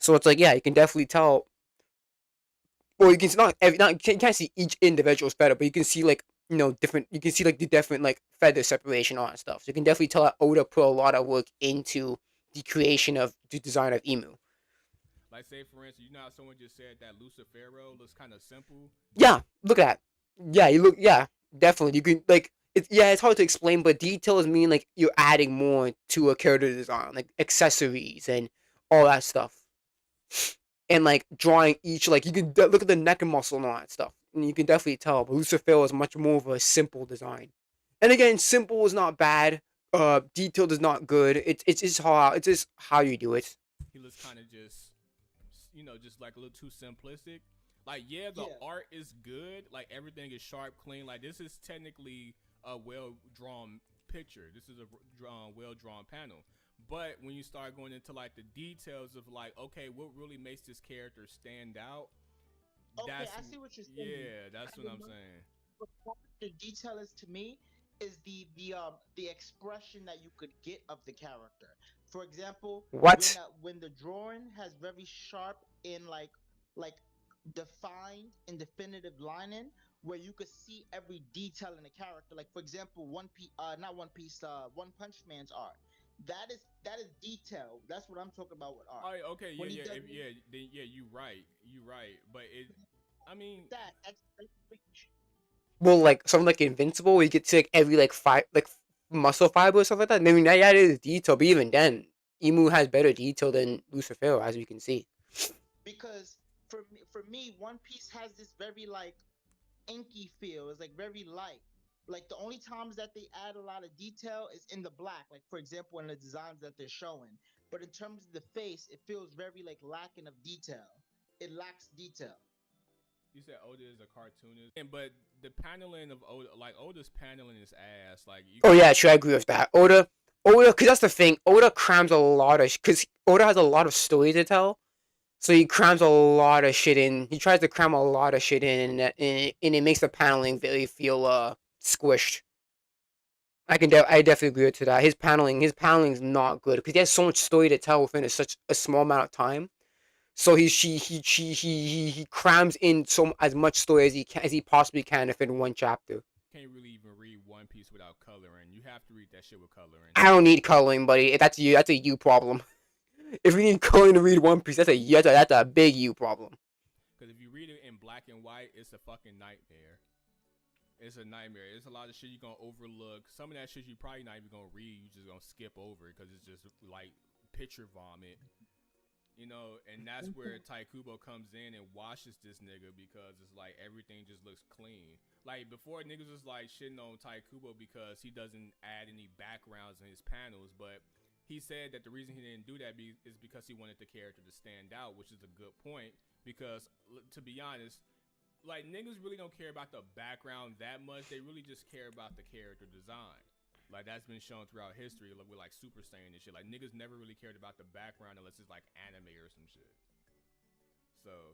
So it's like you can definitely tell. Well, you can you can't see each individual's feather, but you can see like different. You can see like the different like feather separation, all that stuff. So you can definitely tell that Oda put a lot of work into the creation of the design of Emu. Like say for instance, how someone just said that Lucifero looks kind of simple. Yeah, look at that. Definitely. You can like it's hard to explain, but details mean like you're adding more to a character design, like accessories and all that stuff. And like drawing each, like you can look at the neck and muscle and all that stuff, and you can definitely tell. But Lucifer is much more of a simple design. And again, simple is not bad. Detailed is not good. It's just how you do it. He looks kind of just, just like a little too simplistic. Like the art is good. Like everything is sharp, clean. Like this is technically a well drawn picture. This is a well drawn panel. But when you start going into like the details of like, okay, what really makes this character stand out? Okay, I see what you're saying. Yeah, that's what I'm saying. What character detail is to me is the expression that you could get of the character. For example, What? when the drawing has very sharp and like defined and definitive lining, where you could see every detail in the character. Like for example, not One Piece, One Punch Man's art. That is detail. That's what I'm talking about with art. Oh, okay, When he yeah, does you right. But I mean, that's Well, like something like Invincible, where you get to like every like muscle fiber or stuff like that. I mean, that is detail, but even then, Emu has better detail than Lucifer, as we can see. because for me, One Piece has this very like inky feel. It's like very light. Like the only times that they add a lot of detail is in the black. Like for example, in the designs that they're showing. But in terms of the face, it feels very like lacking of detail. It lacks detail. you said Oda is a cartoonist, but the paneling of Oda, like Oda's paneling is ass. Like, Oh yeah, sure, I agree with that. Oda, because that's the thing. Oda crams a lot of, because Oda has a lot of story to tell, so he crams a lot of shit in. He tries to cram a lot of shit in, and it makes the paneling very feel squished. I definitely agree to that. His paneling is not good because he has so much story to tell within such a small amount of time. So he crams in as much story as he possibly can within one chapter. can't really even read One Piece without coloring. You have to read that shit with coloring. I don't need coloring, buddy. If that's you, that's a you problem. If you need coloring to read One Piece, that's a big you problem. Because if you read it in black and white, it's a fucking nightmare. It's a nightmare. It's a lot of shit you're gonna overlook. Some of that shit you probably not even gonna read. You just gonna skip over it because it's just like picture vomit. You know, and that's where Taikubo comes in and washes this nigga because it's like everything just looks clean. Like before, niggas was like shitting on Taikubo because he doesn't add any backgrounds in his panels, but he said that the reason he didn't do that is because he wanted the character to stand out, which is a good point. Because to be honest, like niggas really don't care about the background that much. They really just care about the character design. Like that's been shown throughout history with like Super Saiyan and shit. Like niggas never really cared about the background unless it's like anime or some shit. So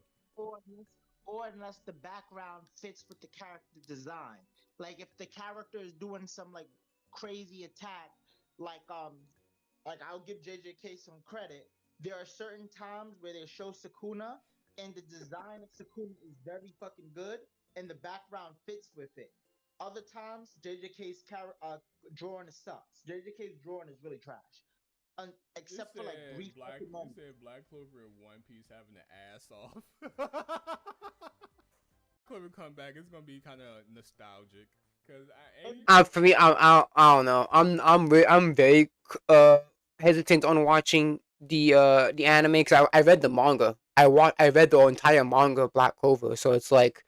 or unless the background fits with the character design. Like if the character is doing some like crazy attack, like I'll give JJK some credit. There are certain times where they show Sukuna and the design of Sukuna is very fucking good and the background fits with it. Other times, drawing sucks. JJK's drawing is really trash. Except for like brief moments. You said Black Clover and One Piece having the ass off. Clover come back, it's gonna be kind of nostalgic. Cause For me, I don't know. I'm very hesitant on watching the anime because I read the manga. I read the entire manga of Black Clover, so it's like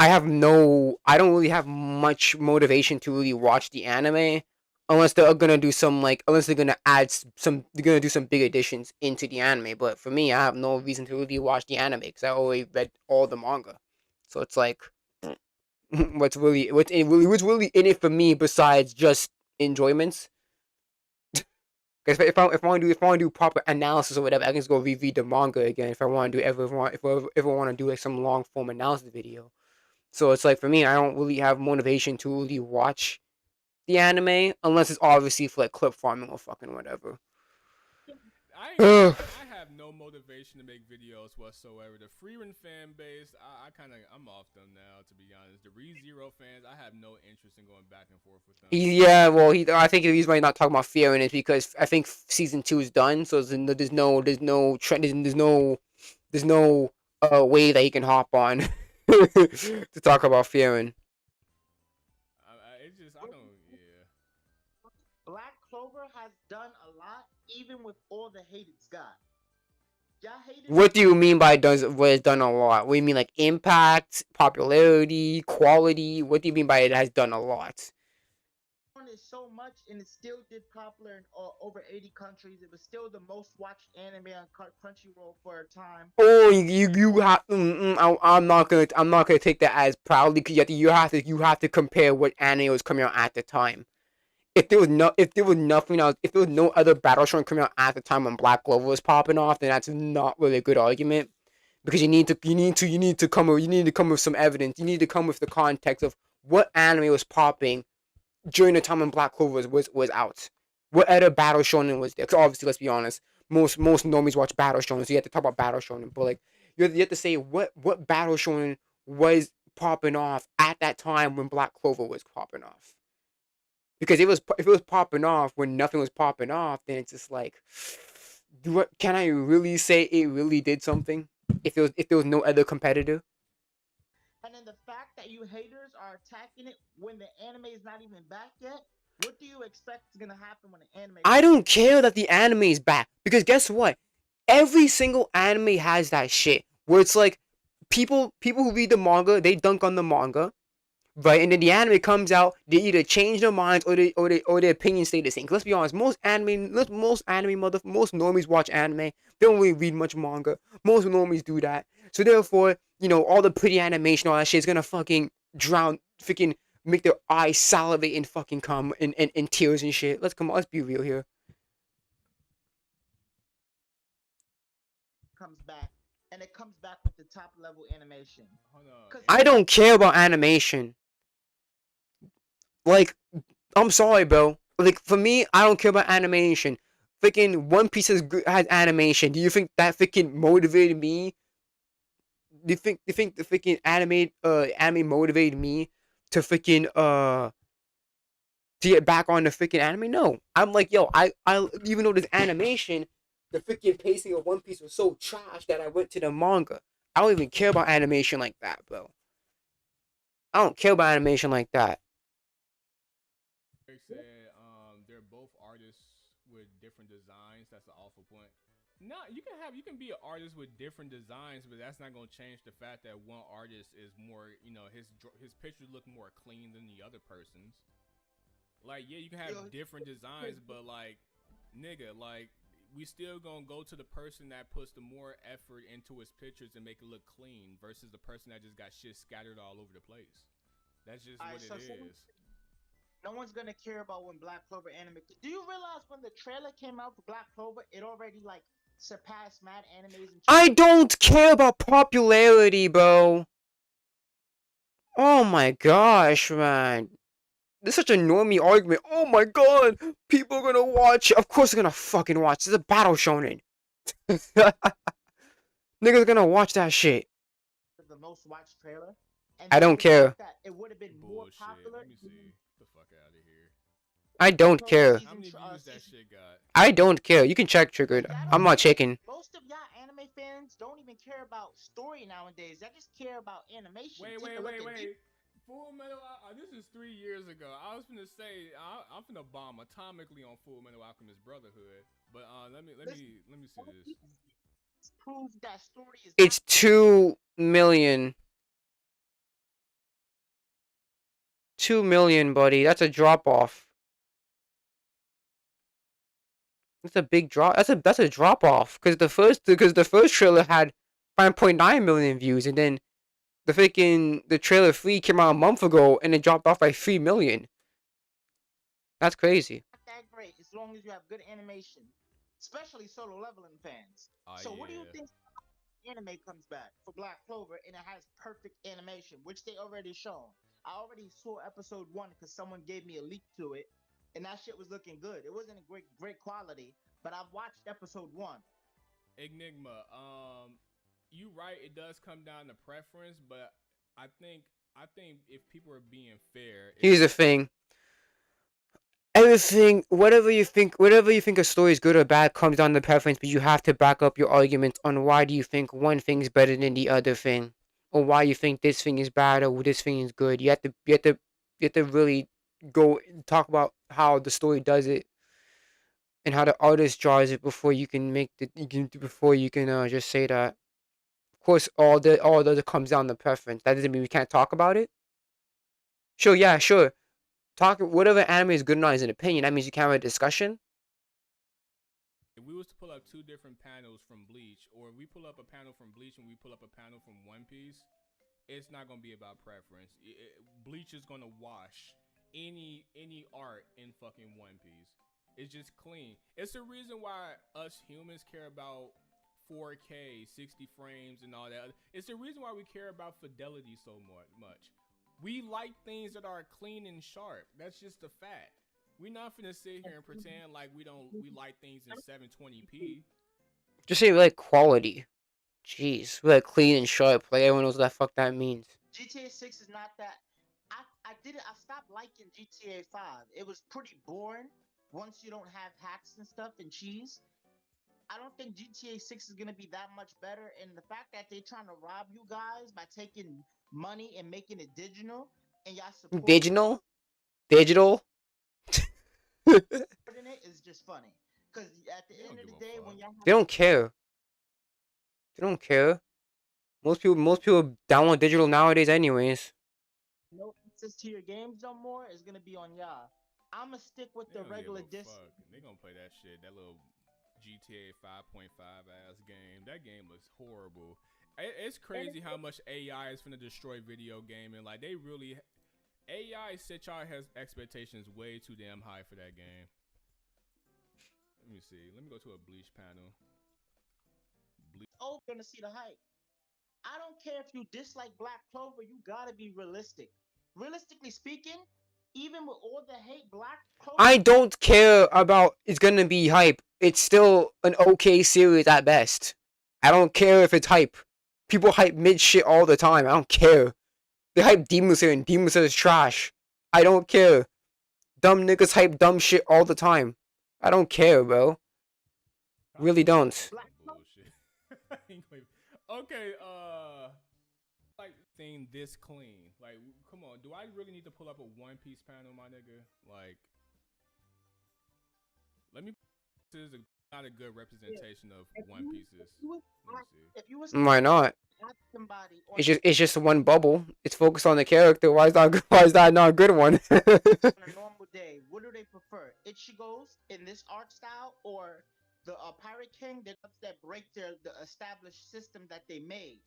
I don't really have much motivation to really watch the anime unless they're gonna do unless they're gonna they're gonna do some big additions into the anime. But for me, I have no reason to really watch the anime because I already read all the manga. So it's like, what's really in it for me besides just enjoyments? Because if I want to do proper analysis or whatever, I can just go reread the manga again. If I want to do if I want to do like some long form analysis video. So it's like for me, I don't really have motivation to really watch the anime unless it's obviously for like clip farming or fucking whatever. I have no motivation to make videos whatsoever. The Freerun fan base, I'm off them now. To be honest, the ReZero fans, I have no interest in going back and forth with them. Yeah, well, I think the reason why he's not talking about Fearing is because I think season 2 is done, so there's no way that he can hop on to talk about Fearing. Black Clover has done a lot, even with all the hate it's got. What do you mean by what it's done a lot? What do you mean, like impact, popularity, quality? What do you mean by it has done a lot? Is so much, and it still did popular in over 80 countries. It was still the most watched anime on Crunchyroll for a time. Oh, you have. I'm not gonna take that as proudly because you have to compare what anime was coming out at the time. if there was nothing else, if there was no other battle shonen coming out at the time when Black Clover was popping off, then that's not really a good argument. Because you need to come with some evidence. You need to come with the context of what anime was popping during the time when Black Clover was out. What other battle shonen was there? Because obviously, let's be honest, most normies watch battle shonen, so you have to talk about battle shonen. But like, you have to say what battle shonen was popping off at that time when Black Clover was popping off. Because if it was popping off when nothing was popping off, then it's just like, can I really say it really did something? If there was no other competitor. And then the fact that you haters are attacking it when the anime is not even back yet, what do you expect is gonna happen when the anime? I don't care that the anime is back, because guess what? Every single anime has that shit where it's like people who read the manga, they dunk on the manga, right? And then the anime comes out, they either change their minds or their opinions stay the same. 'Cause let's be honest, most normies watch anime. They don't really read much manga. Most normies do that. So therefore, all the pretty animation, all that shit is gonna fucking freaking make their eyes salivate and fucking come in tears and shit. Let's be real here. Comes back, and it comes back with the top level animation. I don't care about animation. Like, I'm sorry, bro. Like, for me, I don't care about animation. Freaking One Piece has animation. Do you think that freaking motivated me? Do you think the freaking anime motivated me to freaking to get back on the freaking anime? No. I'm like, yo, I even though there's animation, the freaking pacing of One Piece was so trash that I went to the manga. I don't even care about animation like that, bro. I don't care about animation like that. Eric said they're both artists with different designs. That's an awful point. No, you can be an artist with different designs, but that's not gonna change the fact that one artist is more, his pictures look more clean than the other person's. Like, yeah, you can have different designs, but like, nigga, like, we still gonna go to the person that puts the more effort into his pictures and make it look clean versus the person that just got shit scattered all over the place. That's just what it is. No one's gonna care about when Black Clover anime. Do you realize when the trailer came out for Black Clover, it already like surpassed mad animes? I don't care about popularity, bro. Oh my gosh, man. This is such a normie argument. Oh my god, people are gonna watch. Of course they're gonna fucking watch. This is a battle shonen. Niggas gonna watch that shit. The most watched trailer. And I don't care. It would have been more popular. Let me see. The fuck out of here. I don't care. How many views that shit got? I don't care. You can check Triggered. I'm not checking. Most of y'all anime fans don't even care about story nowadays. They just care about animation. Wait. Full Metal. This is 3 years ago. I was gonna say I'm gonna bomb atomically on Full Metal Alchemist Brotherhood, but let me see this. Prove that story is. It's 2 million. 2 million, buddy. That's a drop off. That's a big drop. That's a drop off because the first trailer had 5.9 million views, and then the trailer 3 came out a month ago and it dropped off by 3 million. That's crazy. Not that great as long as you have good animation, especially solo leveling fans. So what do you think? Anime comes back for Black Clover and it has perfect animation, which they already shown. I already saw episode 1 because someone gave me a leak to it, and that shit was looking good. It wasn't a great quality, but I've watched episode 1. Enigma, you right, it does come down to preference, but I think if people are being fair, here's the thing. Everything, whatever you think a story is good or bad comes down to preference, but you have to back up your arguments on why do you think one thing is better than the other thing, or why you think this thing is bad or this thing is good. You have to really go talk about how the story does it and how the artist draws it before you can just say that. Of course, all that comes down to preference. That doesn't mean we can't talk about it. Sure, yeah, sure. Talk whatever anime is good or not is an opinion. That means you can't have a discussion. If we was to pull up 2 different panels from Bleach, or we pull up a panel from Bleach and we pull up a panel from One Piece, it's not gonna be about preference. Bleach is gonna wash any art in fucking One Piece. It's just clean. It's the reason why us humans care about 4K, 60 frames, and all that. It's the reason why we care about fidelity so much. We like things that are clean and sharp. That's just a fact. We're not finna sit here and pretend like we like things in 720p. Just say like quality. Jeez, we like clean and sharp. Like everyone knows what the fuck that means. GTA 6 is not that. I stopped liking GTA 5. It was pretty boring once you don't have hacks and stuff and cheese. I don't think GTA 6 is gonna be that much better. And the fact that they're trying to rob you guys by taking money and making it digital, and y'all support Digital. it is just funny. Because at the end of the day, when y'all They don't care. They don't care. Most people download digital nowadays, anyways. no access to your games no more, is gonna be on y'all. I'ma stick with the regular disc. They gonna play that shit. That little GTA 5.5 ass game. That game looks horrible. It's crazy how much AI is finna destroy video gaming. Like they really, AI set y'all has expectations way too damn high for that game. Let me see. Let me go to a Bleach panel. Oh, gonna see the hype. I don't care if you dislike Black Clover. You gotta be realistic. Realistically speaking, even with all the hate, Black Clover. I don't care about it's gonna be hype. It's still an okay series at best. I don't care if it's hype. People hype mid shit all the time. I don't care. They hype Demon Slayer and Demon Slayer is trash. I don't care. Dumb niggas hype dumb shit all the time. I don't care, bro. Really don't. Okay, like thing this clean. Like, come on, do I really need to pull up a One Piece panel, my nigga? Like, let me. This is not a good representation of One Piece's. Why not? It's just one bubble. It's focused on the character. Why is that not a good one? On a normal day, what do they prefer? Ichigo's in this art style, or the Pirate King that break the established system that they made?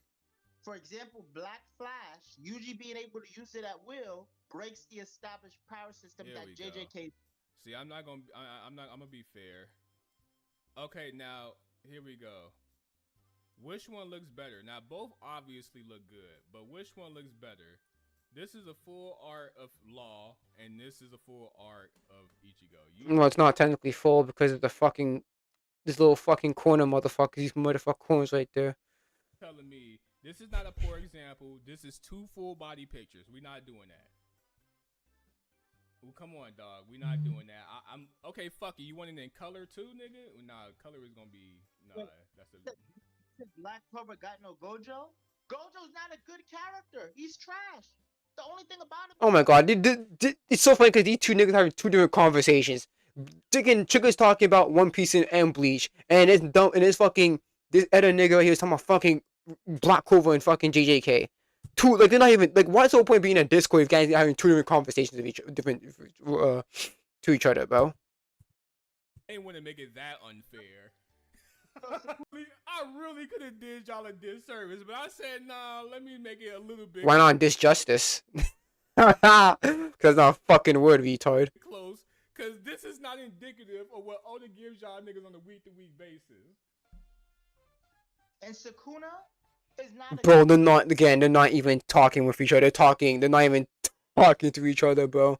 For example, Black Flash, usually being able to use it at will, breaks the established power system Here that we JJK. go. See, I'm gonna be fair. Okay, now here we go. Which one looks better? Now both obviously look good, but which one looks better? This is a full art of Law, and this is a full art of Ichigo. Well, it's not technically full because of the fucking this little fucking corner motherfuckers. These motherfucking corners right there. Telling me this is not a poor example. This is two full body pictures. We're not doing that. Well, come on, dog. We're not doing that. I'm okay. Fuck it. You want it in color too, nigga? Nah, color is gonna be That's a. Black Clover got no Gojo. Gojo's not a good character. He's trash. The only thing about it. Oh my god, it's so funny because these two niggas having two different conversations. Trigger's talking about One Piece and Bleach, and it's dumb. And it's fucking this other nigga right here is talking about fucking Black Clover and fucking JJK. Two, like, they're not even like. What's the whole point of being in a Discord if guys are having two different conversations of to each other, bro? I ain't want to make it that unfair. I really could have did y'all a disservice, but I said, nah, let me make it a little bit. Why not disjustice? Because not a fucking word, retard. Close, because this is not indicative of what Oda gives y'all niggas on a week-to-week basis. And Sukuna is not. Bro, they're not even talking with each other. They're not even talking to each other, bro.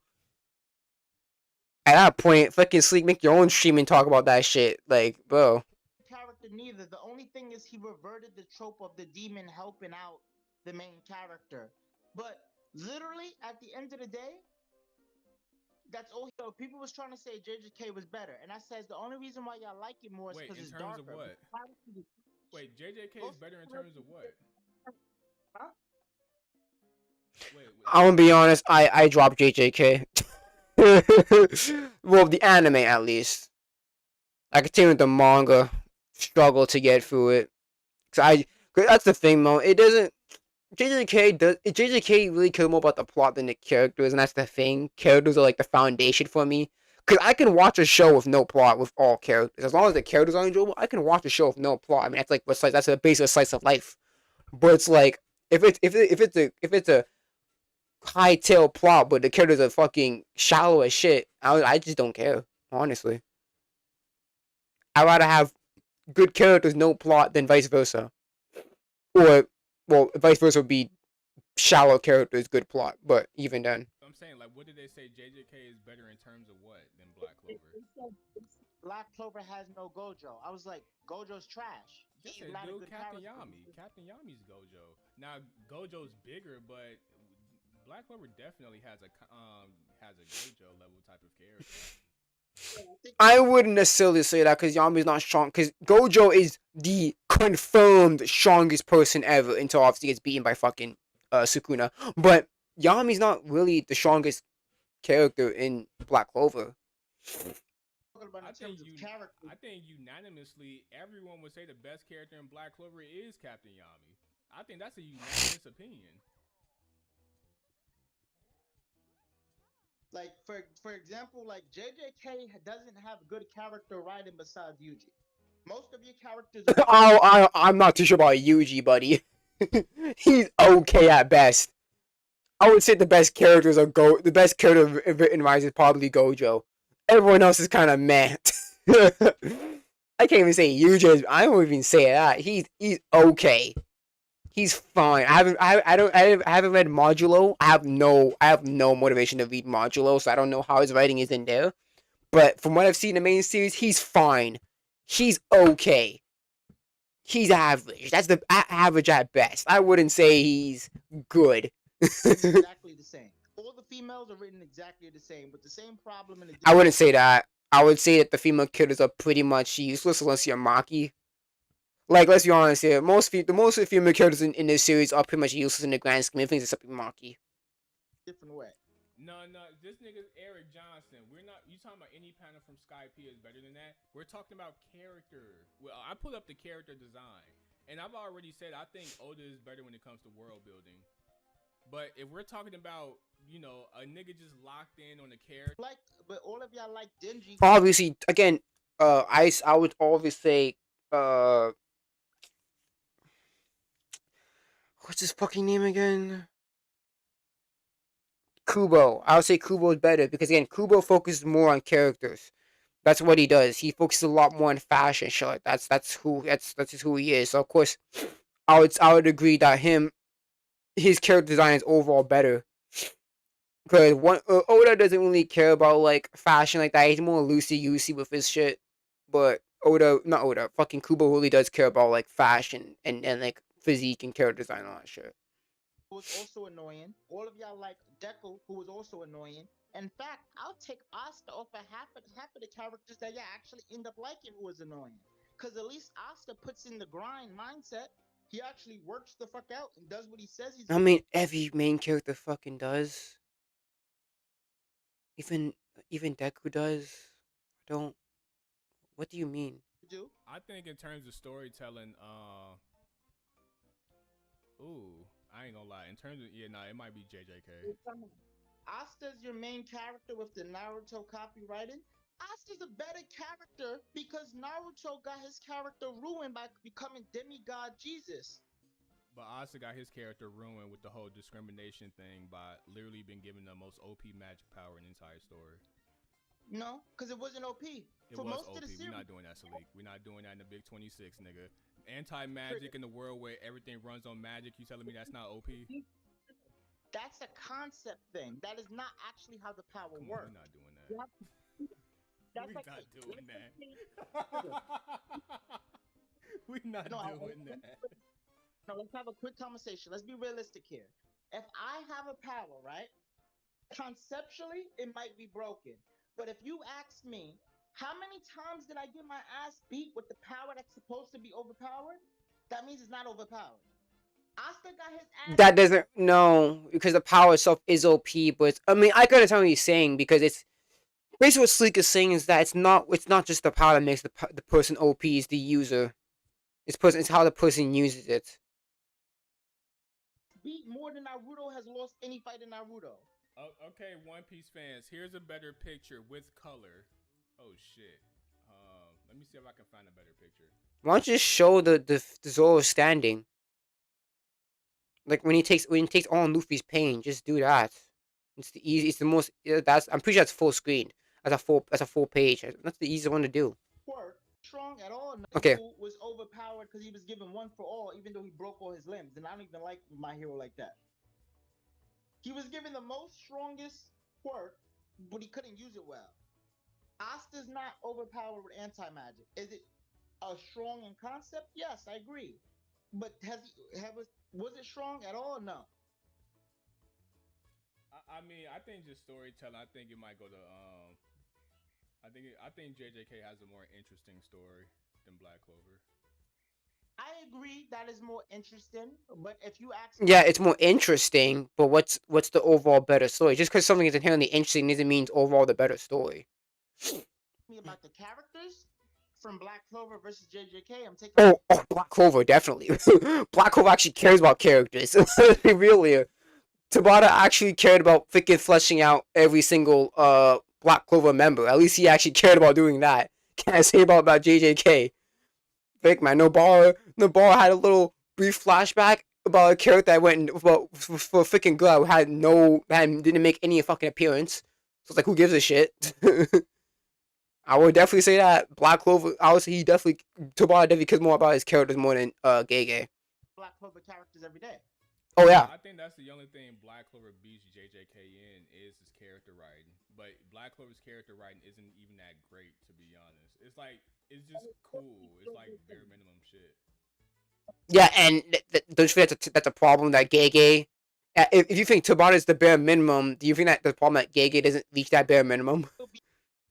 At that point, fucking Sleek, make your own stream and talk about that shit. Like, bro. Character neither. The only thing is he reverted the trope of the demon helping out the main character. But literally, at the end of the day, that's all. People was trying to say JJK was better, and I said the only reason why y'all like it more is because it's darker. Wait, in terms of what? Wait, JJK is better in terms of what? Huh? Wait. I'm gonna be honest. I dropped JJK. Well, the anime at least. I continue with the manga. Struggle to get through it. Cause that's the thing, though. It doesn't. JJK really cares more about the plot than the characters, and that's the thing. Characters are like the foundation for me. Cause I can watch a show with no plot with all characters. As long as the characters are enjoyable, I can watch a show with no plot. I mean, that's like that's a basic slice of life. But it's like if it's a high tail plot, but the characters are fucking shallow as shit. I just don't care, honestly. I'd rather have good characters, no plot, than vice versa. Or, well, vice versa would be shallow characters, good plot. But even then, I'm saying, like, what did they say? JJK is better in terms of what than Black Clover? Black Clover has no Gojo. I was like, Gojo's trash. Yes, He's it not a do. good Captain character. Yami. Captain Yami's Gojo. Now Gojo's bigger, but Black Clover definitely has a Gojo level type of character. I wouldn't necessarily say that because Yami's not strong. Because Gojo is the confirmed strongest person ever until obviously gets beaten by fucking Sukuna. But Yami's not really the strongest character in Black Clover. I think unanimously everyone would say the best character in Black Clover is Captain Yami. I think that's a unanimous opinion. Like for example, like JJK doesn't have good character writing besides Yuji. Most of your characters. I'm not too sure about Yuji, buddy. He's okay at best. I would say the best characters are the best character written Rise is probably Gojo. Everyone else is kind of meh. I can't even say Yuji. I won't even say that. He's okay. He's fine. I haven't read Modulo. I have no motivation to read Modulo, so I don't know how his writing is in there. But from what I've seen in the main series, he's fine. He's okay. He's average. That's the average at best. I wouldn't say he's good. Exactly the same. All the females are written exactly the same, with the same problem. I wouldn't say that. I would say that the female killers are pretty much useless unless you're Maki. Like, let's be honest here. The most female characters in this series are pretty much useless in the grand scheme of things, except Maki. Different way. No, this nigga's Eric Johnson. We're not. You talking about any panel from Skype is better than that? We're talking about character. Well, I put up the character design, and I've already said I think Oda is better when it comes to world building. But if we're talking about, a nigga just locked in on a character, but all of y'all like Denji. Obviously, again, I would always say, what's his fucking name again? Kubo. I would say Kubo is better because again, Kubo focuses more on characters. That's what he does. He focuses a lot more on fashion shit. That's just who he is. So of course, I would agree that his character design is overall better. Because Oda doesn't really care about like fashion like that. He's more loosey-goosey with his shit. But fucking Kubo really does care about like fashion and like physique and character design and all that shit. Who was also annoying. All of y'all like Deku, who was also annoying. In fact, I'll take Asta off of half of the characters that y'all actually end up liking who was annoying. Because at least Asta puts in the grind mindset. He actually works the fuck out and does what he says he's I mean, every main character fucking does. Even Deku does. Don't. What do you mean? I think in terms of storytelling, I ain't gonna lie. In terms of it might be JJK. Asta's your main character with the Naruto copywriting. Asta's a better character because Naruto got his character ruined by becoming demigod Jesus. But Asta got his character ruined with the whole discrimination thing by literally being given the most OP magic power in the entire story. No, because it wasn't OP. For most OP. Of the series. We're not doing that, Salik. We're not doing that in the Big 26, nigga. Anti-magic in the world where everything runs on magic. You telling me that's not OP? That's a concept thing. That is not actually how the power works. We're not doing that. We're not doing that. We're not doing that. No, let's have a quick conversation. Let's be realistic here. If I have a power, right? Conceptually, it might be broken. But if you ask me, how many times did I get my ass beat with the power that's supposed to be overpowered? That means it's not overpowered. Asta got his ass. That doesn't because the power itself is OP, but I mean I can understand what he's saying because it's basically what Sleek is saying is that it's not just the power that makes the person OP, is the user. It's how the person uses it. Beat more than Naruto has lost any fight in Naruto. Okay, One Piece fans, here's a better picture with color. Oh shit. Let me see if I can find a better picture. Why don't you just show the Zoro standing? Like when he takes all Luffy's pain, just do that. It's the easy. It's the most. That's I'm pretty sure that's full screen. That's a full page. That's the easiest one to do. Quirk strong at all. Okay. Who was overpowered because he was given one for all, even though he broke all his limbs. And I don't even like my hero like that. He was given the most strongest quirk, but he couldn't use it well. Asta's not overpowered with anti-magic. Is it a strong in concept? Yes, I agree. But was it strong at all? No. I mean, I think just storytelling. I think it might go to I think JJK has a more interesting story than Black Clover. I agree that is more interesting, but if you ask Yeah, it's more interesting, but what's the overall better story? Just because something is inherently interesting doesn't mean it's overall the better story. me about the characters from Black Clover versus JJK, I'm taking. Oh, Black Clover, definitely. Black Clover actually cares about characters. Really, Tabata actually cared about freaking fleshing out every single Black Clover member. At least he actually cared about doing that. Can't say about JJK. Fake man, Nobara had a little brief flashback about a character that went about for freaking good didn't make any fucking appearance. So it's like, who gives a shit? I would definitely say that Black Clover. I would say Tabata definitely cares more about his characters more than Gege. Black Clover characters every day. Oh yeah. I think that's the only thing Black Clover beats JJK in is his character writing. But Black Clover's character writing isn't even that great, to be honest. It's just cool. It's like bare minimum shit. Yeah, and don't you think that's a problem that Gege. If you think Tabata is the bare minimum, do you think that the problem that Gege doesn't reach that bare minimum?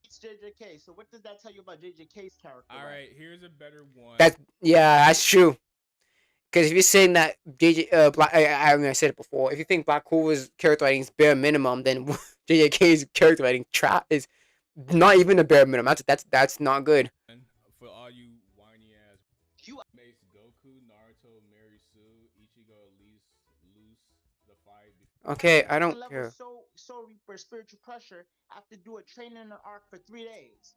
It's JJK. So what does that tell you about JJK's character? All right, here's a better one. That's true. Because if you're saying that I said it before. If you think Black Clover's character writing is bare minimum, then JJK's character writing is not even a bare minimum. That's not good. For all you whiny ass, makes Goku, Naruto, Mary Sue, Ichigo lose the fight. Okay, I don't care. So Reaper spiritual pressure after do a training arc for 3 days.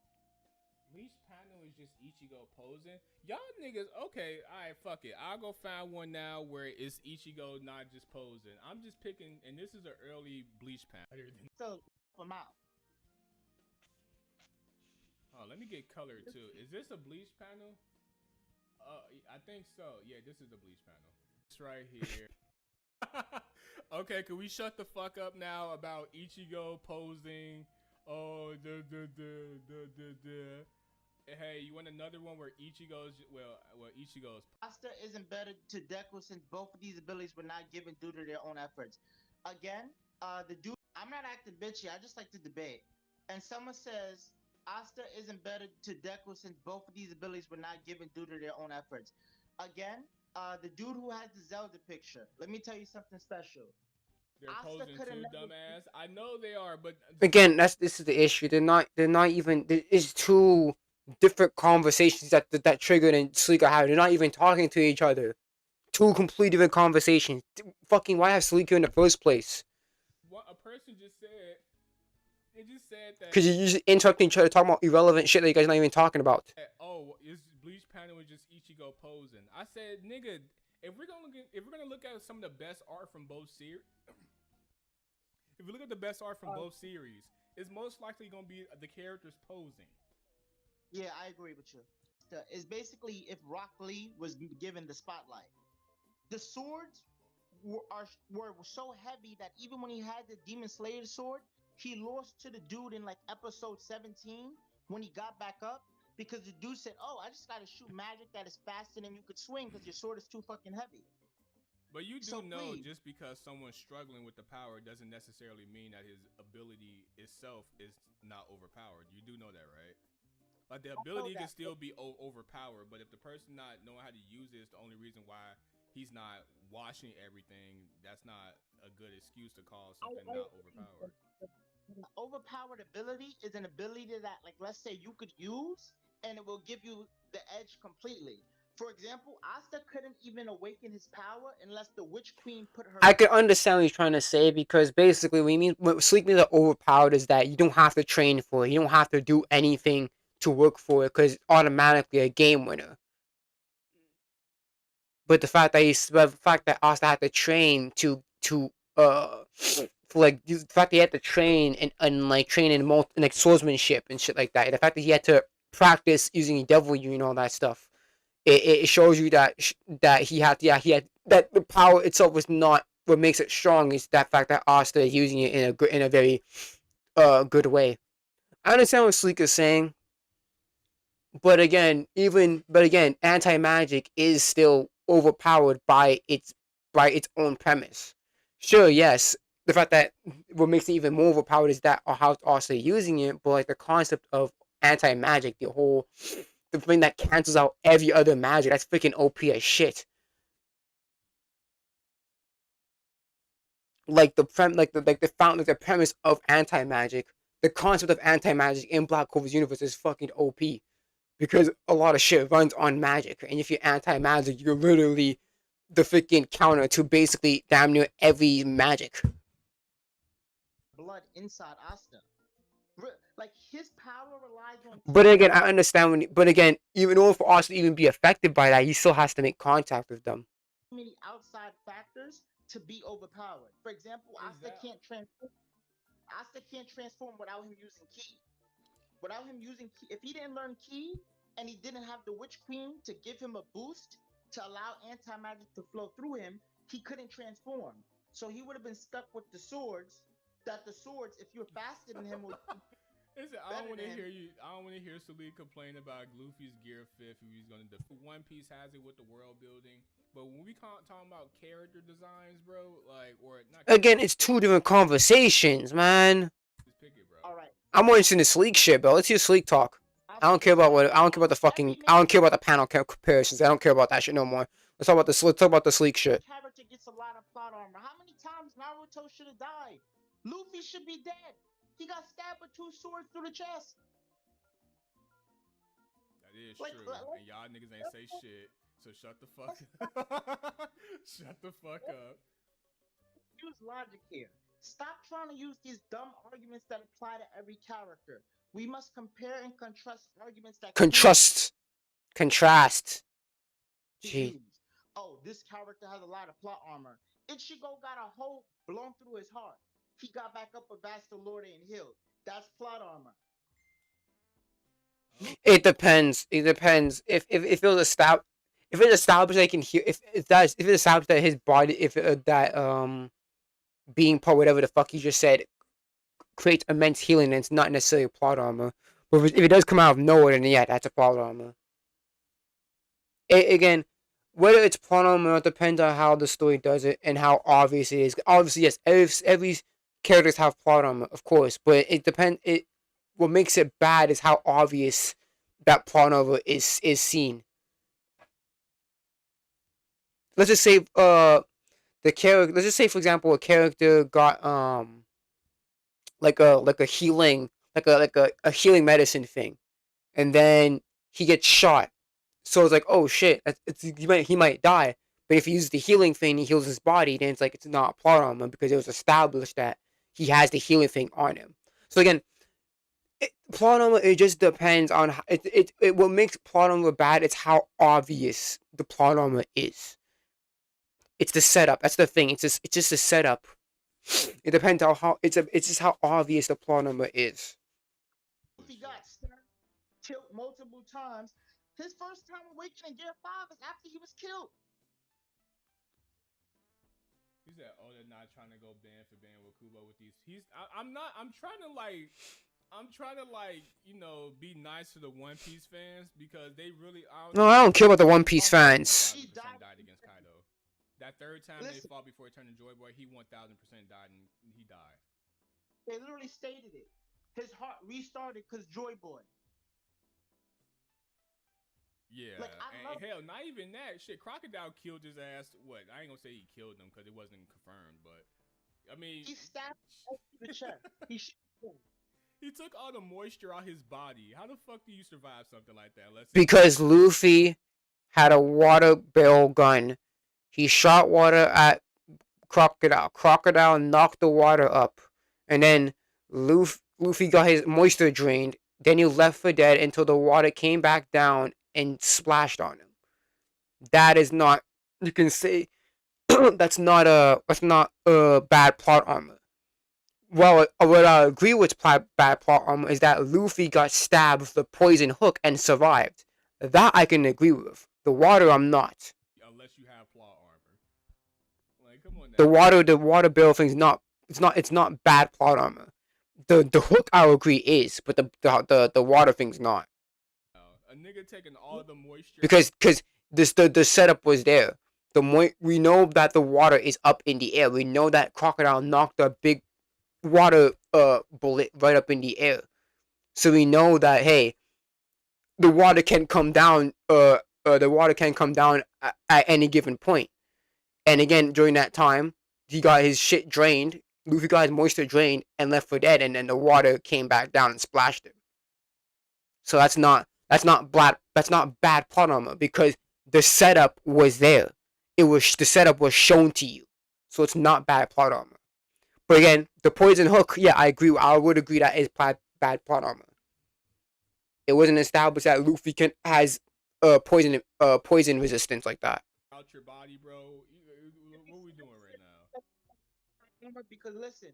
Bleach panel is just Ichigo posing. Y'all niggas, okay, alright, fuck it. I'll go find one now where it's Ichigo not just posing. I'm just picking, and this is an early Bleach panel. So, from out. Oh, let me get color too. Is this a Bleach panel? I think so. Yeah, this is a Bleach panel. It's right here. Okay, can we shut the fuck up now about Ichigo posing? Oh, Hey, you want another one where Ichigo's Ichigo's Asta isn't better to Deku since both of these abilities were not given due to their own efforts. Again, the dude, I'm not acting bitchy, I just like to debate. And someone says Asta isn't better to Deku since both of these abilities were not given due to their own efforts. Again, the dude who has the Zelda picture, let me tell you something special. They're posing too, dumbass. I know they are, but again, this is the issue. They're not even. It's two different conversations that triggered and Suika had. They're not even talking to each other. Two completely different conversations. Fucking why have Suika in the first place? What a person just said. They just said that. Because you're just interrupting each other, talking about irrelevant shit that you guys are not even talking about. Oh, this Bleach panel is just Ichigo posing. I said, nigga, if we're gonna look at some of the best art from both series, if we look at the best art from both series, it's most likely gonna be the characters posing. Yeah, I agree with you. It's basically if Rock Lee was given the spotlight. The swords were so heavy that even when he had the Demon Slayer sword, he lost to the dude in like episode 17 when he got back up because the dude said, "Oh, I just gotta shoot magic that is faster than you could swing because your sword is too fucking heavy." But you do know just because someone's struggling with the power doesn't necessarily mean that his ability itself is not overpowered. You do know that, right? Like the ability can still be overpowered, but if the person not knowing how to use it is the only reason why he's not watching everything, that's not a good excuse to call something not overpowered. Overpowered ability is an ability that, like, let's say you could use and it will give you the edge completely. For example, Asta couldn't even awaken his power unless the Witch Queen put her. I can understand what he's trying to say because basically what Sleep means overpowered is that you don't have to train for it. You don't have to do anything to work for it because it's automatically a game winner. but the fact that Asta had to train for like the fact that he had to train and like train in like swordsmanship and shit like that. The fact that he had to practice using W and all that stuff. It shows you that he had that the power itself was not what makes it strong. Is that fact that Asta is using it in a very good way. I understand what Sleek is saying, but again, anti magic is still overpowered by its own premise. Sure, yes, the fact that what makes it even more overpowered is that or how it's also using it, but like the concept of anti magic, the thing that cancels out every other magic, that's freaking OP as shit. Like the premise of anti magic, the concept of anti magic in Black Clover's universe is fucking OP. Because a lot of shit runs on magic, and if you're anti-magic, you're literally the freaking counter to basically damn near every magic. Blood inside Asta. Like his power relies on. But again, I understand but again, even in order for Asta to even be affected by that, he still has to make contact with them. Many outside factors to be overpowered. For example, Asta can't transform. Asta can't transform without him using Ki. Without him using Ki, if he didn't learn Ki and he didn't have the Witch Queen to give him a boost to allow anti-magic to flow through him, he couldn't transform. So he would have been stuck with the swords. That the swords, if you're faster than him, would Listen, I don't want to hear you. I don't want to hear Salik complain about Luffy's gear fifth. Who he's gonna defend. One Piece has it with the world building, but when we talking about character designs, bro, like or not. Again, it's two different conversations, man. All right. I'm more interested in the Sleek shit, bro. Let's hear Sleek talk. I don't care about the panel comparisons. I don't care about that shit no more. Let's talk about the Sleek shit. Character gets a lot of plot armor. How many times Naruto should have died? Luffy should be dead. He got stabbed with 2 swords through the chest. That is true. And y'all niggas ain't say shit. So shut the fuck up. Shut the fuck up. Use logic here. Stop trying to use these dumb arguments that apply to every character. We must compare and contrast arguments that contrast. Gee. Oh, this character has a lot of plot armor. Ichigo got a hole blown through his heart. He got back up with Basta Lorde and healed. That's plot armor. It depends. It depends. If it was established, if it's established that he can heal, if it's established that his body, being part whatever the fuck he just said, creates immense healing, and it's not necessarily plot armor. But if it does come out of nowhere, then yeah, that's a plot armor. Again, whether it's plot armor or not depends on how the story does it and how obvious it is. Obviously, yes, every characters have plot armor, of course, but it depends. What makes it bad is how obvious that plot armor is seen. Let's just say the character. Let's just say, for example, a character got like a healing a healing medicine thing, and then he gets shot. So it's like, oh shit, he might die. But if he uses the healing thing, he heals his body. Then it's like it's not plot armor because it was established that he has the healing thing on him. So again, plot armor, it just depends on what makes plot armor bad. It's how obvious the plot armor is. It's the setup. That's the thing. It's just a setup. It depends on how it's just how obvious the plot armor is. If he got killed multiple times, his first time awakening Gear 5 is after he was killed. He said, "Oh, they're not trying to go band for band with Kubo with these." I'm trying to be nice to the One Piece fans because they really. I don't care about the One Piece fans. He died against Kaido. That third time they fought before he turned into Joy Boy, he 1000% died and he died. They literally stated it. His heart restarted because Joy Boy. Yeah, and hell, not even that shit. Crocodile killed his ass. What? I ain't gonna say he killed him because it wasn't confirmed, but I mean, he stabbed the chest. He took all the moisture out his body. How the fuck do you survive something like that? Because Luffy had a water barrel gun. He shot water at Crocodile. Crocodile knocked the water up, and then Luffy got his moisture drained. Then he left for dead until the water came back down and splashed on him. That is not you can say that's not a bad plot armor. Well, what I agree with bad plot armor is that Luffy got stabbed with the poison hook and survived. That I can agree with. The water, I'm not. Unless you have plot armor. Like, come on now. The water barrel thing's not. It's not bad plot armor. The hook I agree is, but the water thing's not. A nigga taking all the moisture. Because the setup was there. We know that the water is up in the air. We know that Crocodile knocked a big water bullet right up in the air. So we know that, hey, the water can come down at any given point. And again, during that time, he got his shit drained. Luffy got his moisture drained and left for dead, and then the water came back down and splashed him. So that's not bad plot armor because the setup was there. The setup was shown to you. So it's not bad plot armor. But again, the poison hook, yeah, I agree. I would agree that is bad plot armor. It wasn't established that Luffy has poison resistance like that. Out your body, bro. What we doing right now? Because listen,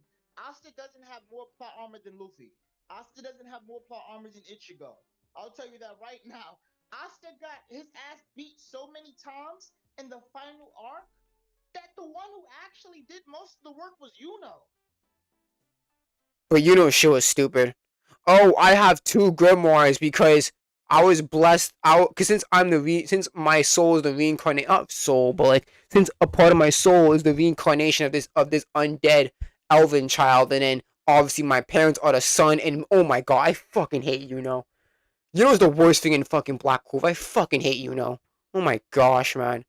Asta doesn't have more plot armor than Luffy. Asta doesn't have more plot armor than Ichigo. I'll tell you that right now. Asta got his ass beat so many times in the final arc that the one who actually did most of the work was Yuno. But Yuno's shit was stupid. Oh, I have 2 grimoires because I was blessed out because since my soul is the reincarnation soul, but like since a part of my soul is the reincarnation of this undead elven child, and then obviously my parents are the son, and oh my god, I fucking hate Yuno. Yuno's the worst thing in fucking Black Clover. I fucking hate Yuno. Oh my gosh, man.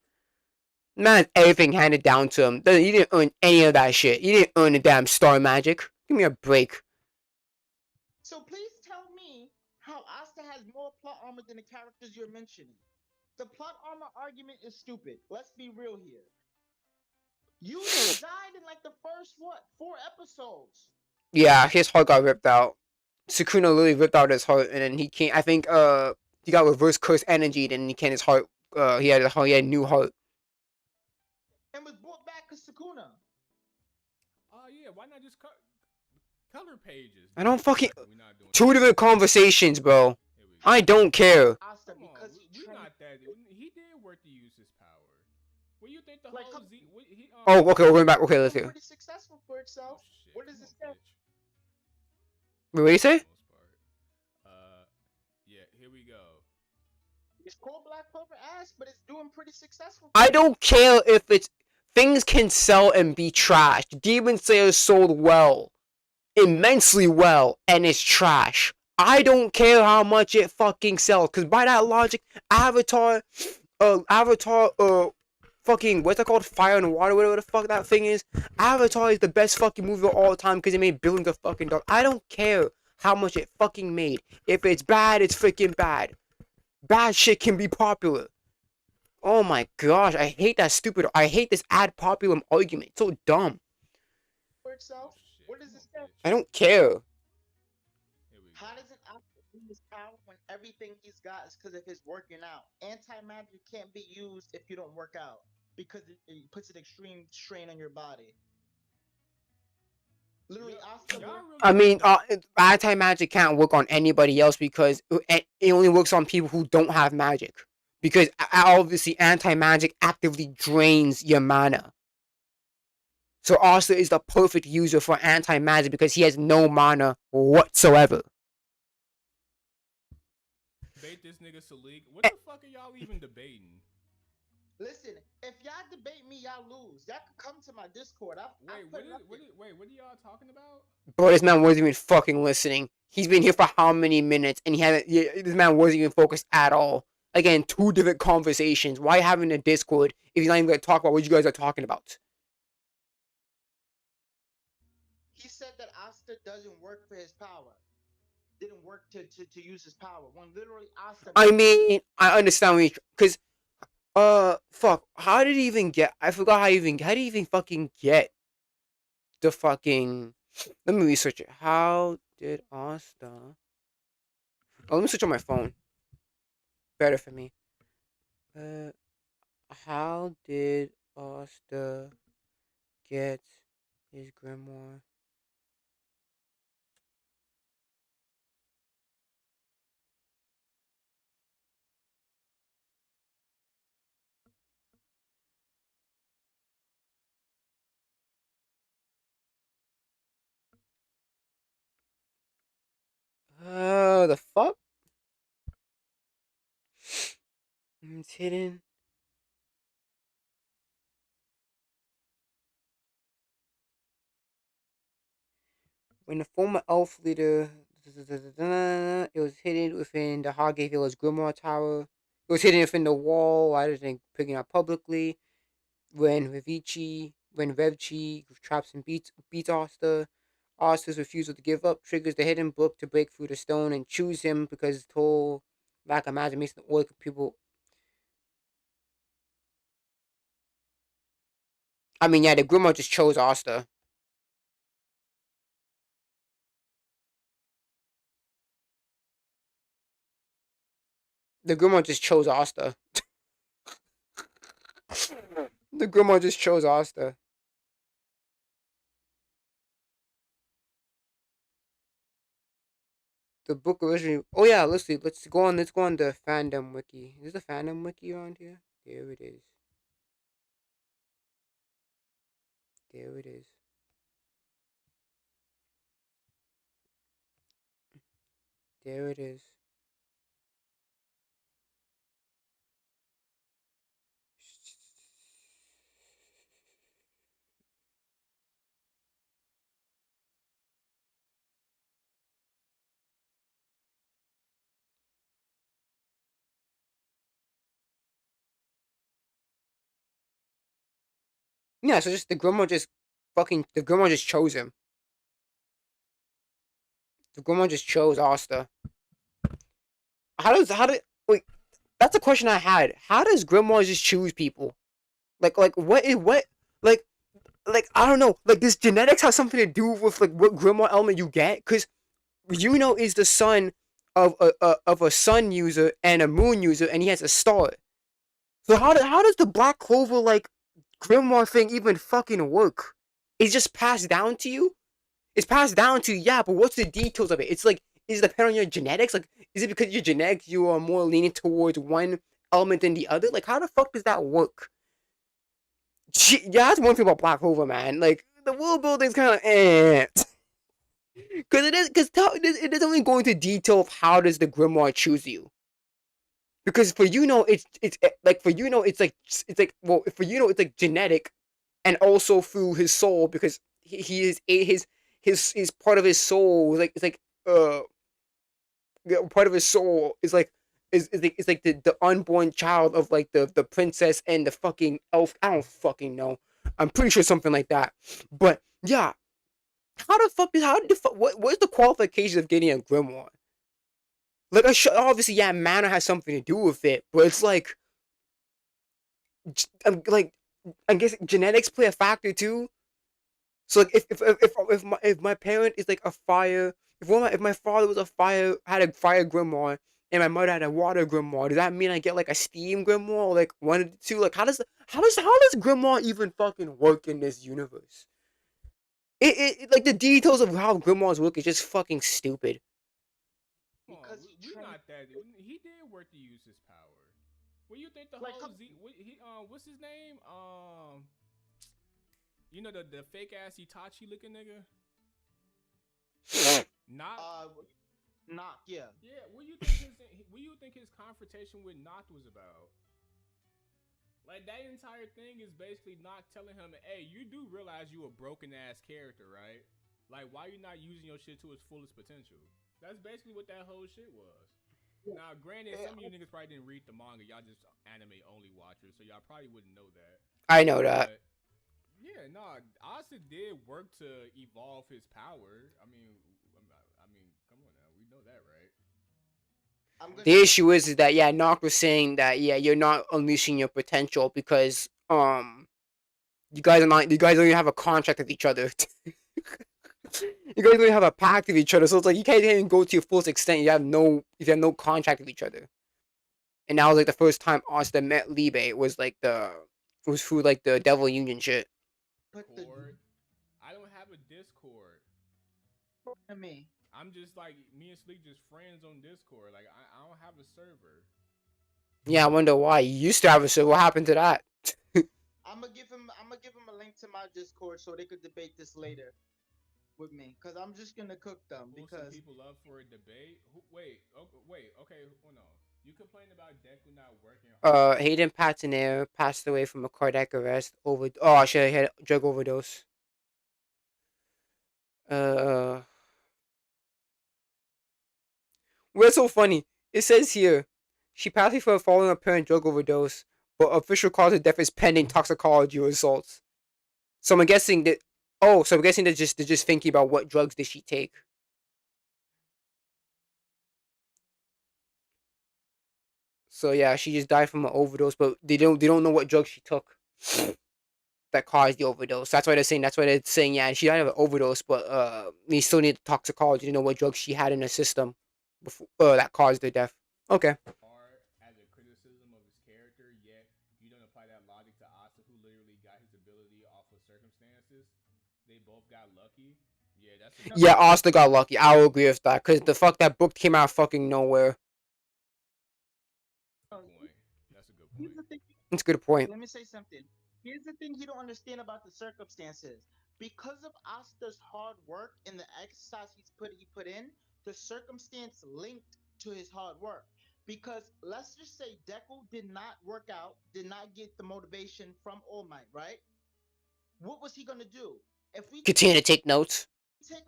Man, everything handed down to him. He didn't earn any of that shit. He didn't earn the damn star magic. Give me a break. So please tell me how Asta has more plot armor than the characters you're mentioning. The plot armor argument is stupid. Let's be real here. Yuno died in like the first 4 episodes. Yeah, his heart got ripped out. Sukuna literally ripped out his heart, and then he can't. I think he got reverse curse energy, then he can't. His heart he had a new heart. And was brought back to Sukuna. Oh yeah, why not just color pages? I don't fucking 2 different conversations, bro. I don't care. Asta, because he's not that. He did work to use his power. What do you think the like, whole Oh, okay, we're going back. Okay, let's hear. Pretty successful for itself. What does it say? Wait, what do you say? Yeah, here we go. It's called Black Clover ass, but it's doing pretty successful. I don't care if it's things can sell and be trash. Demon Slayer sold well, immensely well, and it's trash. I don't care how much it fucking sells, cause by that logic, Avatar, fucking what's that called? Fire and Water, whatever the fuck that thing is. Avatar is the best fucking movie of all time because it made billions of fucking dollars. I don't care how much it fucking made. If it's bad, it's freaking bad. Bad shit can be popular. Oh my gosh, I hate that stupid. I hate this ad populum argument. It's so dumb. For itself, what does it say? I don't care. How does it use his power when everything he's got is because of his working out? Anti-magic can't be used if you don't work out because it puts an extreme strain on your body. Literally, I mean, anti-magic can't work on anybody else because it only works on people who don't have magic. Because obviously, anti-magic actively drains your mana. So Asta is the perfect user for anti-magic because he has no mana whatsoever. Debate this nigga Salik. What the fuck are y'all even debating? Listen, if y'all debate me, y'all lose. Y'all can come to my Discord. What are y'all talking about? Bro, this man wasn't even fucking listening. He's been here for how many minutes, and this man wasn't even focused at all. Again, 2 different conversations. Why having a Discord if he's not even going to talk about what you guys are talking about? He said that Asta doesn't work for his power. Didn't work to use his power. When literally Asta... I mean, I understand when because... fuck. How did he even get... I forgot how did he even fucking get the fucking... Let me research it. How did Asta... Oh, let me switch on my phone. Better for me. How did Asta get his grimoire? The fuck? It's hidden. When the former elf leader, it was hidden within the Hage Village Grimoire Tower. It was hidden within the wall rather than picking up publicly. When Revchi traps and beats Asta, Asta's refusal to give up triggers the hidden book to break through the stone and choose him because his total lack of magic makes the orc people. I mean, yeah, the Grimoire just chose Asta. The Grimoire just chose Asta. The Grimoire just chose Asta. The book originally. Oh yeah, let's see. Let's go on. Let's go on the fandom wiki. Is there a fandom wiki around here? There it is. There it is. There it is. Yeah, so just the Grimoire just the Grimoire just chose him. The Grimoire just chose Asta. How did wait? That's a question I had. How does Grimoire just choose people? Like what like I don't know. Like does genetics have something to do with like what Grimoire element you get? Because Yuno is the son of a sun user and a moon user, and he has a star. So how does the Black Clover like Grimoire thing even fucking work? It's just passed down to you. It's passed down to you, yeah, but what's the details of it? It's like, is it depend on your genetics? Like, is it because your genetics you are more leaning towards one element than the other? Like, how the fuck does that work? Yeah, that's one thing about Black Clover, man. Like, the world building's kind of eh. Because it is only going into detail of how does the Grimoire choose you. Because for it's like it's like well for it's like genetic, and also through his soul because he is his part of his soul is like it's like part of his soul is like is like the unborn child of like the princess and the fucking elf. I don't fucking know. I'm pretty sure something like that. But yeah, what is the qualifications of getting a grimoire? Like obviously yeah, mana has something to do with it, but it's like like I guess genetics play a factor too. So like if my parent is like a fire, if my father was a fire had a fire grimoire and my mother had a water grimoire, does that mean I get like a steam grimoire or like one of the two? Like how does grimoire even fucking work in this universe? It like the details of how grimoires work is just fucking stupid. Because we not that. He did work to use his power. What do you think the Like, whole what's his name? You know the fake ass Itachi looking nigga. Not. Not yeah. Yeah. What do you think his confrontation with Noct was about? Like that entire thing is basically not telling him, hey, you do realize you a broken ass character, right? Like why you not using your shit to its fullest potential? That's basically what that whole shit was. Now, granted, some of you niggas probably didn't read the manga. Y'all just anime only watchers, so y'all probably wouldn't know that. I know that. But, yeah, no, Asa did work to evolve his power. I mean, come on now, we know that, right? The issue is that yeah, Noct was saying that yeah, you're not unleashing your potential because you guys don't even have a contract with each other. You guys don't even have a pact with each other, so it's like you can't even go to your fullest extent. You have no contract with each other. And that was like the first time Asta met Libe. It was like it was through like the Devil Union shit. Discord. I don't have a Discord. To me, I'm just like me and Sleek just friends on Discord. Like I don't have a server. Yeah, I wonder why. You used to have a server. What happened to that? I'm gonna give him a link to my Discord so they could debate this later with me, cause I'm just gonna cook them Pull some because people up for a debate. Wait, okay, hold on. You complain about Deku not working hard. Hayden Patinere passed away from a cardiac arrest over. Oh shit, he had a drug overdose. What's so funny? It says here, she passed away for following apparent drug overdose, but official cause of death is pending toxicology results. So I'm guessing that. Oh, so I'm guessing they're just thinking about what drugs did she take. So yeah, she just died from an overdose, but they don't know what drugs she took that caused the overdose. That's why they're saying. That's why they're saying yeah, she died of an overdose, but they still need toxicology to know what drugs she had in her system before that caused her death. Okay. Hard as a criticism of his character, yet you don't apply that logic to Asta, who literally got his ability off of circumstances. They both got lucky. Yeah, that's a Yeah, Asta got lucky. I will agree with that because the fuck that book came out of fucking nowhere. good point. That's a good point. That's a good point. Let me say something. Here's the thing you don't understand about the circumstances. Because of Asta's hard work and the exercise he put in, the circumstance linked to his hard work. Because let's just say Deku did not work out, did not get the motivation from All Might, right? What was he gonna do? If we Continue to take notes. take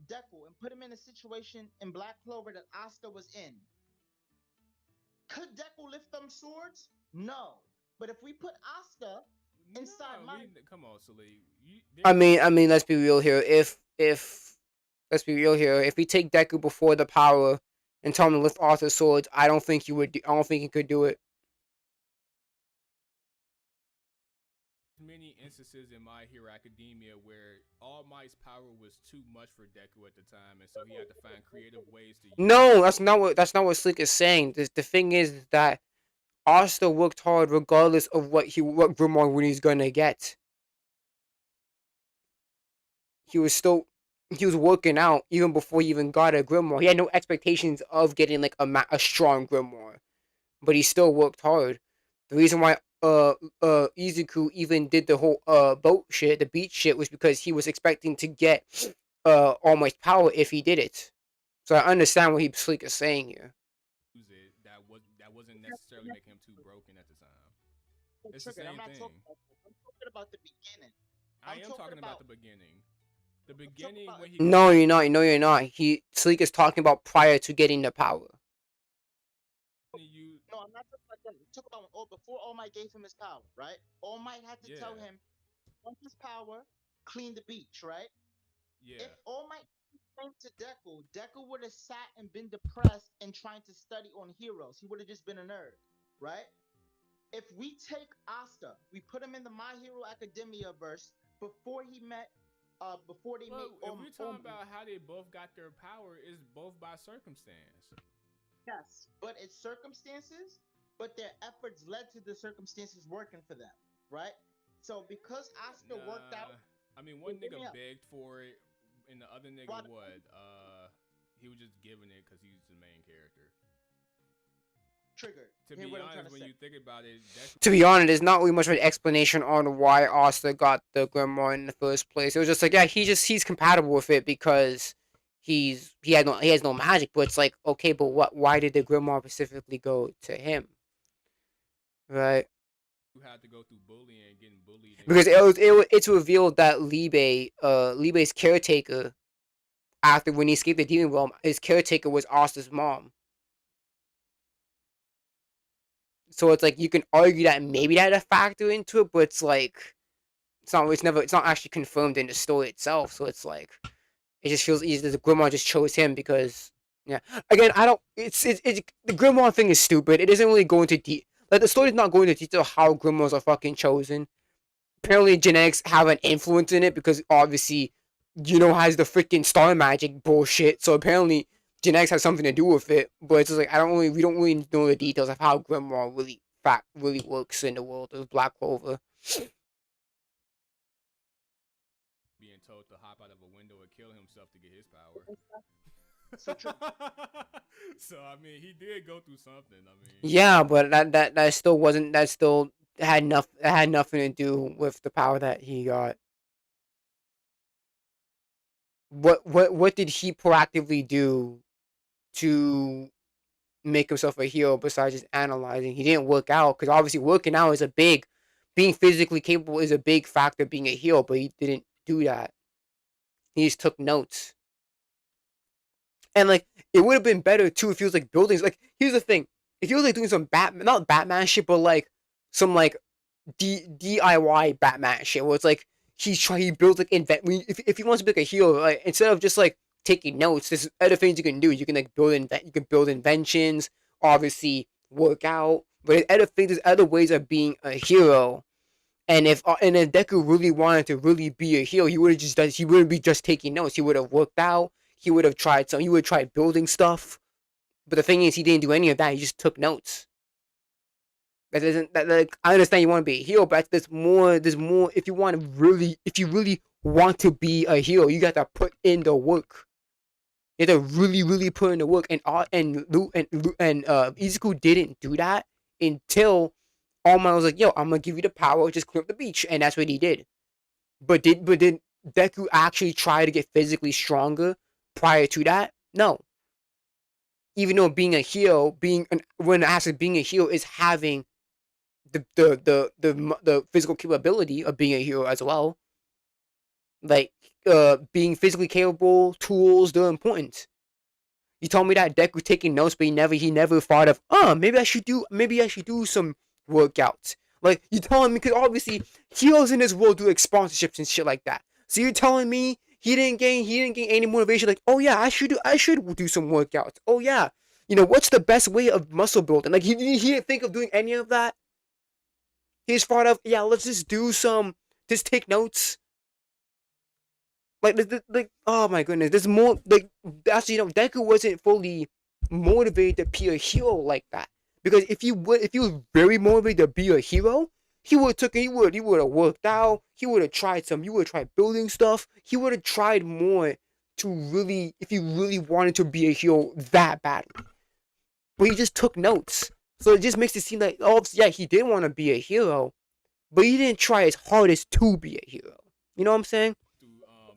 Deku and put him in a situation in Black Clover that Asta was in, could Deku lift them swords? No. But if we put Asta inside come on, Salih. I mean, let's be real here. If let's be real here, if we take Deku before the power and tell him to lift Arthur's swords, I don't think he would. I don't think he could do it. Many instances in My Hero Academia where All Might's power was too much for Deku at the time, and so he had to find creative ways to use No, that's not what Slick is saying. The thing is that Asta worked hard regardless of what Grimoire he's gonna get. He was working out even before he even got a Grimoire. He had no expectations of getting like a strong Grimoire, but he still worked hard. The reason why Izuku even did the whole boat shit, the beach shit, was because he was expecting to get All Might's power if he did it. So I understand what Sleek is saying here. That wasn't necessarily making him too broken at the time. It's the same thing. I'm talking about the beginning. I am talking about the beginning. The beginning when he. No, you're not. No, you're not. Sleek is talking about prior to getting the power. No, I'm not talking about that. Talk about before All Might gave him his power, right? All Might had to tell him, "Want his power, clean the beach," right? Yeah. If All Might came to Deku would have sat and been depressed and trying to study on heroes. He would have just been a nerd, right? If we take Asta, we put him in the My Hero Academia verse before he met, before they met. If we're talking about how they both got their power, is both by circumstance. Yes, but it's circumstances, but their efforts led to the circumstances working for them, right? So because Asta worked out, I mean, one nigga begged for it, and the other nigga he was just giving it because he's the main character. Triggered. To be honest, when you think about it, to be honest, there's not really much of an explanation on why Asta got the Grimoire in the first place. It was just like, yeah, he's compatible with it because he has no magic. But it's like, okay, but why did the Grimoire specifically go to him? Right. You had to go through bullying and getting bullied. Because it's revealed that Libe's caretaker, after when he escaped the demon realm, his caretaker was Asta's mom. So it's like you can argue that maybe that had a factor into it, but it's like it's not actually confirmed in the story itself. So it's like it just feels easy that the Grimoire just chose him because Again, I don't. It's the Grimoire thing is stupid. It isn't really going to the story's not going to detail how Grimoires are fucking chosen. Apparently, genetics have an influence in it because obviously, has the freaking star magic bullshit. So apparently, genetics has something to do with it, but it's just like we don't really know the details of how Grimoire really works in the world of Black Clover. Being told to hop out of a window and kill himself to get his power. So I mean, he did go through something. I mean, Yeah, but that still wasn't that still had nothing to do with the power that he got. What did he proactively do to make himself a hero besides just analyzing? He didn't work out, because obviously working out is being physically capable is a big factor of being a hero, but he didn't do that. He just took notes. And like, it would have been better too if he was like building. Like, here's the thing: if he was like doing some not Batman shit, but like some like DIY Batman shit, where it's like he builds like if he wants to be like a hero, like, instead of just like taking notes, there's other things you can do. You can like you can build inventions, obviously work out, but there's other ways of being a hero. And if Deku really wanted to really be a hero, he would have just done. He wouldn't be just taking notes. He would have worked out. He would have tried some. He would have tried building stuff. But the thing is, he didn't do any of that. He just took notes. That doesn't. That, like, I understand you want to be a hero, but there's more. There's more. If you really want to be a hero, you got to put in the work. You have to really put in the work. And Izuku didn't do that until All Might was like, "Yo, I'm gonna give you the power. Just clear up the beach," and that's what he did. But did Deku actually try to get physically stronger prior to that? No. Even though being a hero, when actually being a hero is having the physical capability of being a hero as well. Like, being physically capable, tools, they're important. You told me that Deku taking notes, but he never thought of, maybe I should do some workouts. Like, you telling me, because obviously heroes in this world do like sponsorships and shit like that. So you're telling me he didn't gain any motivation? Like, oh yeah, I should do some workouts. Oh yeah, what's the best way of muscle building? Like, he didn't think of doing any of that. He's thought of, yeah, let's just just take notes. Like, oh my goodness, there's more. Like, actually, Deku wasn't fully motivated to be a hero like that. Because if he was very motivated to be a hero, he would have worked out. He would have tried building stuff. He would have tried more if he really wanted to be a hero that badly. But he just took notes. So it just makes it seem like, yeah, he did want to be a hero, but he didn't try his hardest to be a hero. You know what I'm saying?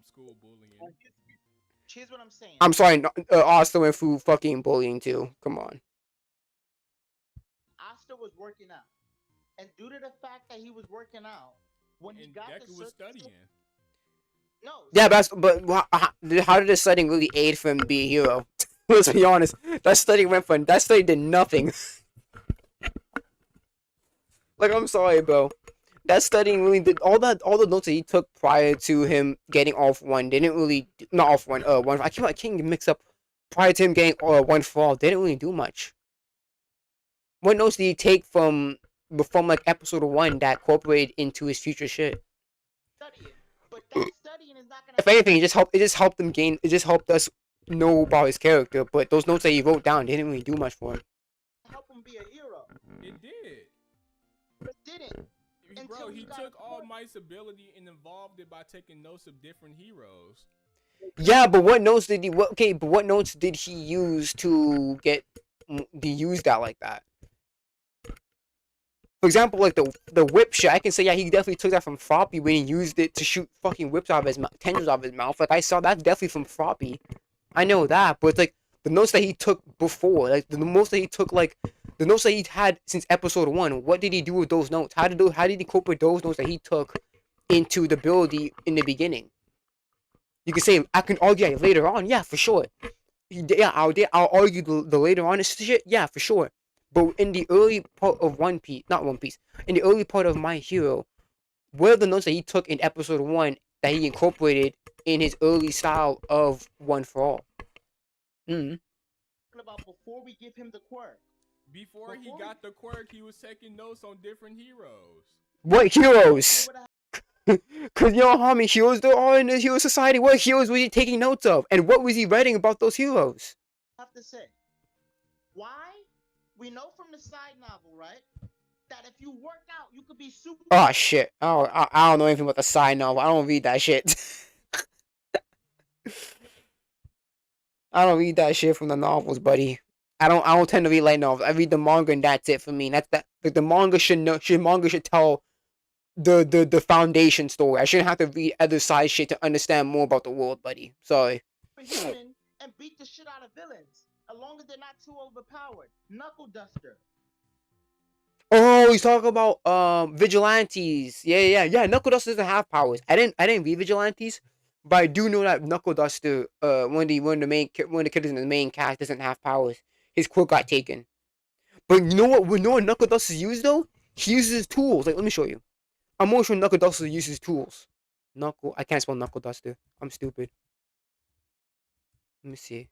School bullying. Here's what I'm saying. I'm sorry, Asta went through fucking bullying too. Come on. Asta was working out, and due to the fact that he was working out, when he got Deku was studying. No. Yeah, but how did the studying really aid for him to be a hero? Let's be honest. That study did nothing. Like, I'm sorry, bro. That studying really did all the notes that he took prior to him getting off one didn't really not off one one. I can't mix up prior to him getting one for all. Didn't really do much. What notes did he take from like episode 1 that incorporated into his future shit? Studying, but that studying is not gonna. If anything, it just helped us know about his character. But those notes that he wrote down didn't really do much for him. Help him be a hero. It did. It didn't. Bro, he took All Might's ability and evolved it by taking notes of different heroes. Yeah, but what notes did he use to use that like that? For example, like the whip shit, I can say, yeah, he definitely took that from Floppy when he used it to shoot fucking whips out of his tendrils out of his mouth. Like, I saw that's definitely from Floppy. I know that, but it's like the notes that he took before, like the notes that he took, like the notes that he had since episode 1. What did he do with those notes? How did he incorporate those notes that he took into the ability in the beginning? You can say, I can argue later on, yeah, for sure. Yeah, I'll argue the later on shit, yeah, for sure. But in the early part of in the early part of My Hero, what are the notes that he took in episode 1 that he incorporated in his early style of One for All? About before we give him the quirk. Before he got the quirk, he was taking notes on different heroes. What heroes? Because you know how many heroes there are in the Hero Society? What heroes was he taking notes of? And what was he writing about those heroes? have to say. Why? We know from the side novel, right? That if you work out, you could be super. Oh shit! I don't know anything about the side novel. I don't read that shit. I don't read that shit from the novels, buddy. I don't tend to read light novels. I read the manga and that's it for me. That's that. Like the manga should tell the foundation story. I shouldn't have to read other side shit to understand more about the world, buddy. Sorry. Human and beat the shit out of villains, as long as they're not too overpowered. Knuckle Duster. Oh, he's talking about vigilantes. Yeah. Knuckle Duster doesn't have powers. I didn't read vigilantes, but I do know that Knuckle Duster, one of the characters in the main cast doesn't have powers. His quirk got taken. But you know what? We know what Knuckle Duster used though. He uses his tools. Like, let me show you. I'm more sure Knuckle Duster uses tools. I can't spell Knuckle Duster. I'm stupid. Let me see.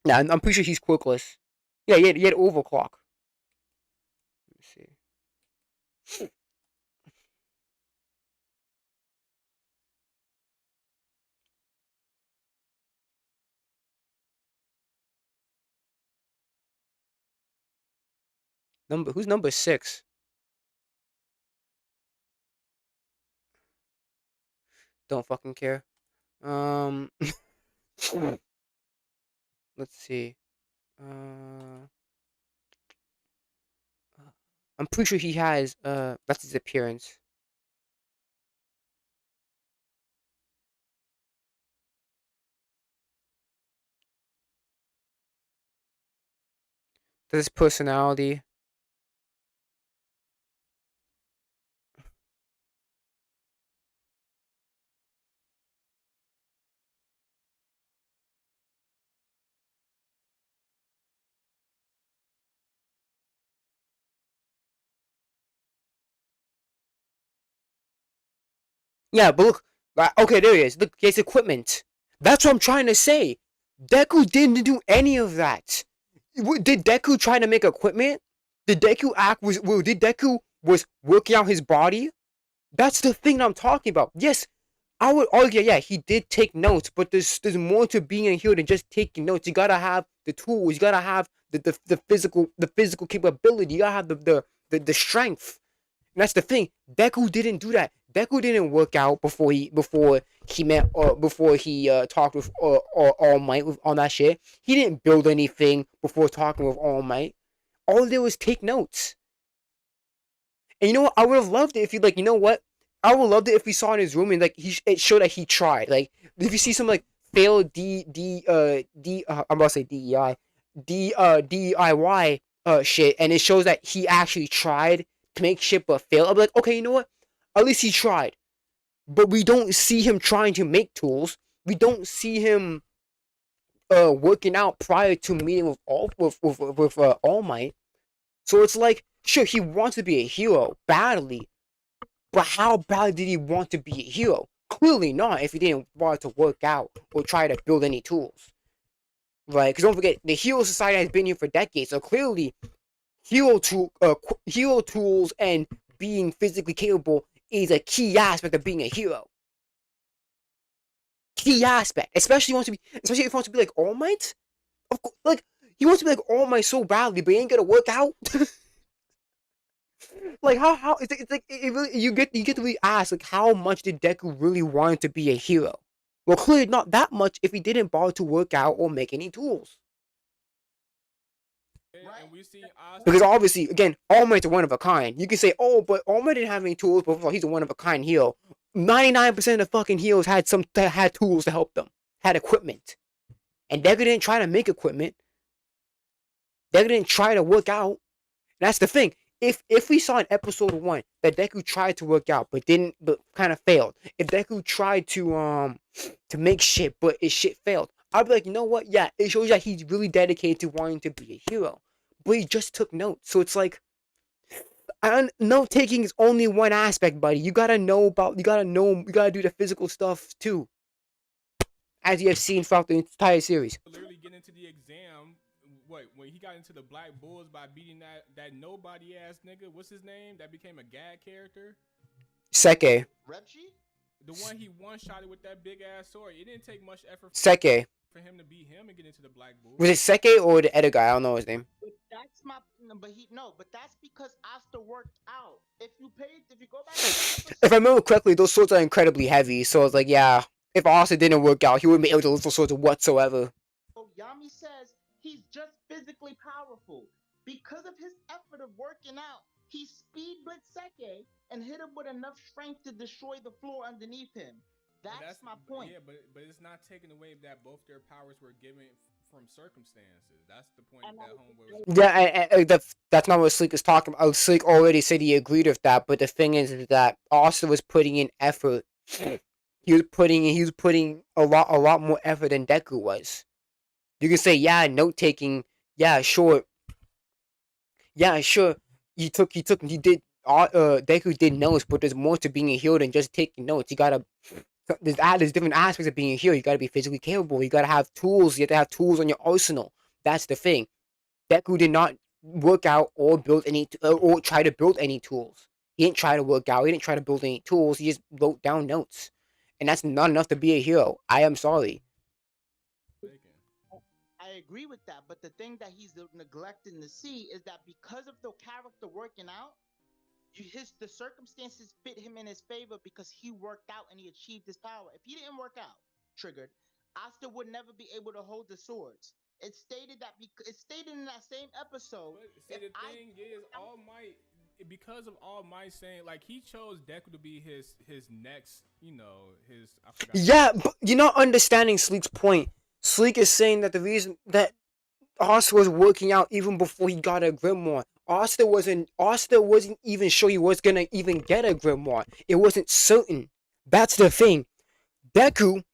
Yeah, I'm pretty sure he's quirkless. Yeah, he had overclock. Let me see. Who's number 6? Don't fucking care. Let's see. I'm pretty sure he has that's his appearance. That's his personality. Yeah, but look, okay, there he is. Look, he has equipment. That's what I'm trying to say. Deku didn't do any of that. Did Deku try to make equipment? Did Deku was working out his body? That's the thing that I'm talking about. Yes, I would argue, yeah, he did take notes, but there's more to being a hero than just taking notes. You gotta have the tools. You gotta have the physical capability. You gotta have the strength. And that's the thing. Deku didn't do that. Deku didn't work out before he met before he talked with All Might on that shit. He didn't build anything before talking with All Might. All he did was take notes. And you know what? I would have loved it if you like. You know what? I would have loved it if we saw in his room and like it showed that he tried. Like if you see some like failed I'm about to say DEI DIY shit, and it shows that he actually tried to make shit but failed. I'll be like, okay, you know what? At least he tried. But we don't see him trying to make tools. We don't see him working out prior to meeting with All Might. So it's like, sure, he wants to be a hero badly, but how badly did he want to be a hero? Clearly not if he didn't want to work out or try to build any tools. Right? Because don't forget, the Hero Society has been here for decades, so clearly hero tools and being physically capable is a key aspect of being a hero. Key aspect. Especially if he wants to be like All Might. Of course, like, he wants to be like All Might so badly, but he ain't gonna work out. Like how it's like it really, you get to really ask like how much did Deku really want to be a hero? Well, clearly not that much if he didn't bother to work out or make any tools. And we see Because obviously, again, All Might's a one of a kind. You can say, oh, but All Might didn't have any tools, but he's a one of a kind hero. 99% of fucking heroes had tools to help them, had equipment, and Deku didn't try to make equipment. Deku didn't try to work out. That's the thing. If we saw in episode 1 that Deku tried to work out but kind of failed. If Deku tried to make shit but his shit failed, I'd be like, you know what? Yeah, it shows that he's really dedicated to wanting to be a hero. But he just took notes. So it's like, note taking is only one aspect, buddy. You gotta do the physical stuff too. As you have seen throughout the entire series. Literally get into the exam. When he got into the Black Bulls by beating that nobody ass nigga, what's his name? That became a gag character. Seke. Repchi? The one he one-shotted with that big ass sword. It didn't take much effort Seke. for him to beat him and get into the Black Bull. Was it Seke or the other guy? I don't know his name. But that's my, but that's because Asta worked out. If you go back to the episode, If I remember correctly, those swords are incredibly heavy. So it's like, yeah, if Asta didn't work out, he wouldn't be able to lift those swords whatsoever. Yami says he's just physically powerful. Because of his effort of working out, he speed blitzed Seke and hit him with enough strength to destroy the floor underneath him. That's my point. Yeah, but it's not taking away that both their powers were given from circumstances. That's the point that homeboy was. Yeah, that's not what Sleek is talking about. Sleek already said he agreed with that, but the thing is that Asta was putting in effort. He was putting a lot more effort than Deku was. You can say, yeah, note taking, yeah, sure. Yeah, sure. He did. Deku did notes, but there's more to being a hero than just taking notes. You gotta. There's different aspects of being a hero. You gotta be physically capable. You gotta have tools. You have to have tools on your arsenal. That's the thing. Deku did not work out or build any or try to build any tools. He didn't try to work out. He didn't try to build any tools. He just wrote down notes, and that's not enough to be a hero. I am sorry. I agree with that, but the thing that he's neglecting to see is that because of the character working out, the circumstances fit him in his favor because he worked out and he achieved his power. If he didn't work out, triggered, Asta would never be able to hold the swords. It's stated in that same episode. But see, the thing is, All Might, because of All Might saying, like, he chose Deku to be his next, his. I forgot. Yeah, but you're not understanding Sleek's point. Sleek is saying that the reason that Asta was working out even before he got a grimoire. Asta wasn't even sure he was gonna even get a grimoire. It wasn't certain. That's the thing. Deku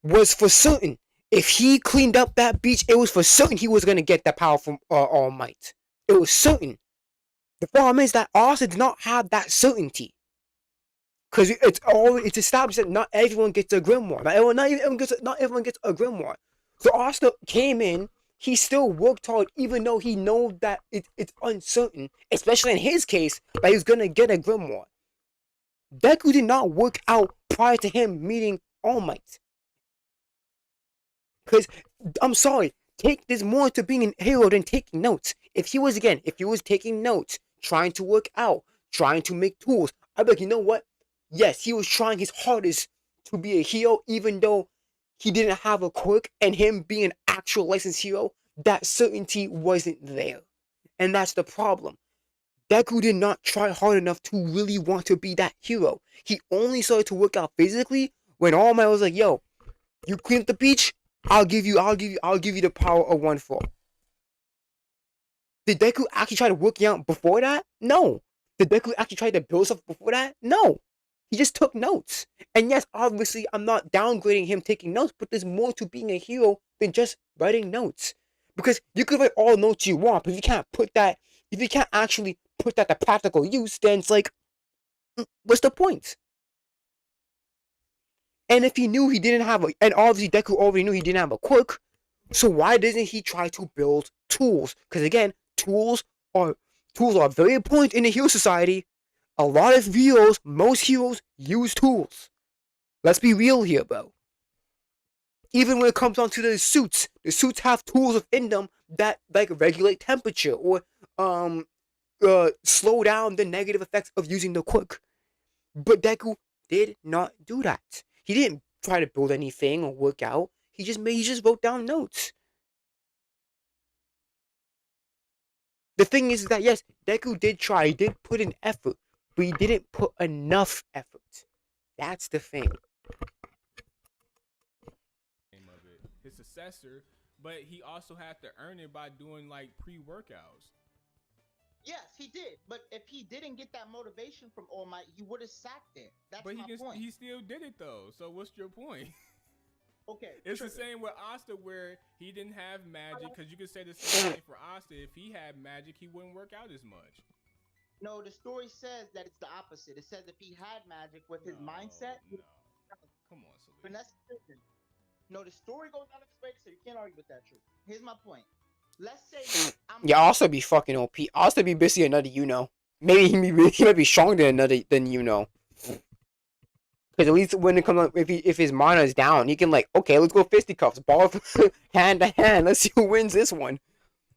was for certain. If he cleaned up that beach, it was for certain he was gonna get that power from All Might. It was certain. The problem is that Asta did not have that certainty. Because it's established that not everyone gets a grimoire. Not everyone gets a grimoire. So Asta came in. He still worked hard, even though he knows that it's uncertain, especially in his case, that he's gonna get a grimoire. Deku did not work out prior to him meeting All Might. Because, I'm sorry, there's more to being a hero than taking notes. If he was taking notes, trying to work out, trying to make tools, I'd be like, you know what? Yes, he was trying his hardest to be a hero, even though he didn't have a quirk, and him being an actual licensed hero, that certainty wasn't there. And that's the problem. Deku did not try hard enough to really want to be that hero. He only started to work out physically when All Might was like, yo, you clean up the beach, I'll give you the power of one fall. Did Deku actually try to work out before that? No. Did Deku actually try to build stuff before that? No. He just took notes. And yes, obviously, I'm not downgrading him taking notes, but there's more to being a hero than just writing notes. Because you could write all notes you want, but if you can't actually put that to practical use, then it's like, what's the point? And if he knew he didn't have and obviously Deku already knew he didn't have a quirk, so why doesn't he try to build tools? Because again, tools are very important in the hero society. A lot of most heroes use tools. Let's be real here, bro. Even when it comes down to the suits have tools within them that like regulate temperature or slow down the negative effects of using the quirk. But Deku did not do that. He didn't try to build anything or work out. He just wrote down notes. The thing is that yes, Deku did try. He did put in effort, but he didn't put enough effort. That's the thing. His successor, but he also had to earn it by doing like pre-workouts. Yes, he did. But if he didn't get that motivation from All Might, he would have sat there. That's my point. He still did it though. So what's your point? Okay. It's the same with Asta where he didn't have magic, because you could say the same thing for Asta. If he had magic, he wouldn't work out as much. No, the story says that it's the opposite. It says if he had magic with his mindset. No. Come on, Salute. No, the story goes out of its way, so you can't argue with that truth. Here's my point. Let's say yeah, Asta be fucking OP. Asta be basically another Maybe he might be stronger than Because at least when it comes up, if his mana is down, he can like, okay, let's go fisticuffs, ball hand to hand. Let's see who wins this one.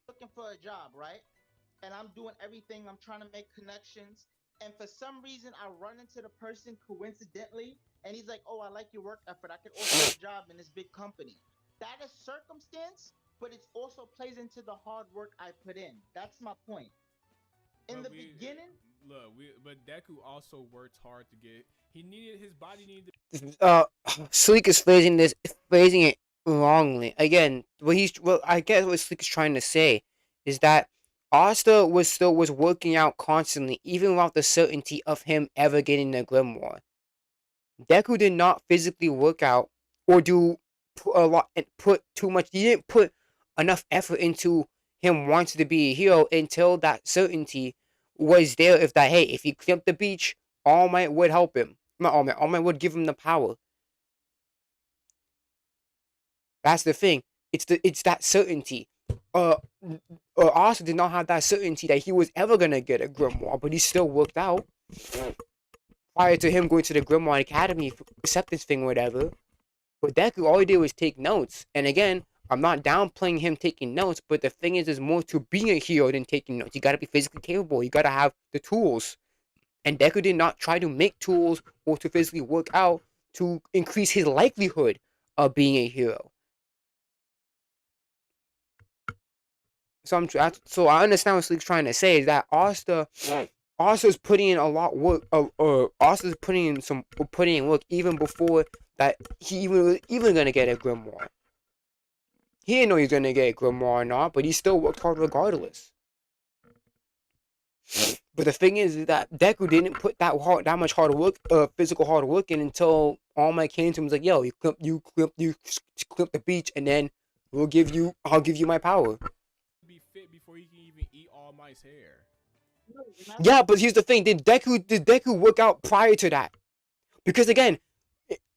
Looking for a job, right? And I'm doing everything. I'm trying to make connections. And for some reason, I run into the person coincidentally, and he's like, "Oh, I like your work effort. I could offer you a job in this big company." That is circumstance, but it also plays into the hard work I put in. That's my point. In the beginning, but Deku also worked hard to get. His body needed. Sleek is phrasing it wrongly. Again, I guess what Sleek is trying to say is that Asta was working out constantly, even without the certainty of him ever getting the grimoire. Deku did not physically work out or put too much. He didn't put enough effort into him wanting to be a hero until that certainty was there. If he cleaned up the beach, All Might would help him. Not All Might would give him the power. That's the thing. It's that certainty. Asta did not have that certainty that he was ever gonna get a grimoire, but he still worked out. Prior to him going to the Grimoire Academy acceptance thing or whatever. But Deku, all he did was take notes. And again, I'm not downplaying him taking notes, but the thing is, there's more to being a hero than taking notes. You gotta be physically capable. You gotta have the tools. And Deku did not try to make tools or to physically work out to increase his likelihood of being a hero. So I understand what Sleek's trying to say is that Asta's putting in a lot of work. Asta's putting in work even before that he even gonna get a grimoire. He didn't know he was gonna get a grimoire or not, but he still worked hard regardless. But the thing is that Deku didn't put that much hard work, physical hard work in until All Might came to him and was like, "Yo, you clip the beach, and then I'll give you my power." Be fit before he can even eat All Might's hair. Yeah, but here's the thing: did Deku work out prior to that? Because again,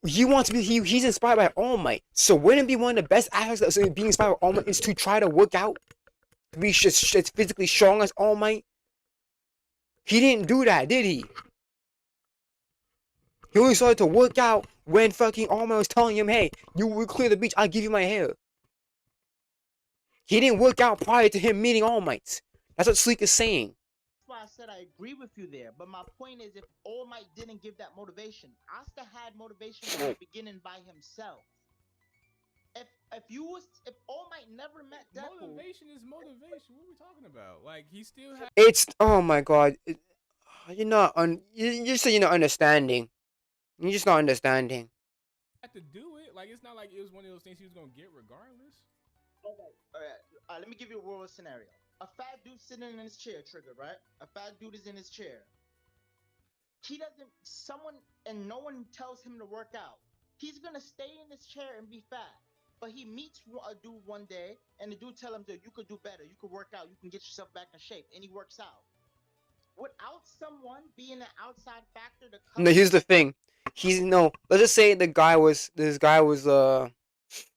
he wants to be he's inspired by All Might. So wouldn't it be one of the best aspects of being inspired by All Might is to try to work out, to be just physically strong as All Might? He didn't do that, did he? He only started to work out when fucking All Might was telling him, "Hey, you will clear the beach. I'll give you my hair." He didn't work out prior to him meeting All Might. That's what Sleek is saying. that's why I said I agree with you there. But my point is, if All Might didn't give that motivation, Asta had motivation from the beginning by himself. If All Might never met Deku, motivation is motivation. What are we talking about? Like he still has. Oh my god, you're not you're not understanding. You're just not understanding. Had to do it. Like it's not like it was one of those things he was gonna get regardless. All right. Let me give you a world scenario. A fat dude sitting in his chair, triggered, right? A fat dude is in his chair. No one tells him to work out. He's gonna stay in his chair and be fat. But he meets a dude one day, and the dude tell him that you could do better, you could work out, you can get yourself back in shape, and he works out. Without someone being an outside factor to come. No, here's the thing. Let's just say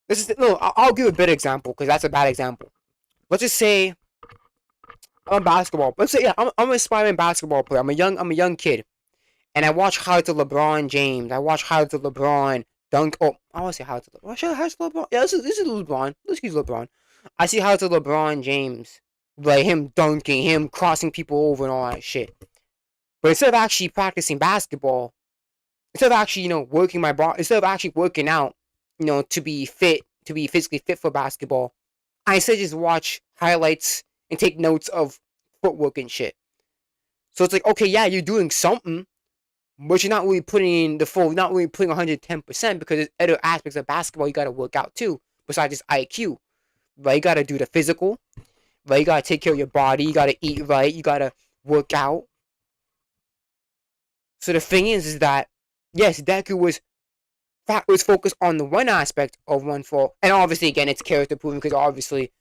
I'll give a better example because that's a bad example. Let's just say I'm a basketball. Let's say I'm an aspiring basketball player. I'm a young kid, and I watch highlights of LeBron James. I watch highlights of LeBron dunk. Oh, I want to say highlights of LeBron. Highlights of LeBron. Yeah, this is LeBron. Let's use LeBron. I see highlights of LeBron James, like him dunking, him crossing people over, and all that shit. But instead of actually practicing basketball, instead of actually working my body, instead of actually working out, to be physically fit for basketball, I instead just watch highlights and take notes of footwork and shit. So it's like, okay, yeah, you're doing something, but you're not really putting in not really putting 110% because there's other aspects of basketball you gotta work out too, besides just IQ. Right? You gotta do the physical, right? You gotta take care of your body, you gotta eat right, you gotta work out. So the thing is that, yes, Deku was focused on the one aspect of one fall, and obviously again it's character proven because obviously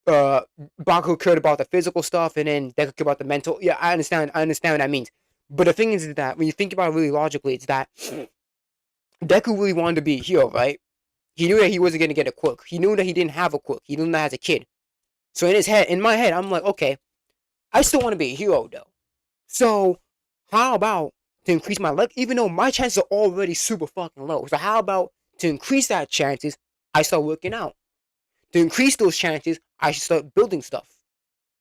Baku cared about the physical stuff and then Deku cared about the mental. Yeah, I understand what that means. But the thing is that when you think about it really logically, it's that Deku really wanted to be a hero, right? He knew that he wasn't gonna get a quirk. He knew that he didn't have a quirk. He knew that as a kid. So in my head, I'm like, okay, I still want to be a hero though. So how about to increase my luck, even though my chances are already super fucking low. So how about to increase that chances, I start working out. To increase those chances, I should start building stuff.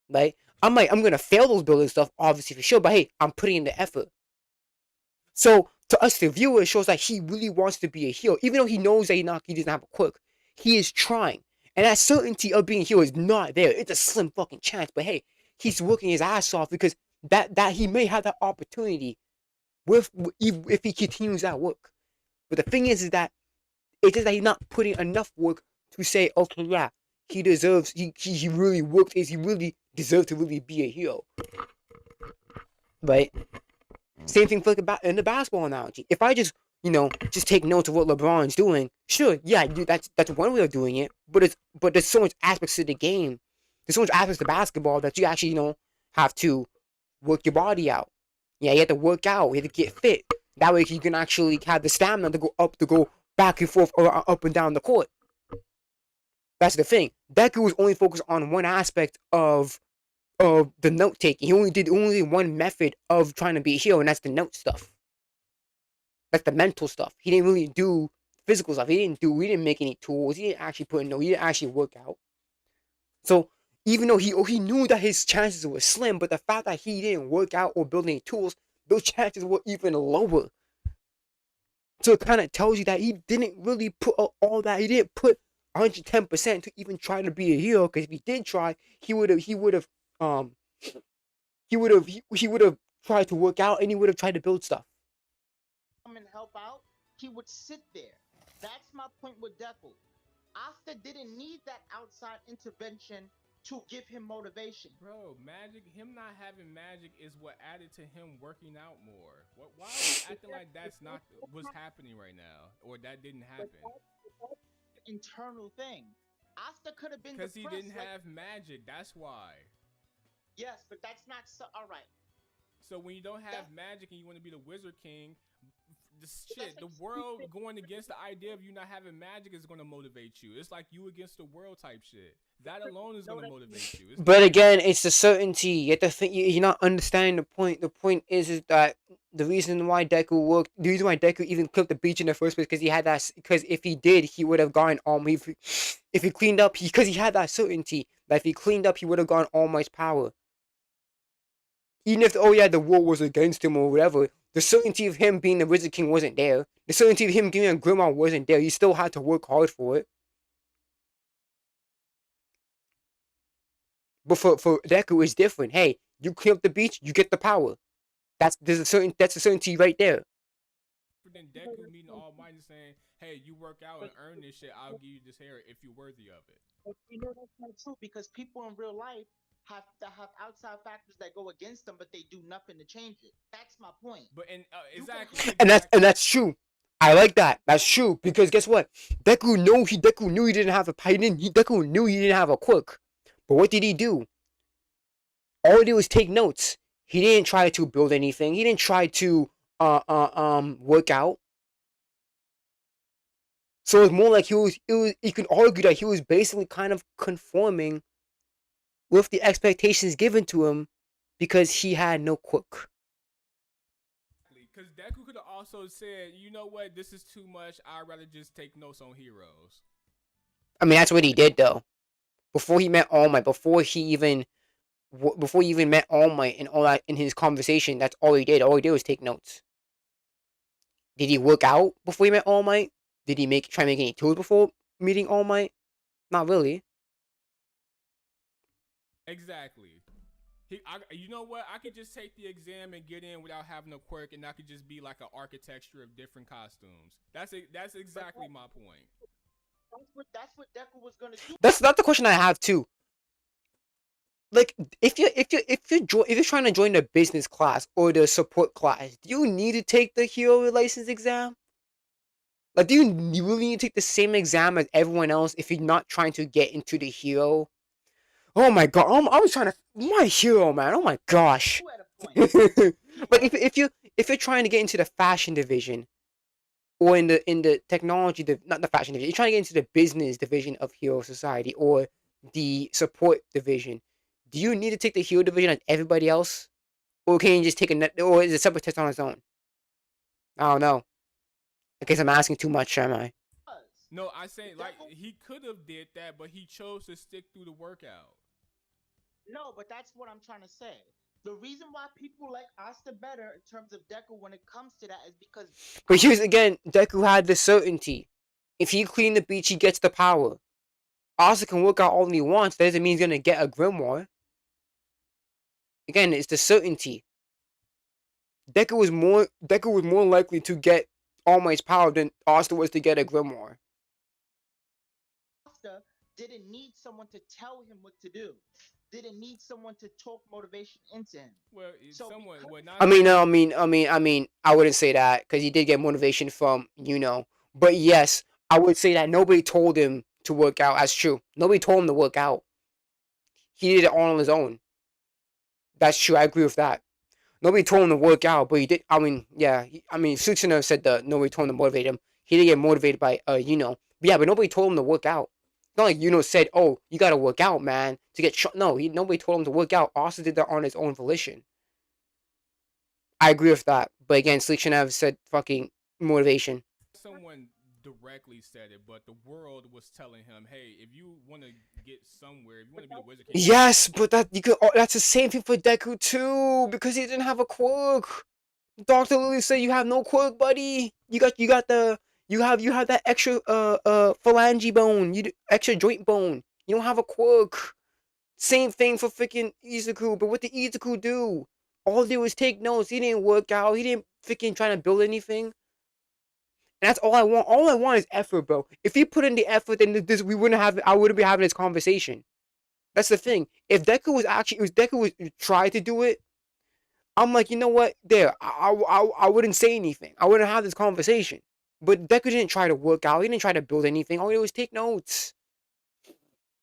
Right? I'm gonna fail those building stuff, obviously for sure, but hey, I'm putting in the effort. So to us, the viewer, it shows that he really wants to be a heel, even though he knows that he doesn't have a quirk. He is trying, and that certainty of being a heel is not there. It's a slim fucking chance, but hey, he's working his ass off because that he may have that opportunity if he continues that work. But the thing is that it's just that he's not putting enough work to say, okay, yeah, he deserves. He really worked. He really deserves to really be a heel, right? Same thing for in the basketball analogy. If I just just take notes of what LeBron's doing, sure, yeah, that's one way of doing it. But there's so much aspects to the game. There's so much aspects to basketball that you actually have to work your body out. Yeah, you have to work out. You have to get fit. That way you can actually have the stamina to go back and forth or up and down the court. That's the thing. Deku was only focused on one aspect of the note taking. He only did one method of trying to be a hero, and that's the note stuff. That's the mental stuff. He didn't really do physical stuff. He didn't make any tools. He didn't actually he didn't actually work out. So even though he knew that his chances were slim, but the fact that he didn't work out or build any tools, those chances were even lower. So it kind of tells you that he didn't really put all that. He didn't put 110% to even try to be a hero. Because if he did try, he would have tried to work out, and he would have tried to build stuff. Come and help out, he would sit there. That's my point with Deku. Asta didn't need that outside intervention to give him motivation. Bro, him not having magic is what added to him working out more. Why are we acting like that's not what's happening right now, or that didn't happen? Internal thing. Asta could have been because he didn't have magic. That's why. Yes, but that's not so. All right. So when you don't have magic and you want to be the Wizard King, the world going against the idea of you not having magic is going to motivate you. It's like you against the world type shit. That alone is going to motivate you. But again, it's the certainty. You have to think. You're not understanding the point. The point is that the reason why Deku worked, the reason why Deku even clipped the beach in the first place, because he had that. Because if he did, he would have gone if he cleaned up, because he had that certainty that if he cleaned up, he would have gone All Might's power. Even if the war was against him or whatever, the certainty of him being the Wizard King wasn't there. The certainty of him getting a Grimoire wasn't there. He still had to work hard for it. But for Deku, it's different. Hey, you clean up the beach, you get the power. That's a certainty right there. But then Deku meeting All Might and saying, "Hey, you work out and earn this shit. I'll give you this hair if you're worthy of it." But that's not true, because people in real life have outside factors that go against them, but they do nothing to change it. That's my point. But exactly. And that's true. I like that. That's true, because guess what? Deku knew he didn't have a Deku knew he didn't have a quirk. But what did he do? All he did was take notes. He didn't try to build anything. He didn't try to work out. So it's more like you can argue that he was basically kind of conforming with the expectations given to him because he had no quirk. Because Deku could have also said, you know what, this is too much. I'd rather just take notes on heroes. I mean, that's what he did though. Before he met All Might, before he even met All Might and all that in his conversation, that's all he did. All he did was take notes. Did he work out before he met All Might? Did he try to make any tools before meeting All Might? Not really. Exactly. You know what? I could just take the exam and get in without having a quirk, and I could just be like an architecture of different costumes. That's exactly my point. That's what Deku was gonna do. That's the question I have too. Like, if you're trying to join the business class or the support class, do you need to take the hero license exam? Like, do you really need to take the same exam as everyone else if you're not trying to get into the hero? Oh my god, I was trying to my hero, man. Oh my gosh. Like if you're trying to get into the fashion division, or in the technology, not the fashion division, you're trying to get into the business division of Hero Society or the support division. Do you need to take the hero division like everybody else, or can you just take or is it a separate test on its own? I don't know. I guess I'm asking too much, am I? No, I say like he could have did that, but he chose to stick through the workout. No, but that's what I'm trying to say. The reason why people like Asta better in terms of Deku when it comes to that is because. But here's again, Deku had the certainty. If he clean the beach, he gets the power. Asta can work out all he wants. That doesn't mean he's gonna get a grimoire. Again, it's the certainty. Deku was more likely to get All Might's power than Asta was to get a grimoire. Asta didn't need someone to tell him what to do. Didn't need someone to talk motivation into him. Well, so someone. Well, not I mean, I wouldn't say that because he did get motivation from But yes, I would say that nobody told him to work out. That's true. Nobody told him to work out. He did it all on his own. That's true. I agree with that. Nobody told him to work out, but he did. I mean, yeah. Suksuna said that nobody told him to motivate him. He did get motivated by But yeah, but nobody told him to work out. It's not like said, "Oh, you gotta work out, man, to get shot." No, nobody told him to work out. Austin did that on his own volition. I agree with that, but again, Suksuna said fucking motivation. Someone directly said it, but the world was telling him, "Hey, if you want to get somewhere, if you want to be the Wizard King." Yes, but that's the same thing for Deku too, because he didn't have a quirk. Dr. Lily said you have no quirk, buddy. You have that extra phalange bone, extra joint bone. You don't have a quirk. Same thing for freaking Izuku, but what did Izuku do? All he did was take notes. He didn't work out. He didn't freaking try to build anything. And that's all I want. All I want is effort, bro. If he put in the effort, then I wouldn't be having this conversation. That's the thing. If Deku was try to do it, I'm like, you know what? I wouldn't say anything. I wouldn't have this conversation. But Deku didn't try to work out. He didn't try to build anything. All he did was take notes.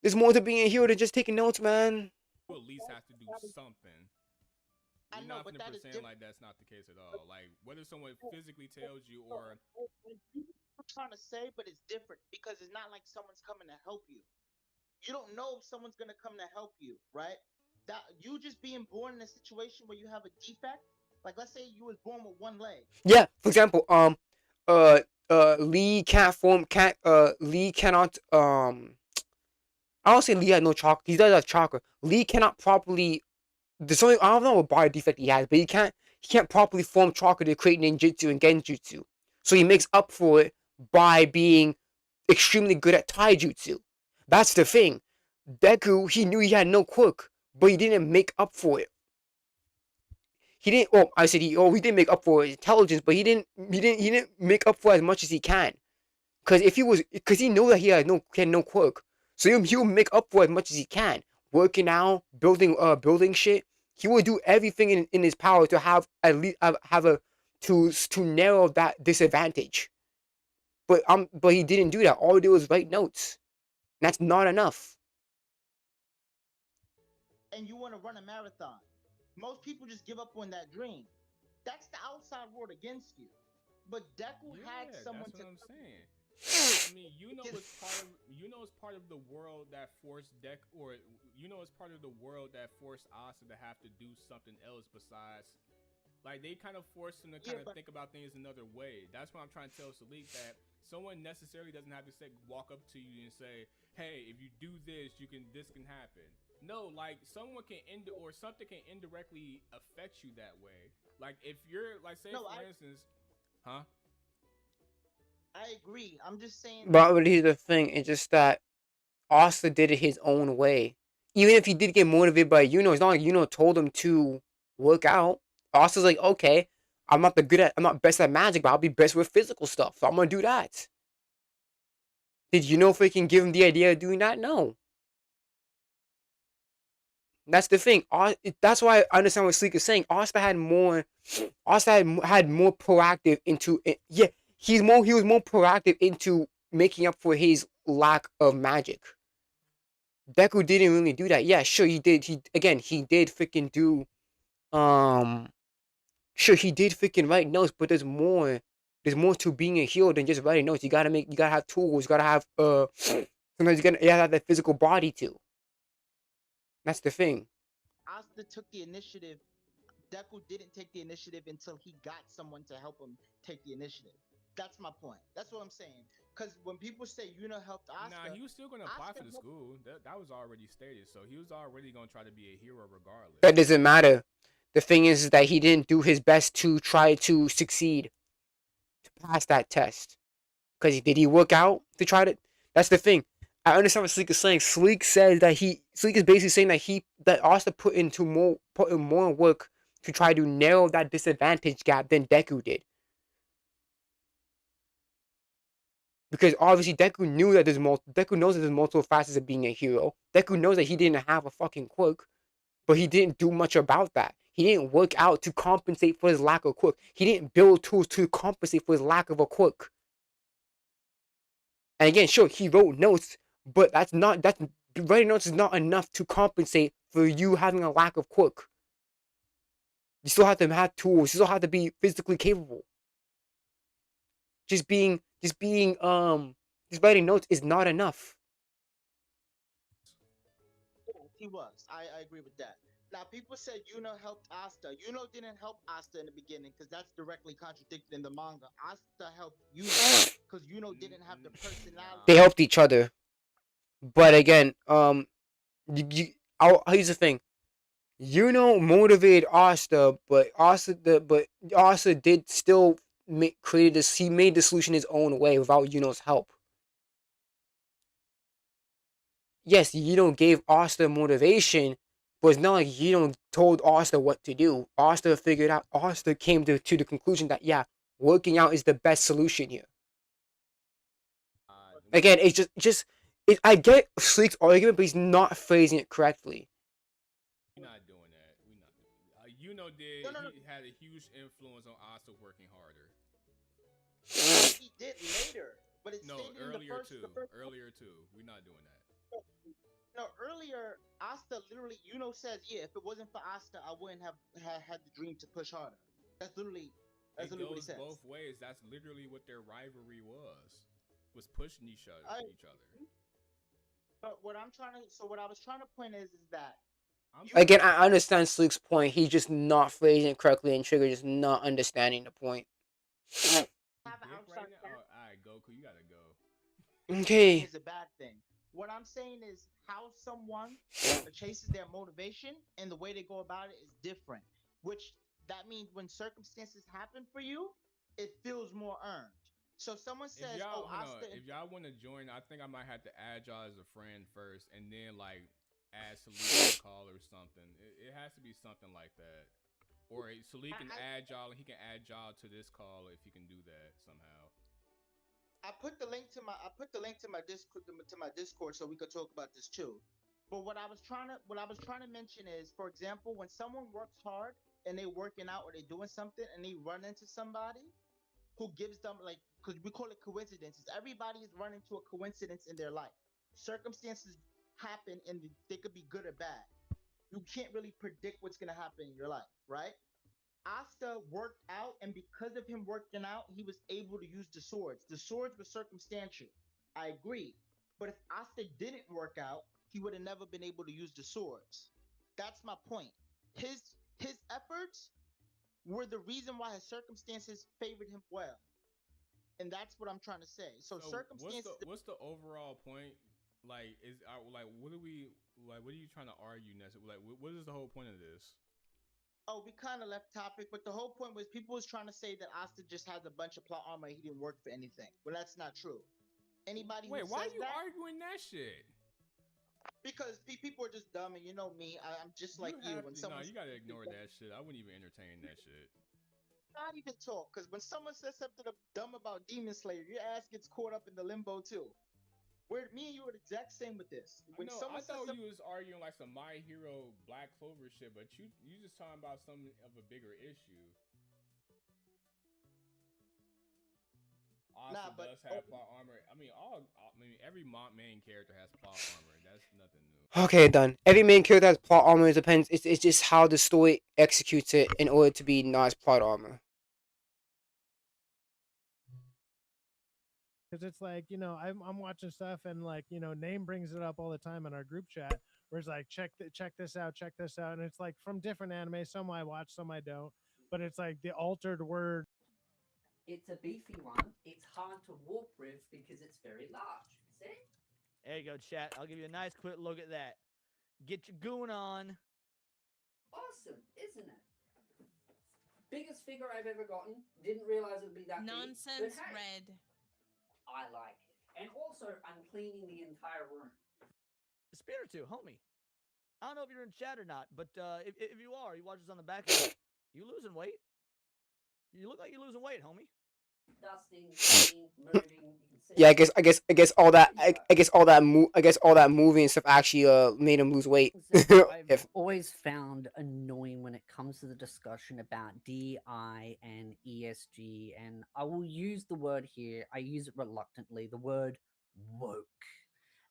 There's more to being a hero than just taking notes, man. You at least have to do something. I know, but that is different. Like that's not the case at all. Like whether someone physically tells you or. I'm trying to say, but it's different because it's not like someone's coming to help you. You don't know if someone's gonna come to help you, right? That you just being born in a situation where you have a defect. Like let's say you was born with one leg. Yeah, for example, Lee Lee cannot I don't say Lee had no chakra. He does have chakra. Lee cannot properly. There's something I don't know what body defect he has, but he can't properly form chakra to create ninjutsu and genjutsu. So he makes up for it by being extremely good at taijutsu. That's the thing. Deku, he knew he had no quirk, but he didn't make up for it. He didn't. Oh, I said he didn't make up for his intelligence, but he didn't make up for as much as he can. Because he knew that he had no quirk, so he'll make up for as much as he can. Working out, building shit. He will do everything in his power to have at least to narrow that disadvantage. But he didn't do that. All he did was write notes. And that's not enough. And you want to run a marathon. Most people just give up on that dream. That's the outside world against you. But Deku had someone that's what I'm saying. I mean, it's part of the world that forced it's part of the world that forced Asa to have to do something else besides, like they kind of forced him to kind of think about things another way. That's what I'm trying to tell Salik, that someone necessarily doesn't have to walk up to you and say, "Hey, if you do this, this can happen." No, like someone can something can indirectly affect you that way. Like if you're like, say for instance, huh? I agree. I'm just saying. But here's the thing. It's just that Asta did it his own way. Even if he did get motivated by it's not like told him to work out. Asta's like, okay, I'm not best at magic, but I'll be best with physical stuff, so I'm gonna do that. Did freaking give him the idea of doing that? No. That's the thing. That's why I understand what Sleek is saying. Asta had more proactive into it. Yeah, he was more proactive into making up for his lack of magic. Deku didn't really do that. Yeah, sure he did. He did freaking do sure he did freaking write notes, but there's more to being a hero than just writing notes. You gotta have tools, you gotta have sometimes you gotta have that physical body too. That's the thing. Asta took the initiative. Deku didn't take the initiative until he got someone to help him take the initiative. That's my point. That's what I'm saying. Because when people say Yuna helped Asuka, Nah, he was still gonna apply Asuka for the helped- school. That was already stated, so he was already gonna try to be a hero regardless. That doesn't matter. The thing is that he didn't do his best to try to succeed, to pass that test. Because did he work out to try to? That's the thing. I understand what Sleek is saying. Sleek says that Sleek is basically saying that Asta put in more work to try to narrow that disadvantage gap than Deku did. Because obviously Deku knows that there's multiple facets of being a hero. Deku knows that he didn't have a fucking quirk, but he didn't do much about that. He didn't work out to compensate for his lack of quirk. He didn't build tools to compensate for his lack of a quirk. And again, sure, he wrote notes, but writing notes is not enough to compensate for you having a lack of quirk. You still have to have tools. You still have to be physically capable. Just writing notes is not enough. Yes, he was. I agree with that. Now, people said Yuno helped Asta. Yuno didn't help Asta in the beginning because that's directly contradicted in the manga. Asta helped Yuno because Yuno didn't have the personality. They helped each other, but again, here's the thing. Motivated Asta, but Asta did still create this. He made the solution his own way without Yuno's help. Yes, gave Asta motivation, but it's not like told Asta what to do. Asta figured out. Asta came to the conclusion that working out is the best solution here. Again, it's just I get Sleek's argument, but he's not phrasing it correctly. We're not doing that. We're not doing that. Yuno did. No. He had a huge influence on Asta working harder. He did later, but it's earlier too. Earlier too. We're not doing that. No, earlier Asta literally, says, if it wasn't for Asta, I wouldn't have had the dream to push harder. That's literally what he says. Both ways. That's literally what their rivalry was pushing each other. But what I was trying to point is that. Again, I understand Sleek's point. He's just not phrasing it correctly, and Trigger just not understanding the point. Have an outside all right, Goku, you gotta go. Okay. Is a bad thing. What I'm saying is how someone chases their motivation and the way they go about it is different. Which that means when circumstances happen for you, it feels more earned. So someone says, if y'all want to join, I think I might have to add y'all as a friend first, and then add Salik to the call or something. It has to be something like that. Or Salik can add y'all, and he can add y'all to this call if he can do that somehow. I put the link to my Discord so we could talk about this too. But what I was trying to mention is, for example, when someone works hard and they're working out or they're doing something and they run into somebody who gives them because we call it coincidences. Everybody is running into a coincidence in their life. Circumstances happen and they could be good or bad. You can't really predict what's gonna happen in your life, right? Asta worked out, and because of him working out, he was able to use the swords. The swords were circumstantial. I agree. But if Asta didn't work out, he would have never been able to use the swords. That's my point. His efforts were the reason why his circumstances favored him well. And that's what I'm trying to say. So circumstances. What's the overall point? What are you trying to argue next? What is the whole point of this? Oh, we kind of left topic, but the whole point was people was trying to say that Asta just has a bunch of plot armor. He didn't work for anything. Well, that's not true. Anybody why are you arguing that shit? Because people are just dumb, and you know me. I'm just like you. When someone you gotta ignore that shit. I wouldn't even entertain that shit. Not even talk, because when someone says something dumb about Demon Slayer, your ass gets caught up in the limbo too. Where me and you are the exact same with this. When I thought you was arguing like some My Hero Black Clover shit, but you just talking about some of a bigger issue. Asta does have plot armor. I mean, every main character has plot armor. That's nothing new. Okay, done. Every main character has plot armor. It depends. It's just how the story executes it in order to be not plot armor. because it's like, I'm watching stuff, and like, Name brings it up all the time in our group chat, where it's like, check this out, check this out, and it's like from different anime. Some I watch, some I don't, but it's like the altered word. It's a beefy one. It's hard to warp with because it's very large. See? There you go, chat. I'll give you a nice quick look at that. Get your goon on. Awesome, isn't it? Biggest figure I've ever gotten. Didn't realize it would be that Nonsense big. But hey, red. I like it. And also, I'm cleaning the entire room. Spiritu, homie. I don't know if you're in chat or not, but if you are, you watch this on the back. You losing weight? You look like you're losing weight, homie. Dusting, cleaning, moving. You can see. Yeah, I guess all that moving and stuff actually made him lose weight. I've always found annoying when it comes to the discussion about DI and ESG, and I will use the word here. I use it reluctantly. The word woke.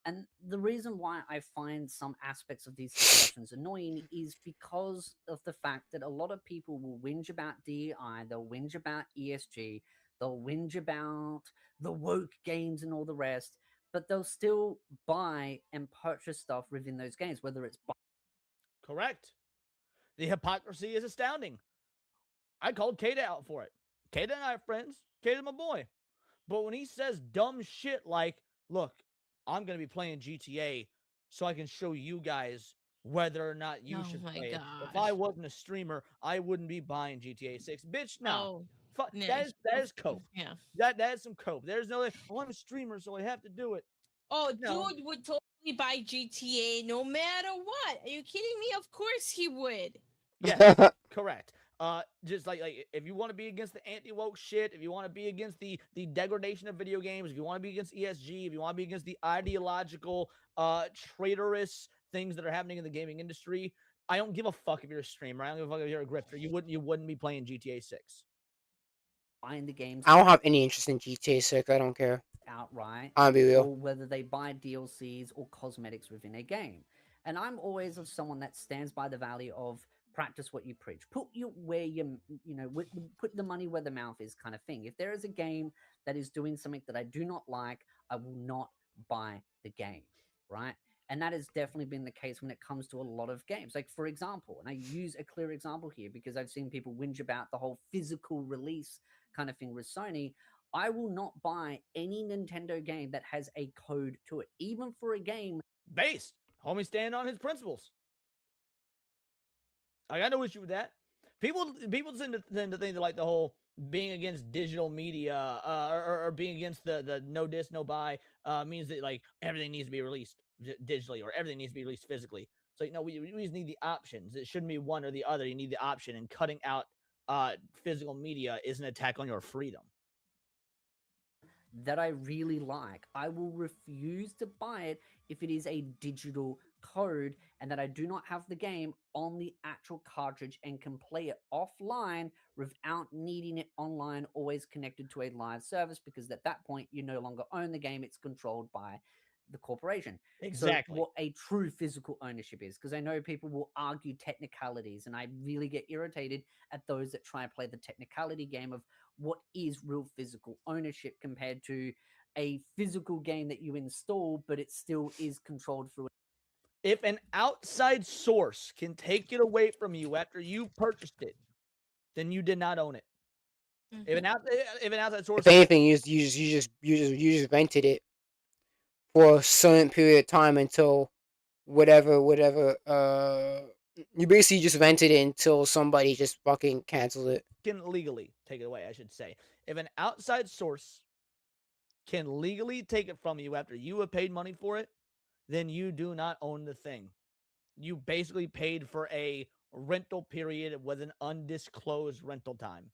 And the reason why I find some aspects of these discussions annoying is because of the fact that a lot of people will whinge about DEI, they'll whinge about ESG, they'll whinge about the woke games and all the rest, but they'll still buy and purchase stuff within those games, whether it's. Correct. The hypocrisy is astounding. I called Kata out for it. Kata and I are friends. Kata's my boy. But when he says dumb shit like, look, I'm going to be playing GTA so I can show you guys whether or not you should play it. If I wasn't a streamer, I wouldn't be buying GTA 6. Bitch, no. That is cope. Yeah. That is some cope. There's no, oh, I'm a streamer, so I have to do it. Oh, no. Dude would totally buy GTA no matter what. Are you kidding me? Of course he would. Yeah, correct. Just like if you want to be against the anti-woke shit, if you want to be against the degradation of video games, if you want to be against ESG, if you want to be against the ideological, traitorous things that are happening in the gaming industry, I don't give a fuck if you're a streamer. I don't give a fuck if you're a grifter. You wouldn't be playing GTA 6. Buying the games. I don't have any interest in GTA 6. I don't care. Outright. I'll be real. Or whether they buy DLCs or cosmetics within a game. And I'm always of someone that stands by the value of practice what you preach. Put put the money where the mouth is, kind of thing. If there is a game that is doing something that I do not like, I will not buy the game, right? And that has definitely been the case when it comes to a lot of games. Like, for example, and I use a clear example here because I've seen people whinge about the whole physical release kind of thing with Sony. I will not buy any Nintendo game that has a code to it, even for a game based. Homie stand on his principles. I got no issue with that. People tend to think that like the whole being against digital media or being against the no dis no buy means that like everything needs to be released digitally or everything needs to be released physically. So no, we just need the options. It shouldn't be one or the other. You need the option, and cutting out physical media is an attack on your freedom. That I really like. I will refuse to buy it if it is a digital code and that I do not have the game on the actual cartridge and can play it offline without needing it online, always connected to a live service, because at that point you no longer own the game, it's controlled by the corporation. Exactly. So what a true physical ownership is, because I know people will argue technicalities, and I really get irritated at those that try and play the technicality game of what is real physical ownership compared to a physical game that you install, but it still is controlled through. If an outside source can take it away from you after you purchased it, then you did not own it. Mm-hmm. If an outside source, if anything, you just rented it for a certain period of time until whatever. You basically just rented it until somebody just fucking cancels it. Can legally take it away, I should say. If an outside source can legally take it from you after you have paid money for it, then you do not own the thing. You basically paid for a rental period with an undisclosed rental time.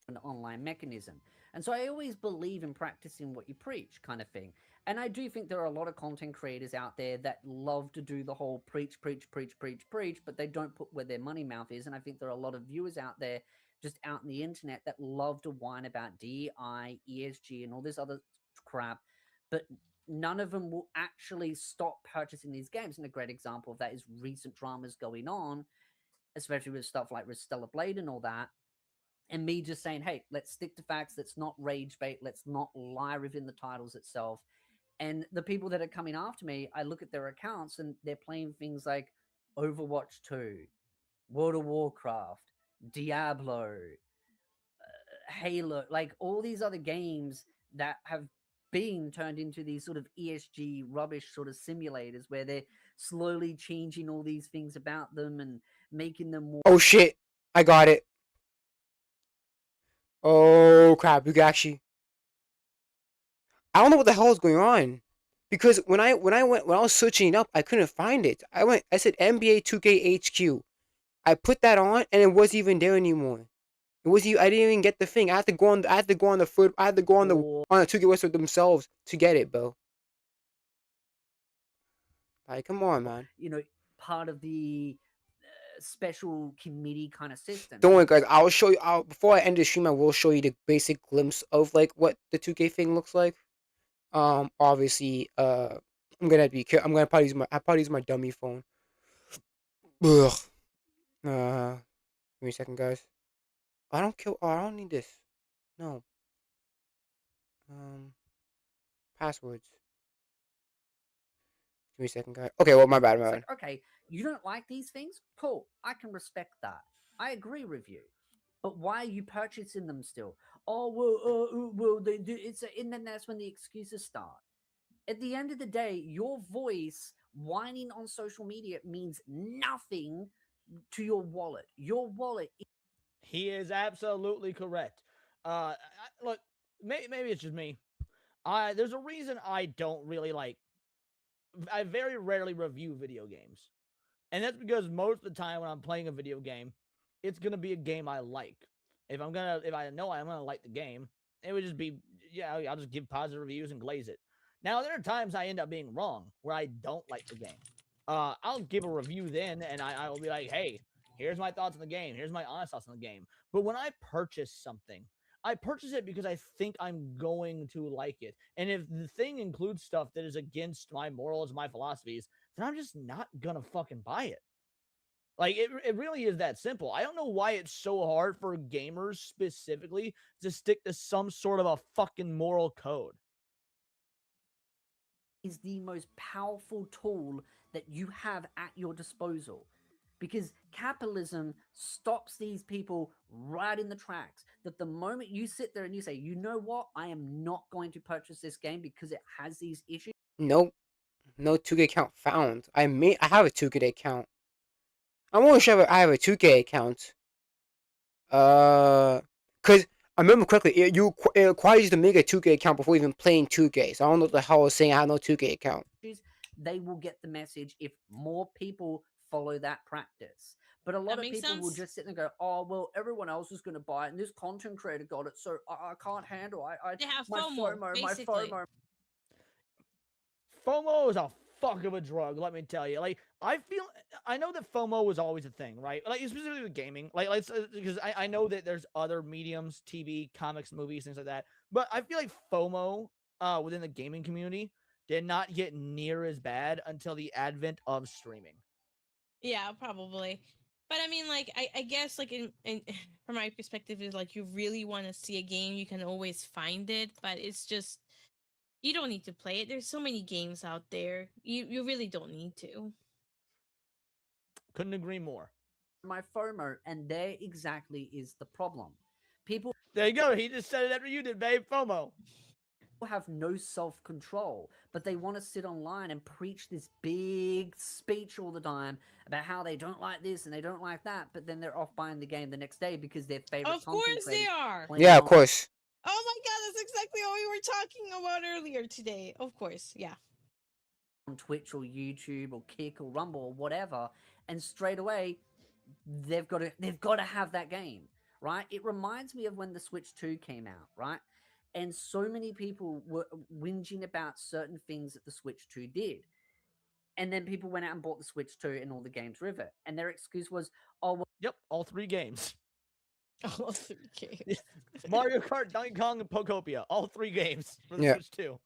An online mechanism. And so I always believe in practicing what you preach kind of thing. And I do think there are a lot of content creators out there that love to do the whole preach, but they don't put where their money mouth is. And I think there are a lot of viewers out there just out in the internet that love to whine about DI, ESG, and all this other crap, but none of them will actually stop purchasing these games. And a great example of that is recent dramas going on, especially with stuff like with Stellar Blade and all that. and me just saying, hey, let's stick to facts, let's not rage bait, let's not lie within the titles itself. And the people that are coming after me, I look at their accounts and they're playing things like Overwatch 2, World of Warcraft, Diablo, Halo, like all these other games that have been turned into these sort of ESG rubbish sort of simulators where they're slowly changing all these things about them and making them more. Oh shit! I got it. Oh crap! You can actually. I don't know what the hell is going on, because when I was searching it up, I couldn't find it. I said NBA 2K HQ. I put that on and it wasn't even there anymore. It was I didn't even get the thing. I had to go on. I had to go on the foot. I had to go on the 2K website themselves to get it, bro. Like, come on, man. You know, part of the special committee kind of system. Don't worry, guys. I'll show you. Before I end the stream, I will show you the basic glimpse of like what the 2K thing looks like. Obviously, I'm gonna be. I'm gonna probably use my. I probably use my dummy phone. Ugh. Give me a second, guys. I don't kill. Oh, I don't need this. No. Passwords. Give me a second, guys. Okay, well, my bad, my It's bad. like, okay, you don't like these things? Cool. I can respect that. I agree with you. But why are you purchasing them still? Oh, well, they do. And then that's when the excuses start. At the end of the day, your voice whining on social media means nothing to your wallet. Your wallet. He is absolutely correct. Look, maybe it's just me. There's a reason I don't really like. I very rarely review video games, and that's because most of the time when I'm playing a video game, it's gonna be a game I like. If I know I'm gonna like the game, it would just be, yeah, I'll just give positive reviews and glaze it. Now there are times I end up being wrong where I don't like the game. I'll give a review then, and I will be like, hey, here's my thoughts on the game. Here's my honest thoughts on the game. But when I purchase something, I purchase it because I think I'm going to like it. And if the thing includes stuff that is against my morals, my philosophies, then I'm just not gonna fucking buy it. Like, it really is that simple. I don't know why it's so hard for gamers specifically to stick to some sort of a fucking moral code. Is the most powerful tool that you have at your disposal, because capitalism stops these people right in the tracks. That the moment you sit there and you say, you know what, I am not going to purchase this game because it has these issues. Nope. No 2K account found. I have a 2K account. I'm only sure I have a 2K account. Cause I remember correctly, it requires you to make a 2K account before even playing 2K. So I don't know what the hell I was saying. I have no 2K account. They will get the message if more people follow that practice. But a lot of people will just sit there and go, "Oh, well, everyone else is going to buy it, and this content creator got it, so I can't handle. They have my FOMO, FOMO, basically. my FOMO." FOMO is a fuck of a drug, let me tell you. Like, I know that FOMO was always a thing, right? Like, specifically with gaming. Like, because I know that there's other mediums, TV, comics, movies, things like that. But I feel like FOMO within the gaming community did not get near as bad until the advent of streaming. Yeah, probably. But I mean, like, I guess, like, in from my perspective, is like, you really want to see a game, you can always find it, but it's just, you don't need to play it. There's so many games out there. You really don't need to. Couldn't agree more. My FOMO, and there exactly is the problem. People. There you go. He just said it after you did, babe. FOMO. Have no self-control, but they want to sit online and preach this big speech all the time about how they don't like this and they don't like that, but then they're off buying the game the next day because their favorite Of course they are. Yeah, of course. Oh my god, that's exactly what we were talking about earlier today. Of course, yeah. On Twitch or YouTube or Kick or Rumble or whatever, and straight away they've got to have that game, right? It reminds me of when the Switch 2 came out, right? And so many people were whinging about certain things that the Switch 2 did. And then people went out and bought the Switch 2 and all the games with it. And their excuse was, oh, well, yep, all 3 games. All 3 games. Mario Kart, Donkey Kong, and Pokopia. All 3 games for the Switch 2.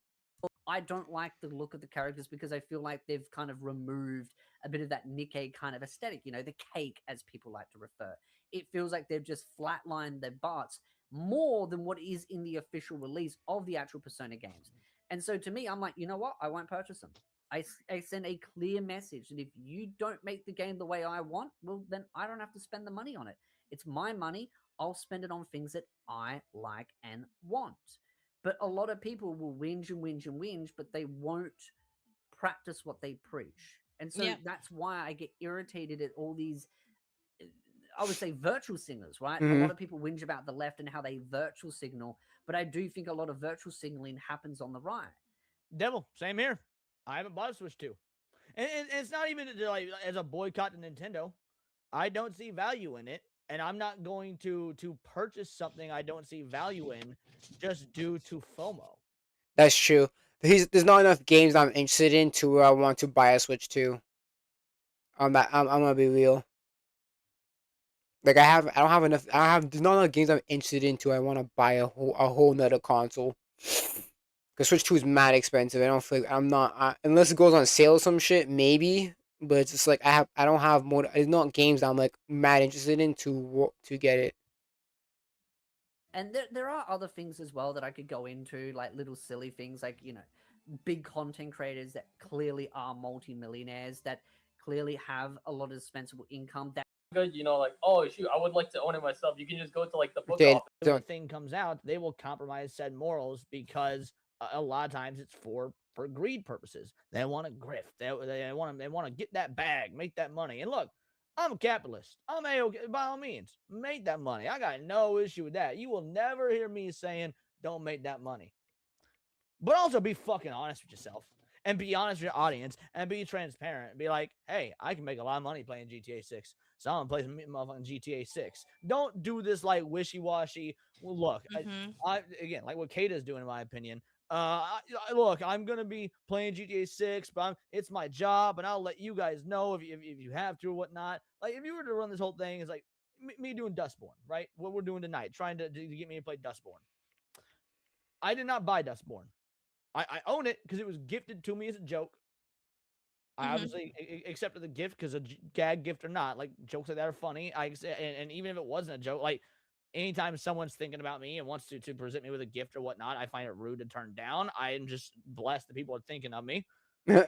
I don't like the look of the characters because I feel like they've kind of removed a bit of that Nikkei kind of aesthetic, you know, the cake, as people like to refer. it feels like they've just flatlined their butts more than what is in the official release of the actual Persona games. And so to me, I'm like, you know what? I won't purchase them. I send a clear message that if you don't make the game the way I want, well, then I don't have to spend the money on it. It's my money. I'll spend it on things that I like and want. But a lot of people will whinge and whinge and whinge, but they won't practice what they preach. And so Yep. that's why I get irritated at all these, I would say, virtual signals, right? A Mm-hmm. lot of people whinge about the left and how they virtual signal, but I do think a lot of virtual signaling happens on the right. Devil, same here. I haven't bought a Switch 2. And it's not even like as a boycott to Nintendo. I don't see value in it, and I'm not going to purchase something I don't see value in just due to FOMO. That's true. There's not enough games I'm interested in to where I want to buy a Switch 2. I'm gonna be real. Like I don't have enough. There's not enough games I'm interested in to I want to buy a whole nother console. Cause Switch 2 is mad expensive. I don't feel like I'm not unless it goes on sale or some shit maybe. But it's just like I don't have more. It's not games that I'm like mad interested in to get it. And there are other things as well that I could go into, like little silly things, like, big content creators that clearly are multimillionaires, that clearly have a lot of dispensable income. That good, like, oh shoot, I would like to own it myself. You can just go to like the book They office. When the thing comes out, they will compromise said morals because a lot of times it's for greed purposes. They want to grift. They want to get that bag, make that money. And look, I'm a capitalist. I'm a-okay by all means. Make that money. I got no issue with that. You will never hear me saying don't make that money. But also be fucking honest with yourself and be honest with your audience and be transparent and be like, hey, I can make a lot of money playing GTA 6. So I'm gonna play some motherfucking GTA 6. Don't do this like wishy-washy. Well, look, Mm-hmm. I again, like what Kata's doing, in my opinion. Look, I'm gonna be playing GTA 6, but it's my job, and I'll let you guys know if you have to or whatnot. Like, if you were to run this whole thing, it's like me doing Dustborn, right? What we're doing tonight, trying to get me to play Dustborn. I did not buy Dustborn. I own it because it was gifted to me as a joke. I obviously accepted the gift because a gag gift or not, like jokes like that are funny. And even if it wasn't a joke, like anytime someone's thinking about me and wants to present me with a gift or whatnot, I find it rude to turn down. I am just blessed that people are thinking of me.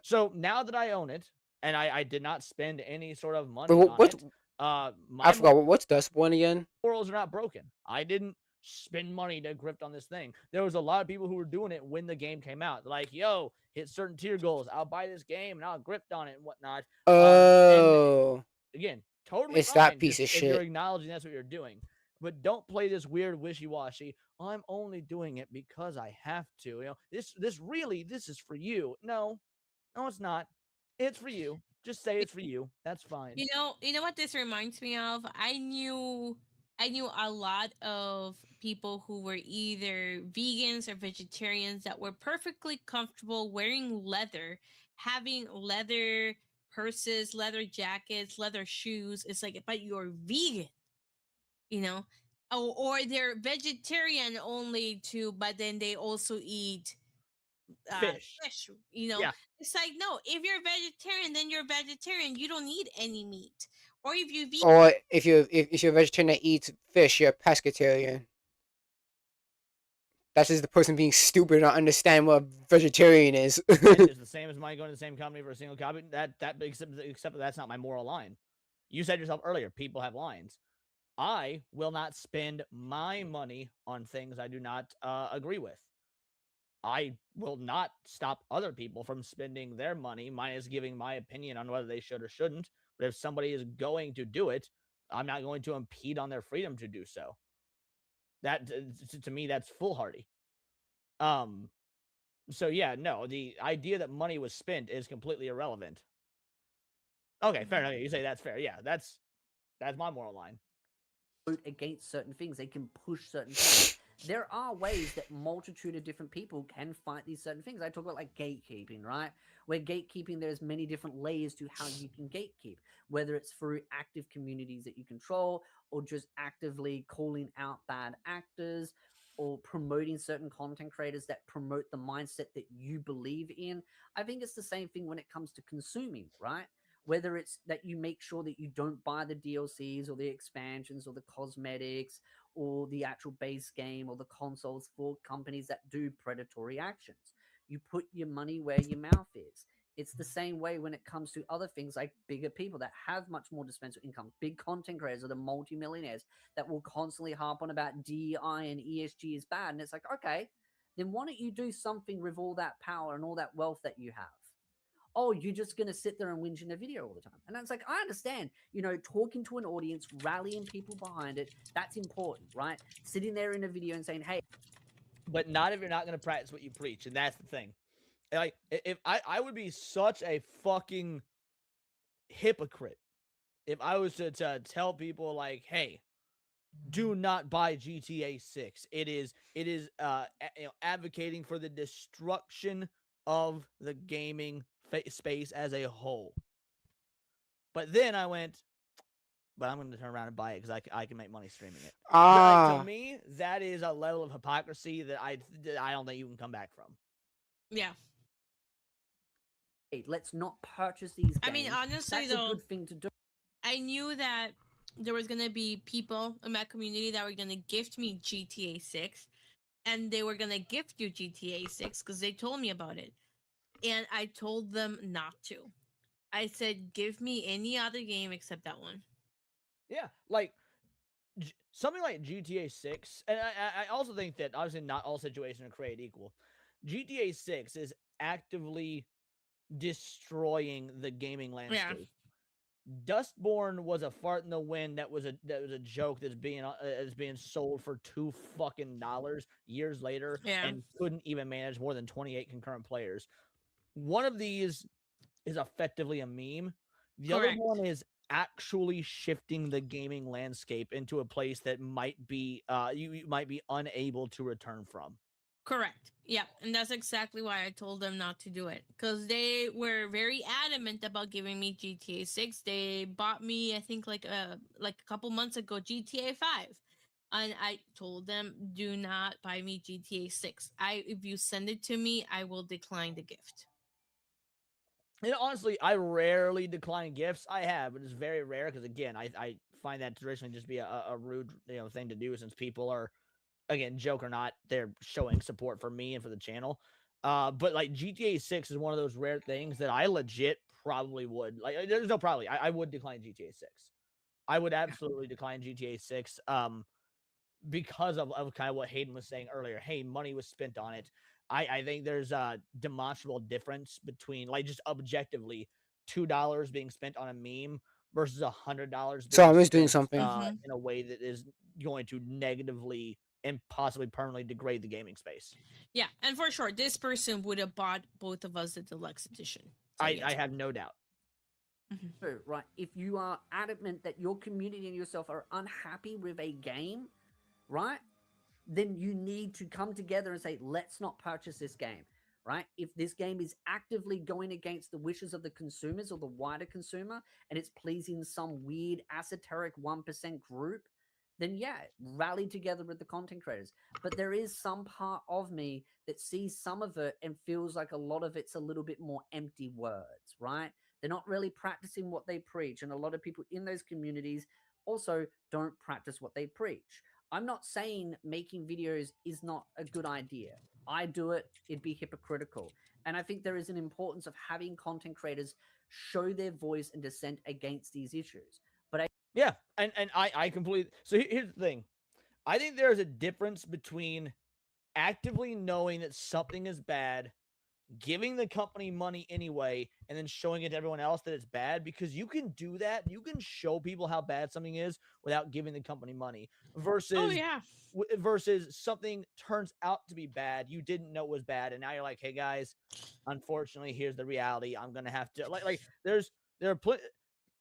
So now that I own it and I did not spend any sort of money on it, I my forgot what's Dustborn again. morals are not broken. I didn't spend money to grift on this thing. There was a lot of people who were doing it when the game came out. They're like, yo, hit certain tier goals. I'll buy this game and I'll grift on it and whatnot. Oh, Again, totally it's that fine piece of if you're shit. acknowledging that's what you're doing. But don't play this weird wishy-washy. I'm only doing it because I have to. This is for you. No, it's not. It's for you. Just say it's for you. That's fine. You know what this reminds me of? I knew a lot of people who were either vegans or vegetarians that were perfectly comfortable wearing leather, having leather purses, leather jackets, leather shoes. It's like, but you're vegan, you know? Or they're vegetarian only too, but then they also eat Fish. fish. Yeah. It's like, no, if you're vegetarian, then you're vegetarian. You don't need any meat. Or if you vegan, Or if you're a vegetarian that eats fish, you're a pescatarian. That's just the person being stupid and not understand what a vegetarian is. It's the same as mine going to the same company for a single copy. That except that that's not my moral line. You said yourself earlier, people have lines. I will not spend my money on things I do not agree with. I will not stop other people from spending their money, minus giving my opinion on whether they should or shouldn't. But if somebody is going to do it, I'm not going to impede on their freedom to do so. That to me, that's foolhardy. So yeah, no, the idea that money was spent is completely irrelevant. Okay, fair enough. You say that's fair. Yeah, that's my moral line. Against certain things, they can push certain things. There are ways that multitude of different people can fight these certain things. I talk about like gatekeeping, right? Where gatekeeping, there's many different layers to how you can gatekeep, whether it's through active communities that you control or just actively calling out bad actors or promoting certain content creators that promote the mindset that you believe in. I think it's the same thing when it comes to consuming, right? whether it's that you make sure that you don't buy the DLCs or the expansions or the cosmetics or the actual base game or the consoles for companies that do predatory actions. You put your money where your mouth is. It's the same way when it comes to other things like bigger people that have much more dispensable income, big content creators or the multimillionaires that will constantly harp on about DEI and ESG is bad. And it's like, okay, then why don't you do something with all that power and all that wealth that you have? Oh, you're just going to sit there and whinge in a video all the time. And it's like, I understand, talking to an audience, rallying people behind it, that's important, right? Sitting there in a video and saying, hey. But not if you're not going to practice what you preach. And that's the thing. Like, if I would be such a fucking hypocrite if I was to tell people, like, hey, do not buy GTA 6. It is advocating for the destruction of the gaming space as a whole. But then I went, but I'm going to turn around and buy it because I can make money streaming it. To me, that is a level of hypocrisy that I don't think you can come back from. Yeah. Hey, let's not purchase these games. I mean, honestly, that's a good thing to do. I knew that there was going to be people in my community that were going to gift me GTA 6, and they were going to gift you GTA 6 because they told me about it. And I told them not to. I said, give me any other game except that one. Yeah, like something like GTA 6, and I also think that obviously not all situations are created equal. GTA 6 is actively destroying the gaming landscape. Yeah. Dustborn was a fart in the wind. That was a joke that's being sold for $2 years later, and couldn't even manage more than 28 concurrent players. One of these is effectively a meme. The other one is actually shifting the gaming landscape into a place that might be you might be unable to return from. Correct. Yeah, and that's exactly why I told them not to do it, because they were very adamant about giving me GTA 6. They bought me, I think, like a couple months ago, GTA 5. And I told them, do not buy me GTA 6. If you send it to me, I will decline the gift. And honestly, I rarely decline gifts. I have, but it's very rare because, again, I find that traditionally just be a rude thing to do, since people are, again, joke or not, they're showing support for me and for the channel. But like GTA 6 is one of those rare things that I legit probably would. Like, there's no probably. I would decline GTA 6. I would absolutely decline GTA 6. Because of kind of what Hayden was saying earlier. Hey, money was spent on it. I think there's a demonstrable difference between, like, just objectively, $2 being spent on a meme versus $100 being doing spent something. In a way that is going to negatively and possibly permanently degrade the gaming space. Yeah, and for sure, this person would have bought both of us the deluxe edition. So I have no doubt. Right, if you are adamant that your community and yourself are unhappy with a game, right, then you need to come together and say, let's not purchase this game, right? If this game is actively going against the wishes of the consumers or the wider consumer, and it's pleasing some weird esoteric 1% group, then yeah, rally together with the content creators. But there is some part of me that sees some of it and feels like a lot of it's a little bit more empty words, right? They're not really practicing what they preach. And a lot of people in those communities also don't practice what they preach. I'm not saying making videos is not a good idea. I do it, it'd be hypocritical. And I think there is an importance of having content creators show their voice and dissent against these issues. But yeah, and I completely. So here's the thing. I think there's a difference between actively knowing that something is bad, giving the company money anyway, and then showing it to everyone else that it's bad, because you can do that. You can show people how bad something is without giving the company money, versus versus something turns out to be bad. You didn't know it was bad, and now you're like, hey guys, unfortunately, here's the reality. I'm gonna have to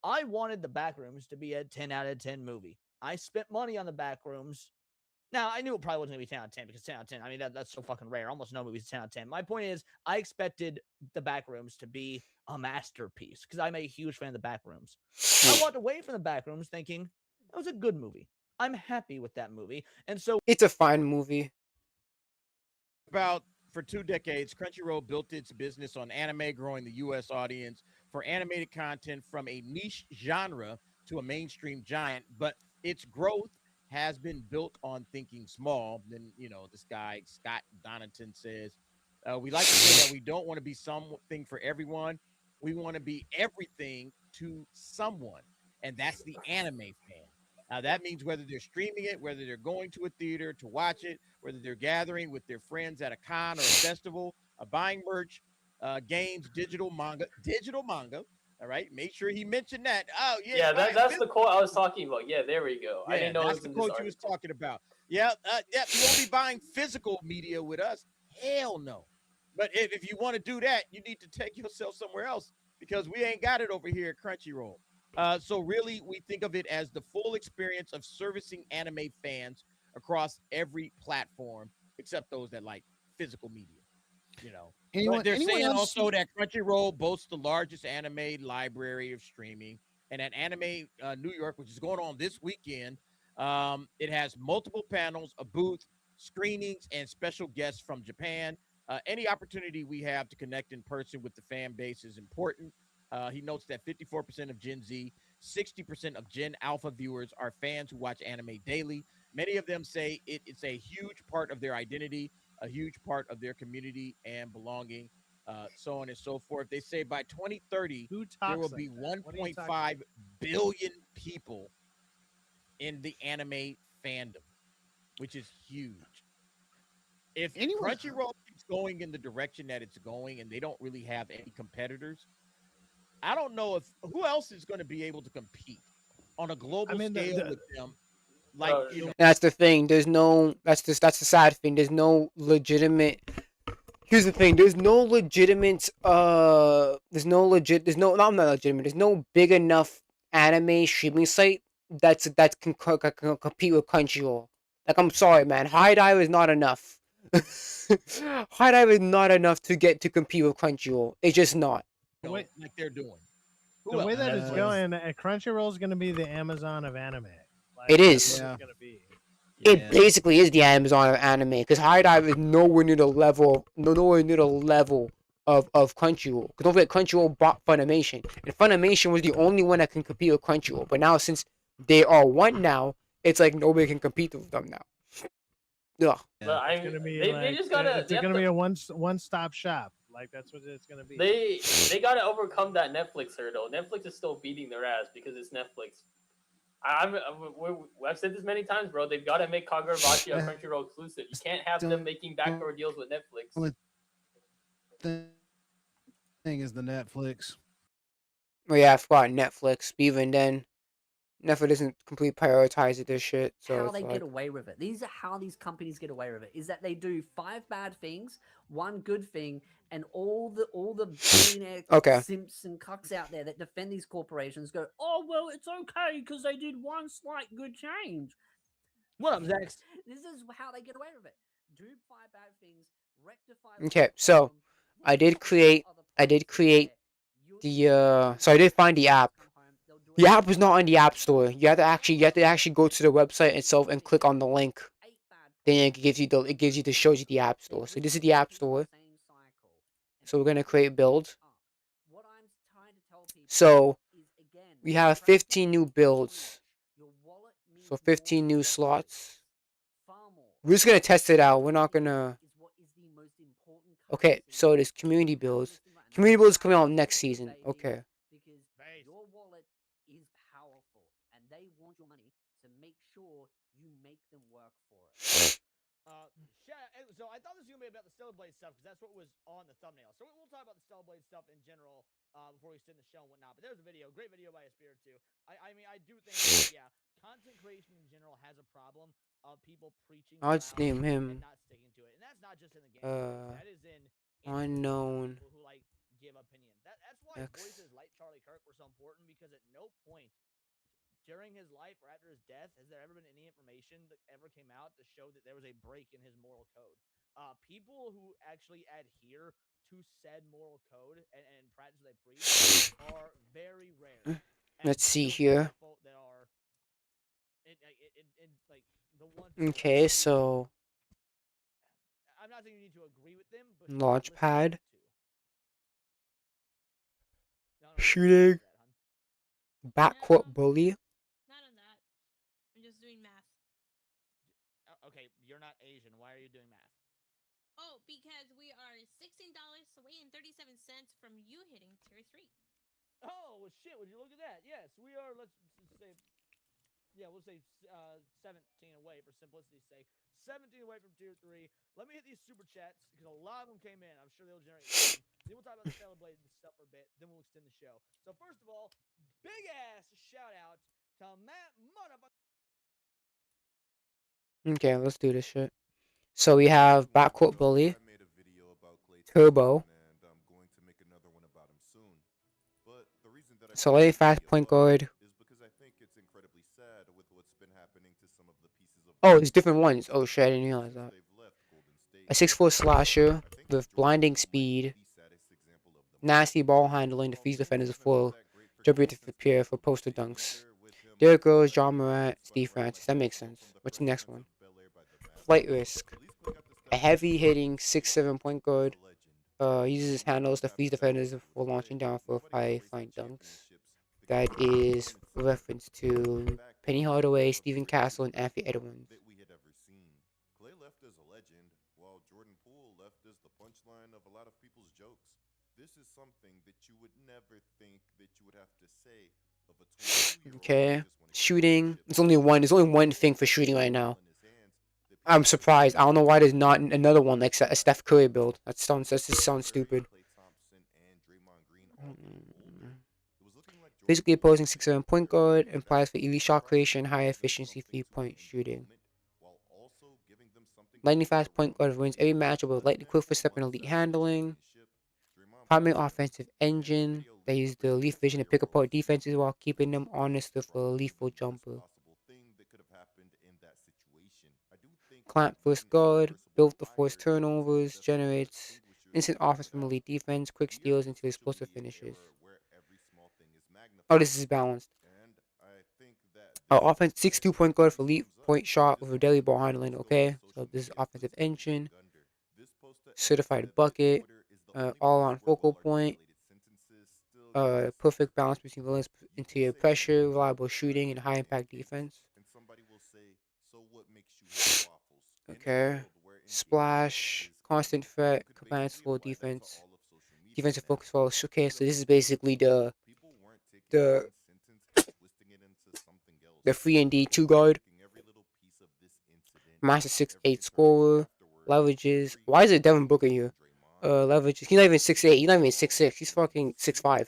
I wanted the Backrooms to be a 10 out of 10 movie. I spent money on the Backrooms. Now, I knew it probably wasn't going to be 10 out of 10 because 10 out of 10, I mean, that's so fucking rare. Almost no movies 10 out of 10. My point is, I expected the Backrooms to be a masterpiece because I'm a huge fan of the Backrooms. I walked away from the Backrooms thinking that was a good movie. I'm happy with that movie. And so it's a fine movie. About for 2 decades, Crunchyroll built its business on anime, growing the U.S. audience for animated content from a niche genre to a mainstream giant, but its growth has been built on thinking small. Then, this guy, Scott Donington, says, we like to say that we don't want to be something for everyone. We want to be everything to someone. And that's the anime fan. Now, that means whether they're streaming it, whether they're going to a theater to watch it, whether they're gathering with their friends at a con or a festival, buying merch, games, digital manga. All right, make sure he mentioned that. Oh yeah, Yeah, that's the quote I was talking about. Yeah, there we go. I yeah, didn't know it that's was the in this quote you was article. talking about. Yeah, you won't be buying physical media with us. Hell no. But if you want to do that, you need to take yourself somewhere else because we ain't got it over here at Crunchyroll. So really, we think of it as the full experience of servicing anime fans across every platform, except those that like physical media. But they're saying also that Crunchyroll boasts the largest anime library of streaming, and at Anime New York, which is going on this weekend, it has multiple panels, a booth, screenings, and special guests from Japan. Any opportunity we have to connect in person with the fan base is important. He notes that 54% of Gen Z, 60% of Gen Alpha viewers are fans who watch anime daily. Many of them say it's a huge part of their identity, a huge part of their community and belonging, so on and so forth. They say by 2030, there will be 1.5 billion people in the anime fandom, which is huge. If Crunchyroll keeps going in the direction that it's going and they don't really have any competitors, I don't know who else is going to be able to compete on a global scale with them. Like, That's the thing. That's the sad thing. There's no legitimate. Here's the thing. There's no legitimate. There's no legit. There's no. Not legitimate. There's no big enough anime streaming site that can compete with Crunchyroll. Like, I'm sorry, man. High Dive is not enough. High Dive is not enough to compete with Crunchyroll. It's just not. Like they're doing. The way that it's going, Crunchyroll is going to be the Amazon of anime. Like, It that's is. what it's going to be. It basically is the Amazon of anime because High Dive is nowhere near the level, of Crunchyroll. Because don't forget, Crunchyroll bought Funimation, and Funimation was the only one that can compete with Crunchyroll. But now, since they are one now, it's like nobody can compete with them now. Ugh. But It's going to be they just gotta. It's They have going to to be a one-stop shop. Like, that's what it's going to be. they gotta overcome that Netflix hurdle. Netflix is still beating their ass because it's Netflix. I've said this many times, bro. They've got to make Kagurabachi a Crunchyroll exclusive. You can't have them making backdoor deals with Netflix. Thing is the Netflix. Oh yeah, I forgot Netflix. But even then, Netflix doesn't completely prioritize this shit. So How it's they like, get away with it. These are how these companies get away with it. Is that they do 5 bad things, 1 good thing, and all the billionaire Okay. simps and cucks out there that defend these corporations go, oh well, it's okay because they did 1 slight good change. What up, Zax? This is how they get away with it. Do 5 bad things, rectify. okay, so I did create the so I did find the app. The app was not on the App Store. You have to actually go to the website itself and click on the link. Then it gives you shows you the App Store. So this is the App Store. So we're gonna create build. So we have 15 new builds. So 15 new slots. We're just gonna test it out. We're not gonna. Okay, so this community builds. Community builds coming out next season. Okay. Because your wallet is powerful, and they want your money to make sure you make them work for it. So I thought this was gonna be about the Stellar Blade stuff because that's what was on the thumbnail. So we'll talk about the Stellar Blade stuff in general before we send the show and whatnot. But there's a video, great video by Aspire too. I mean, I do think that, content creation in general has a problem of people preaching Let's loud name him. and not sticking to it, and that's not just in the game. That is in Unknown. people who like give opinions. That's why X. voices like Charlie Kirk were so important because at no point during his life or after his death has there ever been any information that ever came out to show that there was a break in his moral code. People who actually adhere to said moral code and practice they preach are very rare. Let's see here. That are like the ones. Okay, so I'm not saying you need to agree with them, but Launchpad. No, Shooting. Backcourt bully. Not on that. I'm just doing math. Okay, you're not Asian. Why are you doing math? Oh, because we are $16.37 from you hitting tier 3. Oh, well, shit. Would you look at that? Yes, we are. Let's say, yeah, we'll say 17 away for simplicity's sake. 17 away from tier 3. Let me hit these super chats because a lot of them came in. I'm sure they'll generate some. Then we'll talk about the Stellar Blade stuff for a bit. Then we'll extend the show. So first of all, big ass shout out to Matt Motherfucker. Okay, let's do this shit. So we have backcourt bully, turbo, Soleil fast point guard. Oh, it's different ones. Oh shit, I didn't realize that. A 6'4" slasher with blinding speed, nasty ball handling, defeats defenders full, jumper to prepare for poster dunks. Derrick Rose, John Morant, Steve Francis. That makes sense. What's the next one? Flight risk. A heavy hitting 6'7" point guard. Uses his handles to feed defenders before launching down for high flying dunks. That is reference to Penny Hardaway, Stephen Castle, and Anthony Edwards. Clay left as a legend, while Jordan Poole left as the punchline of a lot of people's jokes. This is something that you would never think that you would have to say of a 22-year-old. Okay, shooting. There's only one. There's only one thing for shooting right now. I'm surprised. I don't know why there's not another one like a Steph Curry build. That just sounds stupid. Physically opposing 6'7" point guard implies for elite shot creation, high efficiency 3-point shooting. Lightning fast point guard wins every matchup with lightning quick footstep and elite handling. Primary offensive engine. They use the elite vision to pick apart defenses while keeping them honest with a lethal jumper. Clamp first guard, built to force turnovers, generates instant offense from elite defense, quick steals into explosive finishes. Oh, this is balanced. Offense 6'2" point guard for elite point shot with a daily ball handling. Okay, so this is offensive engine. Certified bucket. All on focal point. Perfect balance between relentless interior pressure, reliable shooting, and high impact defense. Okay. Splash, constant threat, command slow defense, defensive focus for okay. So this is basically the the 3-and-D 2 guard. Master 6'8" scorer, leverages. Why is it Devin Booker here? Leverages. He's not even 6'8". He's not even 6'6". He's fucking 6'5".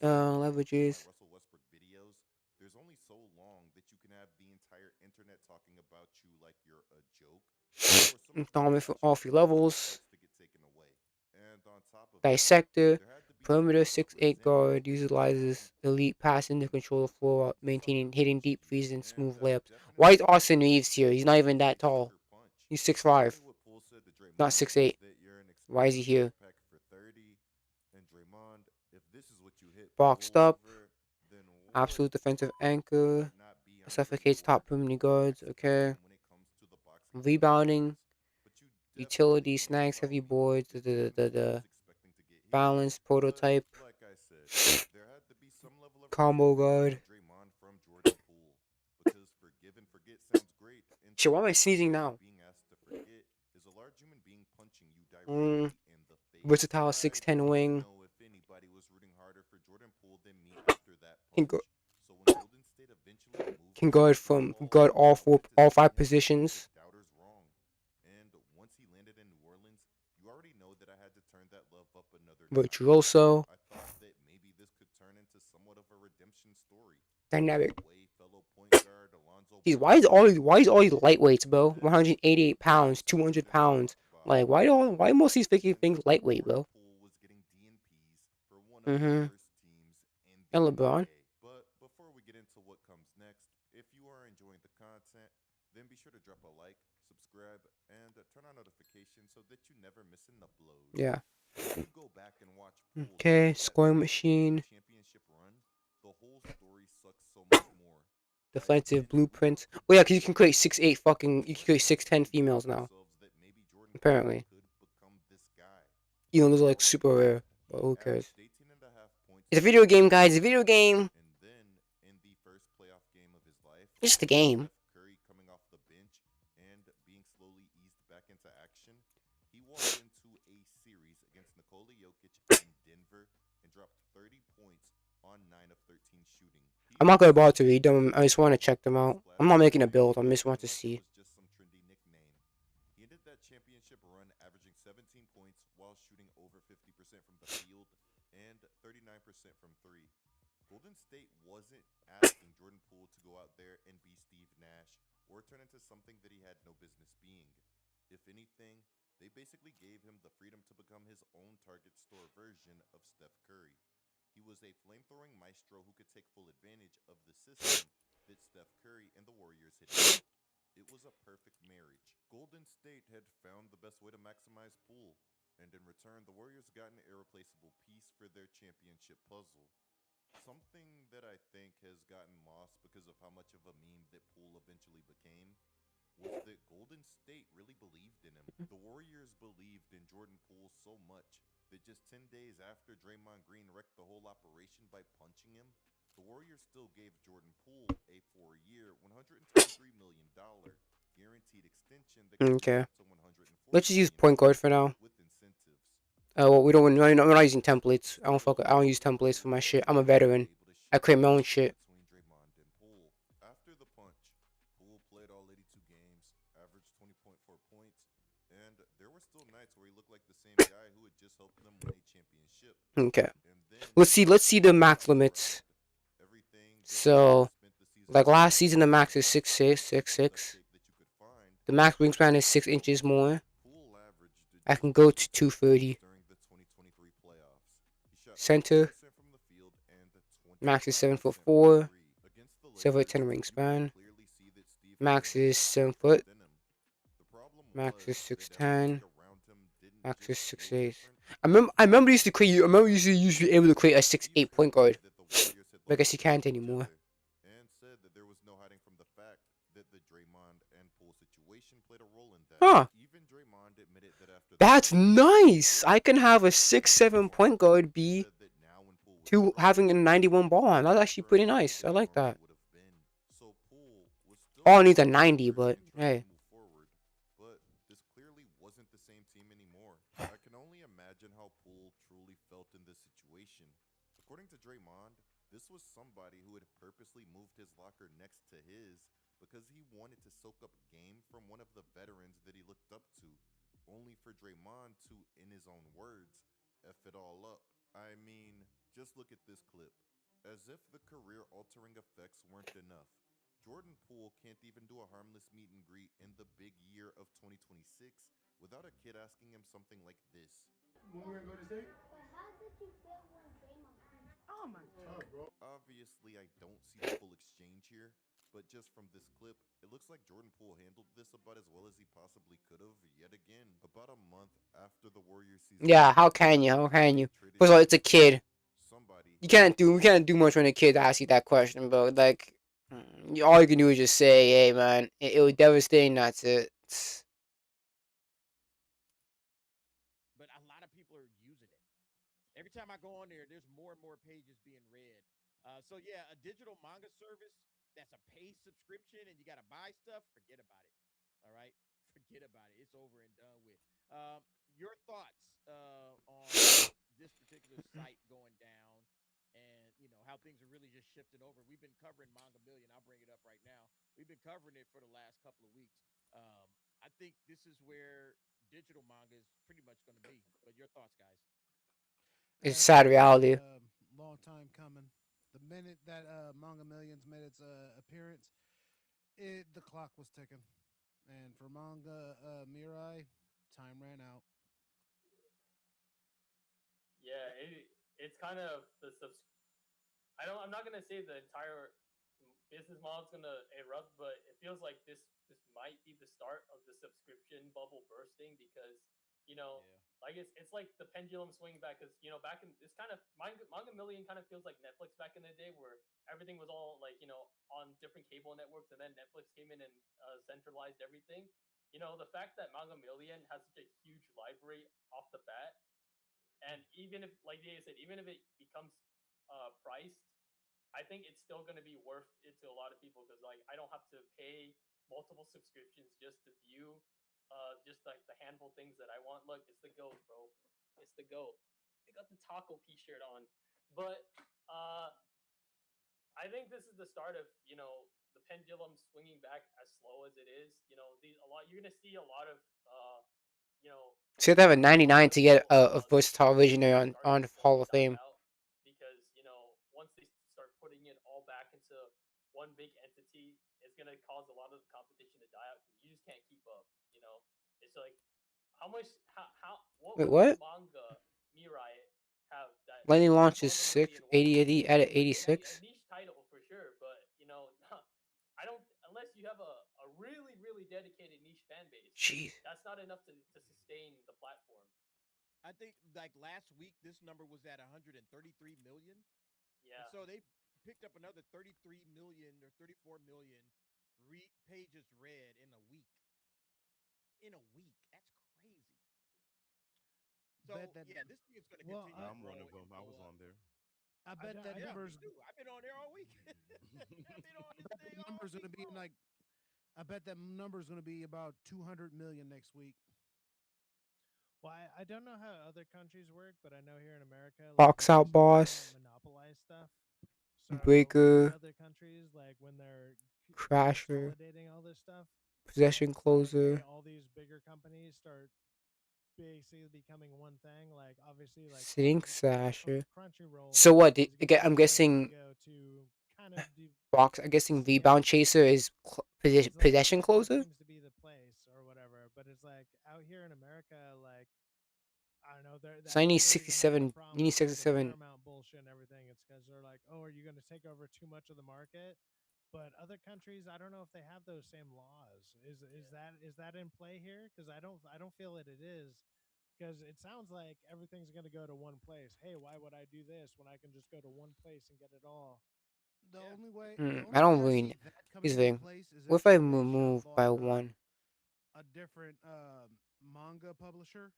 Leverages. There's only so long that you can have the entire internet talking about you like you're a joke. Dominant for all 3 levels. Dissector. Perimeter 6'8" guard utilizes elite passing to control the floor while maintaining hitting deep freezes and smooth layups. Why is Austin Reeves here? He's not even that tall. He's 6'5", not 6'8". Why is he here? Boxed up. Absolute defensive anchor. Suffocates top perimeter guards. Okay. Rebounding. Utility snags heavy boards. The balanced prototype. Combo guard. Shit, why am I sneezing now? Versatile 6'10" wing. Can guard all 5 positions. Virtuoso. Dynamic. Jeez, why is all these lightweights, bro? 188 pounds, 200 pounds. Like, why most of these freaking things lightweight, bro? And LeBron. But before we get into what comes next, if you are enjoying the content, then be sure to drop a like, subscribe, and turn on notifications so that you never miss an upload. Yeah. If you go back and watch Okay, scoring machine. championship run, the whole story sucks so much more. Defensive blueprint. Oh yeah, 'cause you can create 6'8" fucking. You can create 6'10" females now. Apparently. You know, those are like super rare. But who cares? It's a video game, guys. It's a video game. Just a game. Curry coming off the bench and being slowly eased back into action. He walked into a series against Nikola Jokic in Denver and dropped 30 points on 9 of 13 shooting. I'm not gonna bother to read them. I just want to check them out. I'm not making a build. I just want to see. He ended that championship run averaging 17 points while shooting over 50% from the field and 39% from three. Golden State wasn't asking Jordan Poole to go out there and be Steve Nash or turn into something that he had no business being. If anything, they basically gave him the freedom to become his own target store version of Steph Curry. He was a flame-throwing maestro who could take full advantage of the system that Steph Curry and the Warriors had built. It was a perfect marriage. Golden State had found the best way to maximize Poole, and in return, the Warriors got an irreplaceable piece for their championship puzzle. Something that I think has gotten lost because of how much of a meme that Poole eventually became was that Golden State really believed in him. The Warriors believed in Jordan Poole so much that just 10 days after Draymond Green wrecked the whole operation by punching him, the Warriors still gave Jordan Poole a 4-year, $123 million guaranteed extension that could Okay. go up to $140 Let's just use point guard for now. with incentives. Well, we don't. We're not using templates. I don't fuck. I don't use templates for my shit. I'm a veteran. I create my own shit. After the punch, Poole played all 82 games, averaged 20.4 points, and there were still nights where he looked like the same guy who had just helped them win a championship. Okay. Let's see the max limits. So, like last season, the max is 6'6". The max wingspan is 6 inches more. I can go to 230. Center. Max is 7'4". 7'10" wingspan. Max is 7 foot. Max is 6'10". Max is 6'8". I remember used to create. I remember usually able to create a 6'8" point guard. But I guess you can't anymore. And said that there was no hiding from the fact that the Draymond and Poole situation played a role in that. Huh. Even Draymond admitted that after That's nice. I can have a 6'7" point guard be to having a 91 ball on. That's actually pretty nice. I like that. All I need a 90, but hey. But this clearly wasn't the same team anymore. I can only imagine how Poole truly felt in this situation. According to Draymond, this was somebody who had purposely moved his locker next to his because he wanted to soak up game from one of the veterans that he looked up to, only for Draymond to, in his own words, F it all up. I mean, just look at this clip. As if the career-altering effects weren't enough, Jordan Poole can't even do a harmless meet and greet in the big year of 2026 without a kid asking him something like this. When we're going to state? Oh my god. Obviously, I don't see the full exchange here, but just from this clip, it looks like Jordan Poole handled this about as well as he possibly could have yet again. About a month after the Warriors season. Yeah, how can you? How can you? First of all, it's a kid. We can't do much when a kid asks you that question, but like, all you can do is just say, "Hey, man, it was devastating." That's it. But a lot of people are using it. Every time I go on there, there's more and more pages being read. So yeah, a digital manga service that's a paid subscription and you got to buy stuff. Forget about it. All right, forget about it. It's over and done with. Your thoughts on this particular site going down, and you know how things are really just shifting over. We've been covering Manga Million. I'll bring it up right now. We've been covering it for the last couple of weeks. I think this is where digital manga is pretty much going to be. But your thoughts, guys? It's a sad reality. Long time coming. The minute that Manga Millions made its appearance, the clock was ticking, and for Manga Mirai, time ran out. Yeah, it's kind of I'm not gonna say the entire business model is gonna erupt, but it feels like this might be the start of the subscription bubble bursting because you know, like it's like the pendulum swinging back because back in it's kind of Manga Million kind of feels like Netflix back in the day where everything was all like on different cable networks and then Netflix came in and centralized everything. The fact that Manga Million has such a huge library off the bat, and even if like they said, even if it becomes priced, I think it's still going to be worth it to a lot of people because like I don't have to pay multiple subscriptions just to view just like the handful things that I want. Look, it's the goat, bro. It's the goat. They got the taco P shirt on, but I think this is the start of the pendulum swinging back as slow as it is. These a lot. You're gonna see a lot of you know So you have to have a a lot 99 of to get people a versatile visionary on Hall of Fame. because once they start putting it all back into one big entity, it's gonna cause a lot of the competition to die out because you just can't keep up. It's like how much how Wait, what does what? manga Mirai have that Lightning launch is manga 6, million won't? 80, 80 at Like a 86. niche title for sure, but I don't unless you have a really really dedicated niche fan base. Jeez. That's not enough to sustain the platform. I think like last week, this number was at 133 million. And Yeah. so they picked up another 33 million or 34 million pages read in a week. In a week. That's crazy. So, Bet that. yeah, this thing is going to Well, continue to I'm one grow of and them. I blow was up. on there. I bet that Yeah, me number's. too. I've been on there all week. I've been on I this bet thing that all number's week gonna be long. like. I bet that number's gonna be about 200 million next week. Well, I don't know how other countries work, but I know here in America, like Box out we can't boss. monopolize stuff. So in Breaker. other countries, like when they're Crasher. consolidating all this stuff, Possession it's like closer. all these bigger companies start basically becoming one thing. Like obviously, like Sink Sasher. Crunchyroll So what? is gonna I'm eventually guessing go to kind of box. I'm guessing scale rebound chaser is because like possession Netflix closer. seems to be the place or whatever. But it's like out here in America, like I don't know. So I need That's the reason they have a 67. problem You need with all the 67. Paramount bullshit and everything. It's because they're like, oh, are you going to take over too much of the market? But other countries, I don't know if they have those same laws. Is that in play here? Because I don't feel that it is. Because it sounds like everything's going to go to one place. Hey, why would I do this when I can just go to one place and get it all? The only way. The I only way don't I really. see that Here's coming the into thing. place is What if if I Shueisha move bought by one? a different manga publisher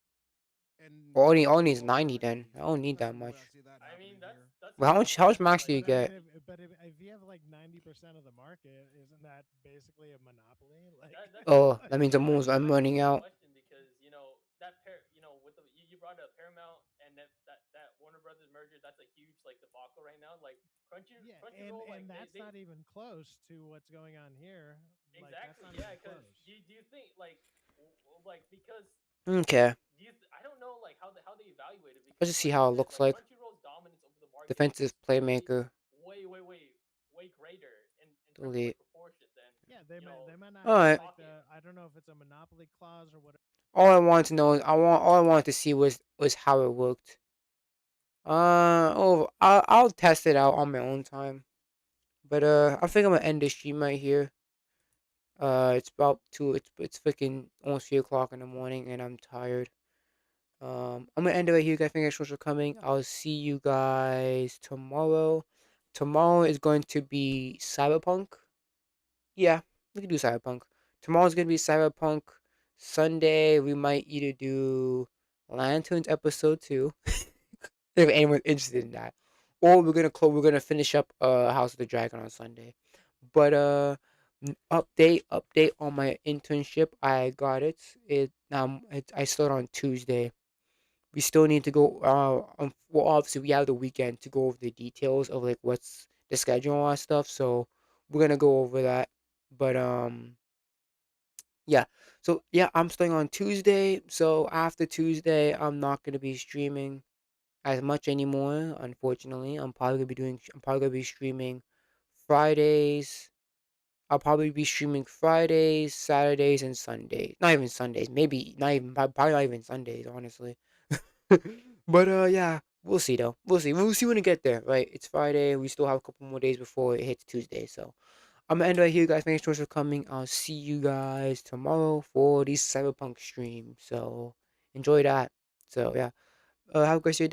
and Well, took all over needs all their 90 then. IPs. I don't need That's that the only way much. I see that I mean happening here. that's Well, enough. how much I max do feel you like But I get? mean, if you have like 90% of the market, isn't that basically a monopoly? Like, Oh, that that's means why I'm it's a running good out. question because that with the you brought up Paramount and that Warner Brothers merger, that's a huge like debacle right now. Like yeah, Crunchyroll, like and that's they not even close to what's going on here. Like, that's exactly, not yeah, even because close. do you think like because Okay. I don't know like how they evaluate it Let's because just see like you how it said looks like like. Crunchyroll's dominance over the market Defensive is playmaker. way greater in terms of like Delete. proportion than Yeah, they might not All have right. like the I don't know if it's a monopoly clause or whatever. All I wanted to know is all I wanted to see was how it worked. I'll test it out on my own time. But I think I'm gonna end this stream right here. It's about two. It's freaking almost 3 o'clock in the morning, and I'm tired. I'm gonna end it right here, guys. Thank you guys so much for coming. I'll see you guys tomorrow. Tomorrow is going to be Cyberpunk. Yeah, we can do Cyberpunk. Tomorrow's gonna be Cyberpunk. Sunday we might either do Lanterns episode 2, if anyone's interested in that, or we're gonna finish up House of the Dragon on Sunday. But update on my internship. I got it. I start on Tuesday. We still need to go. Well, obviously we have the weekend to go over the details of like what's the schedule and all that stuff. So we're gonna go over that. But yeah. So yeah, I'm starting on Tuesday. So after Tuesday, I'm not gonna be streaming as much anymore. Unfortunately, I'm probably gonna be streaming Fridays. I'll probably be streaming Fridays, Saturdays, and Sundays. Not even Sundays. Maybe not even probably not even Sundays. Honestly. But yeah, we'll see though. We'll see. We'll see when we get there. Right? It's Friday. We still have a couple more days before it hits Tuesday. So I'm gonna end right here, guys. Thanks so much for coming. I'll see you guys tomorrow for the Cyberpunk stream. So enjoy that. So yeah, have a great day.